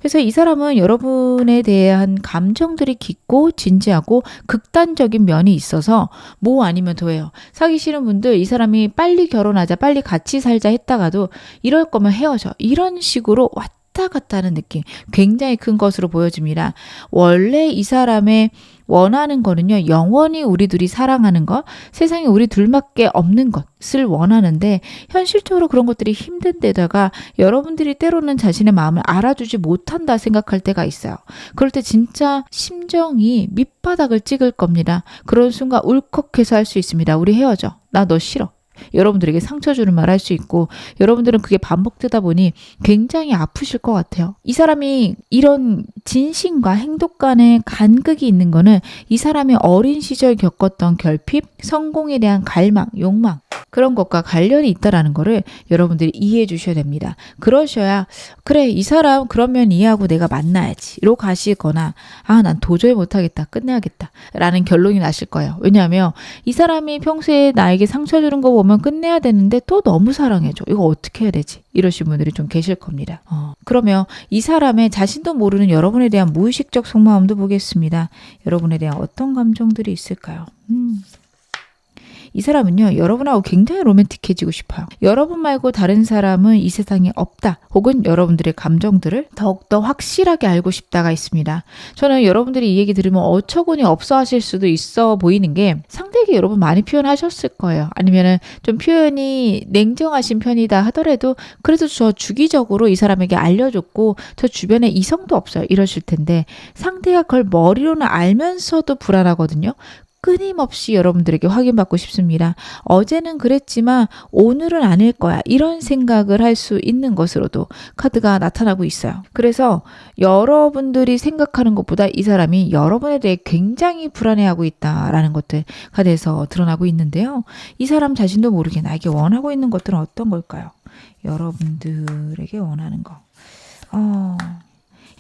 A: 그래서 이 사람은 여러분에 대한 감정들이 깊고 진지하고 극단적인 면이 있어서 뭐 아니면 도예요. 사기 싫은 분들 이 사람이 빨리 결혼하자, 빨리 같이 살자 했다가도 이럴 거면 헤어져. 이런 식으로 왔다 갔다 하는 느낌 굉장히 큰 것으로 보여집니다. 원래 이 사람의 원하는 거는요. 영원히 우리 둘이 사랑하는 것, 세상에 우리 둘밖에 없는 것을 원하는데 현실적으로 그런 것들이 힘든 데다가 여러분들이 때로는 자신의 마음을 알아주지 못한다 생각할 때가 있어요. 그럴 때 진짜 심정이 밑바닥을 찍을 겁니다. 그런 순간 울컥해서 할 수 있습니다. 우리 헤어져. 나 너 싫어. 여러분들에게 상처 주는 말 할 수 있고 여러분들은 그게 반복되다 보니 굉장히 아프실 것 같아요. 이 사람이 이런 진심과 행동 간의 간극이 있는 거는 이 사람이 어린 시절 겪었던 결핍, 성공에 대한 갈망, 욕망 그런 것과 관련이 있다라는 거를 여러분들이 이해해 주셔야 됩니다. 그러셔야 그래 이 사람 그러면 이해하고 내가 만나야지 로 가시거나 아 난 도저히 못하겠다 끝내야겠다 라는 결론이 나실 거예요. 왜냐하면 이 사람이 평소에 나에게 상처 주는 거 보면 끝내야 되는데 또 너무 사랑해줘. 이거 어떻게 해야 되지? 이러신 분들이 좀 계실 겁니다. 그러면 이 사람의 자신도 모르는 여러분에 대한 무의식적 속마음도 보겠습니다. 여러분에 대한 어떤 감정들이 있을까요? 이 사람은요, 여러분하고 굉장히 로맨틱해지고 싶어요. 여러분 말고 다른 사람은 이 세상에 없다. 혹은 여러분들의 감정들을 더욱더 확실하게 알고 싶다가 있습니다. 저는 여러분들이 이 얘기 들으면 어처구니 없어 하실 수도 있어 보이는 게 상대에게 여러분 많이 표현하셨을 거예요. 아니면은 좀 표현이 냉정하신 편이다 하더라도 그래도 저 주기적으로 이 사람에게 알려줬고 저 주변에 이성도 없어요. 이러실 텐데 상대가 그걸 머리로는 알면서도 불안하거든요. 끊임없이 여러분들에게 확인받고 싶습니다. 어제는 그랬지만 오늘은 아닐 거야. 이런 생각을 할 수 있는 것으로도 카드가 나타나고 있어요. 그래서 여러분들이 생각하는 것보다 이 사람이 여러분에 대해 굉장히 불안해하고 있다라는 것들 카드에서 드러나고 있는데요. 이 사람 자신도 모르게 나에게 원하고 있는 것들은 어떤 걸까요? 여러분들에게 원하는 거.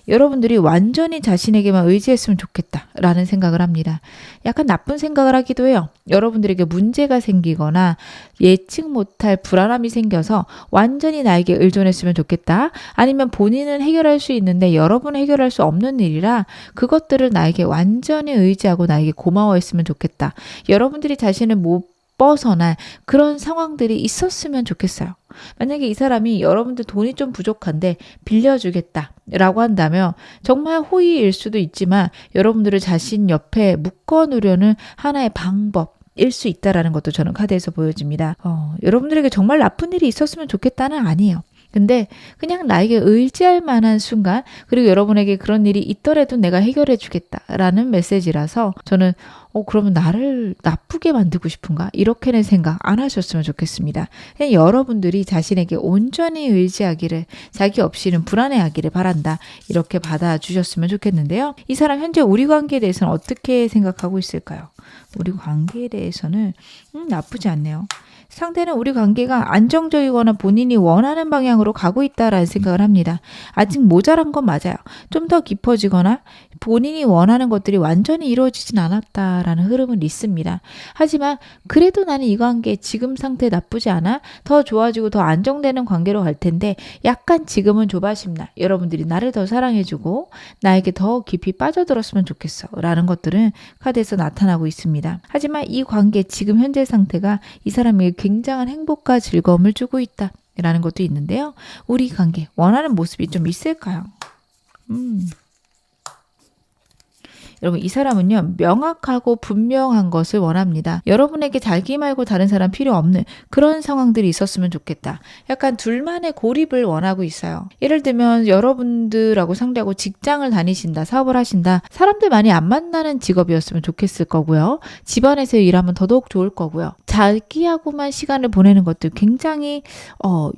A: 여러분들이 완전히 자신에게만 의지했으면 좋겠다라는 생각을 합니다. 약간 나쁜 생각을 하기도 해요. 여러분들에게 문제가 생기거나 예측 못할 불안함이 생겨서 완전히 나에게 의존했으면 좋겠다. 아니면 본인은 해결할 수 있는데 여러분은 해결할 수 없는 일이라 그것들을 나에게 완전히 의지하고 나에게 고마워했으면 좋겠다. 여러분들이 자신을 못 벗어날 그런 상황들이 있었으면 좋겠어요. 만약에 이 사람이 여러분들 돈이 좀 부족한데 빌려주겠다 라고 한다면 정말 호의일 수도 있지만 여러분들을 자신 옆에 묶어놓으려는 하나의 방법일 수 있다는 것도 저는 카드에서 보여집니다. 여러분들에게 정말 나쁜 일이 있었으면 좋겠다는 아니에요. 근데 그냥 나에게 의지할 만한 순간 그리고 여러분에게 그런 일이 있더라도 내가 해결해 주겠다라는 메시지라서 저는 그러면 나를 나쁘게 만들고 싶은가? 이렇게는 생각 안 하셨으면 좋겠습니다. 그냥 여러분들이 자신에게 온전히 의지하기를 자기 없이는 불안해하기를 바란다. 이렇게 받아주셨으면 좋겠는데요. 이 사람 현재 우리 관계에 대해서는 어떻게 생각하고 있을까요? 우리 관계에 대해서는 나쁘지 않네요. 상대는 우리 관계가 안정적이거나 본인이 원하는 방향으로 가고 있다라는 생각을 합니다. 아직 모자란 건 맞아요. 좀 더 깊어지거나 본인이 원하는 것들이 완전히 이루어지진 않았다라는 흐름은 있습니다. 하지만 그래도 나는 이 관계 지금 상태 나쁘지 않아? 더 좋아지고 더 안정되는 관계로 갈 텐데 약간 지금은 조바심나. 여러분들이 나를 더 사랑해주고 나에게 더 깊이 빠져들었으면 좋겠어 라는 것들은 카드에서 나타나고 있습니다. 하지만 이 관계 지금 현재 상태가 이 사람에게 굉장한 행복과 즐거움을 주고 있다 라는 것도 있는데요. 우리 관계 원하는 모습이 좀 있을까요? 여러분 이 사람은요 명확하고 분명한 것을 원합니다. 여러분에게 자기 말고 다른 사람 필요 없는 그런 상황들이 있었으면 좋겠다. 약간 둘만의 고립을 원하고 있어요. 예를 들면 여러분들하고 상대하고 직장을 다니신다, 사업을 하신다. 사람들 많이 안 만나는 직업이었으면 좋겠을 거고요. 집안에서 일하면 더더욱 좋을 거고요. 자기하고만 시간을 보내는 것들 굉장히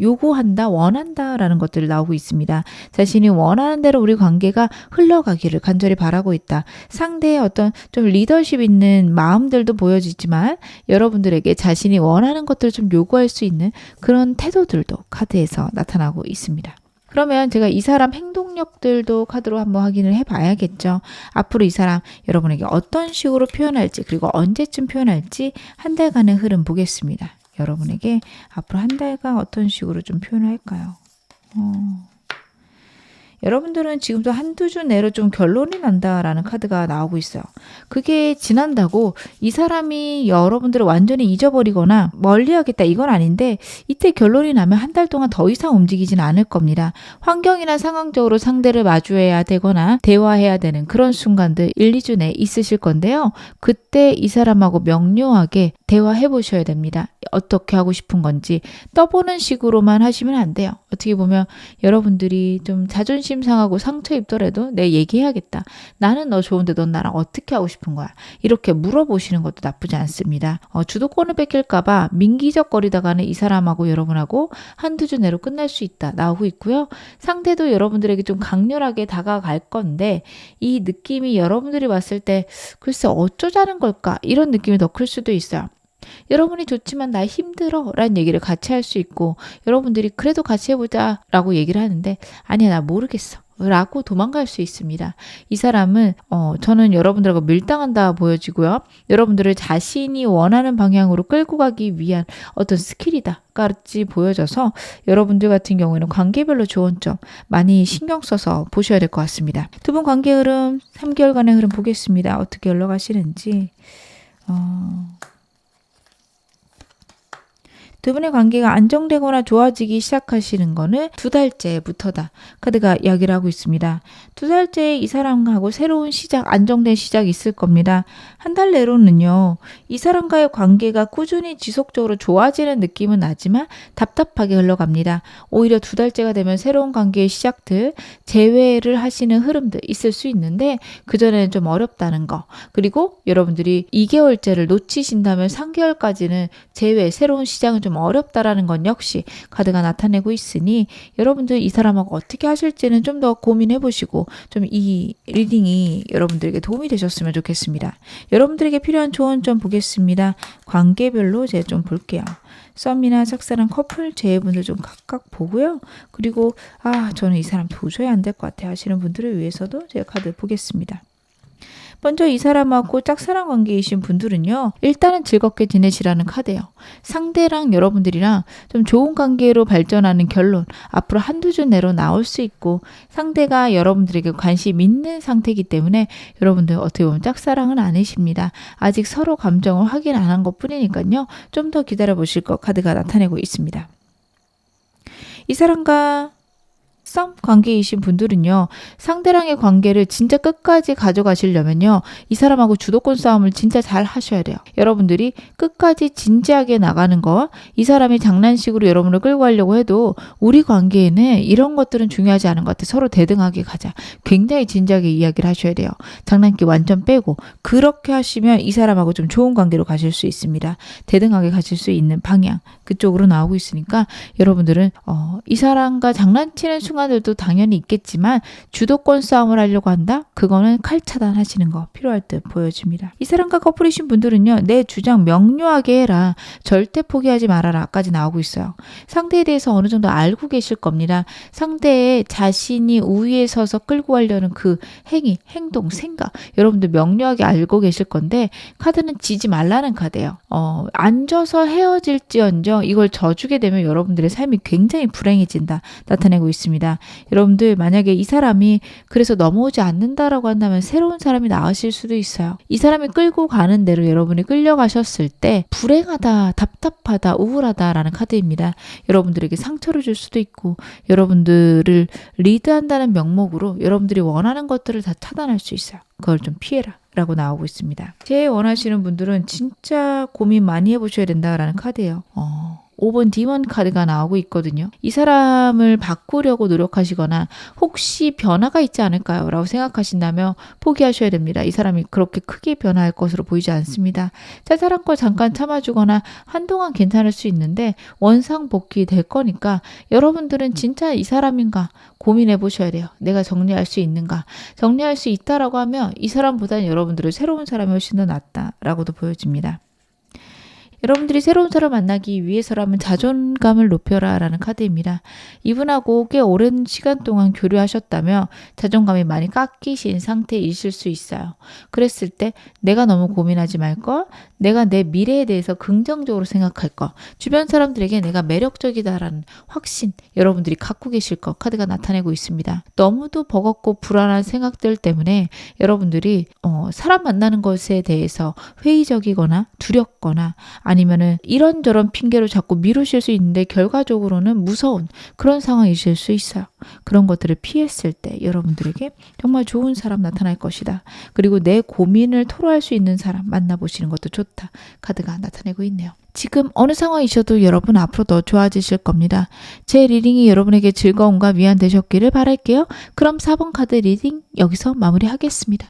A: 요구한다, 원한다라는 것들이 나오고 있습니다. 자신이 원하는 대로 우리 관계가 흘러가기를 간절히 바라고 있다. 상대의 어떤 좀 리더십 있는 마음들도 보여지지만 여러분들에게 자신이 원하는 것들을 좀 요구할 수 있는 그런 태도들도 카드에서 나타나고 있습니다. 그러면 제가 이 사람 행동력들도 카드로 한번 확인을 해봐야겠죠. 앞으로 이 사람 여러분에게 어떤 식으로 표현할지 그리고 언제쯤 표현할지 한 달간의 흐름 보겠습니다. 여러분에게 앞으로 한 달간 어떤 식으로 좀 표현을 할까요? 여러분들은 지금도 한두 주 내로 좀 결론이 난다라는 카드가 나오고 있어요. 그게 지난다고 이 사람이 여러분들을 완전히 잊어버리거나 멀리하겠다 이건 아닌데, 이때 결론이 나면 한 달 동안 더 이상 움직이진 않을 겁니다. 환경이나 상황적으로 상대를 마주해야 되거나 대화해야 되는 그런 순간들 1, 2주 내에 있으실 건데요. 그때 이 사람하고 명료하게 대화해 보셔야 됩니다. 어떻게 하고 싶은 건지 떠보는 식으로만 하시면 안 돼요. 어떻게 보면 여러분들이 좀 자존심 상하고 상처 입더라도 내 얘기해야겠다. 나는 너 좋은데 넌 나랑 어떻게 하고 싶은 거야? 이렇게 물어보시는 것도 나쁘지 않습니다. 주도권을 뺏길까봐 민기적거리다가는 이 사람하고 여러분하고 한두 주 내로 끝날 수 있다 나오고 있고요. 상대도 여러분들에게 좀 강렬하게 다가갈 건데, 이 느낌이 여러분들이 봤을 때 글쎄 어쩌자는 걸까? 이런 느낌이 더 클 수도 있어요. 여러분이 좋지만 나 힘들어 라는 얘기를 같이 할 수 있고, 여러분들이 그래도 같이 해보자 라고 얘기를 하는데 아니야 나 모르겠어 라고 도망갈 수 있습니다. 이 사람은 저는 여러분들하고 밀당한다 보여지고요. 여러분들을 자신이 원하는 방향으로 끌고 가기 위한 어떤 스킬이다 까지 보여져서, 여러분들 같은 경우에는 관계별로 좋은 점 많이 신경 써서 보셔야 될 것 같습니다. 두 분 관계 흐름 3개월간의 흐름 보겠습니다. 어떻게 흘러가시는지. 두 분의 관계가 안정되거나 좋아지기 시작하시는 거는 2달째부터다. 카드가 이야기를 하고 있습니다. 2달째에 이 사람하고 새로운 시작, 안정된 시작이 있을 겁니다. 한 달 내로는요, 이 사람과의 관계가 꾸준히 지속적으로 좋아지는 느낌은 나지만 답답하게 흘러갑니다. 오히려 2달째가 되면 새로운 관계의 시작들, 재회를 하시는 흐름들 있을 수 있는데, 그전에는 좀 어렵다는 거. 그리고 여러분들이 2개월째를 놓치신다면 3개월까지는 재회, 새로운 시작은 좀 어렵다라는 건 역시 카드가 나타내고 있으니, 여러분들 이 사람하고 어떻게 하실지는 좀 더 고민해 보시고 좀 이 리딩이 여러분들에게 도움이 되셨으면 좋겠습니다. 여러분들에게 필요한 조언 좀 보겠습니다. 관계별로 제가 좀 볼게요. 썸이나 짝사랑 커플 재회분들 좀 각각 보고요. 그리고 저는 이 사람 도저히 안 될 것 같아 하시는 분들을 위해서도 제가 카드 보겠습니다. 먼저 이 사람하고 짝사랑 관계이신 분들은요, 일단은 즐겁게 지내시라는 카드예요. 상대랑 여러분들이랑 좀 좋은 관계로 발전하는 결론 앞으로 한두 주 내로 나올 수 있고, 상대가 여러분들에게 관심 있는 상태이기 때문에 여러분들 어떻게 보면 짝사랑은 아니십니다. 아직 서로 감정을 확인 안 한 것 뿐이니까요. 좀 더 기다려 보실 것 카드가 나타내고 있습니다. 이 사람과 썸 관계이신 분들은요, 상대랑의 관계를 진짜 끝까지 가져가시려면요, 이 사람하고 주도권 싸움을 진짜 잘 하셔야 돼요. 여러분들이 끝까지 진지하게 나가는 거, 이 사람이 장난식으로 여러분을 끌고 가려고 해도 우리 관계에는 이런 것들은 중요하지 않은 것 같아. 서로 대등하게 가자. 굉장히 진지하게 이야기를 하셔야 돼요. 장난기 완전 빼고. 그렇게 하시면 이 사람하고 좀 좋은 관계로 가실 수 있습니다. 대등하게 가실 수 있는 방향, 그쪽으로 나오고 있으니까 여러분들은 이 사람과 장난치는 순간들도 당연히 있겠지만, 주도권 싸움을 하려고 한다? 그거는 칼 차단하시는 거 필요할 듯 보여집니다. 이 사람과 커플이신 분들은요, 내 주장 명료하게 해라. 절대 포기하지 말아라 까지 나오고 있어요. 상대에 대해서 어느 정도 알고 계실 겁니다. 상대의 자신이 우위에 서서 끌고 가려는 그 행위, 행동, 생각, 여러분들 명료하게 알고 계실 건데, 카드는 지지 말라는 카드예요. 앉아서 헤어질지언정 이걸 져주게 되면 여러분들의 삶이 굉장히 불행해진다 나타내고 있습니다. 여러분들 만약에 이 사람이 그래서 넘어오지 않는다라고 한다면 새로운 사람이 나으실 수도 있어요. 이 사람이 끌고 가는 대로 여러분이 끌려가셨을 때 불행하다, 답답하다, 우울하다라는 카드입니다. 여러분들에게 상처를 줄 수도 있고, 여러분들을 리드한다는 명목으로 여러분들이 원하는 것들을 다 차단할 수 있어요. 그걸 좀 피해라 라고 나오고 있습니다. 제일 원하시는 분들은 진짜 고민 많이 해보셔야 된다라는 카드예요. 5번 디먼 카드가 나오고 있거든요. 이 사람을 바꾸려고 노력하시거나 혹시 변화가 있지 않을까요? 라고 생각하신다면 포기하셔야 됩니다. 이 사람이 그렇게 크게 변화할 것으로 보이지 않습니다. 짤짤한 걸 잠깐 참아주거나 한동안 괜찮을 수 있는데 원상복귀 될 거니까 여러분들은 진짜 이 사람인가 고민해 보셔야 돼요. 내가 정리할 수 있는가. 정리할 수 있다라고 하면 이 사람보다는 여러분들은 새로운 사람이 훨씬 더 낫다라고도 보여집니다. 여러분들이 새로운 사람 만나기 위해서라면 자존감을 높여라 라는 카드입니다. 이분하고 꽤 오랜 시간 동안 교류하셨다며 자존감이 많이 깎이신 상태이실 수 있어요. 그랬을 때 내가 너무 고민하지 말걸, 내가 내 미래에 대해서 긍정적으로 생각할 것, 주변 사람들에게 내가 매력적이다라는 확신 여러분들이 갖고 계실 것 카드가 나타내고 있습니다. 너무도 버겁고 불안한 생각들 때문에 여러분들이 사람 만나는 것에 대해서 회의적이거나 두렵거나 아니면은 이런저런 핑계로 자꾸 미루실 수 있는데 결과적으로는 무서운 그런 상황이실 수 있어요. 그런 것들을 피했을 때 여러분들에게 정말 좋은 사람 나타날 것이다. 그리고 내 고민을 토로할 수 있는 사람 만나보시는 것도 좋다. 카드가 나타내고 있네요. 지금 어느 상황이셔도 여러분 앞으로 더 좋아지실 겁니다. 제 리딩이 여러분에게 즐거움과 위안 되셨기를 바랄게요. 그럼 4번 카드 리딩 여기서 마무리하겠습니다.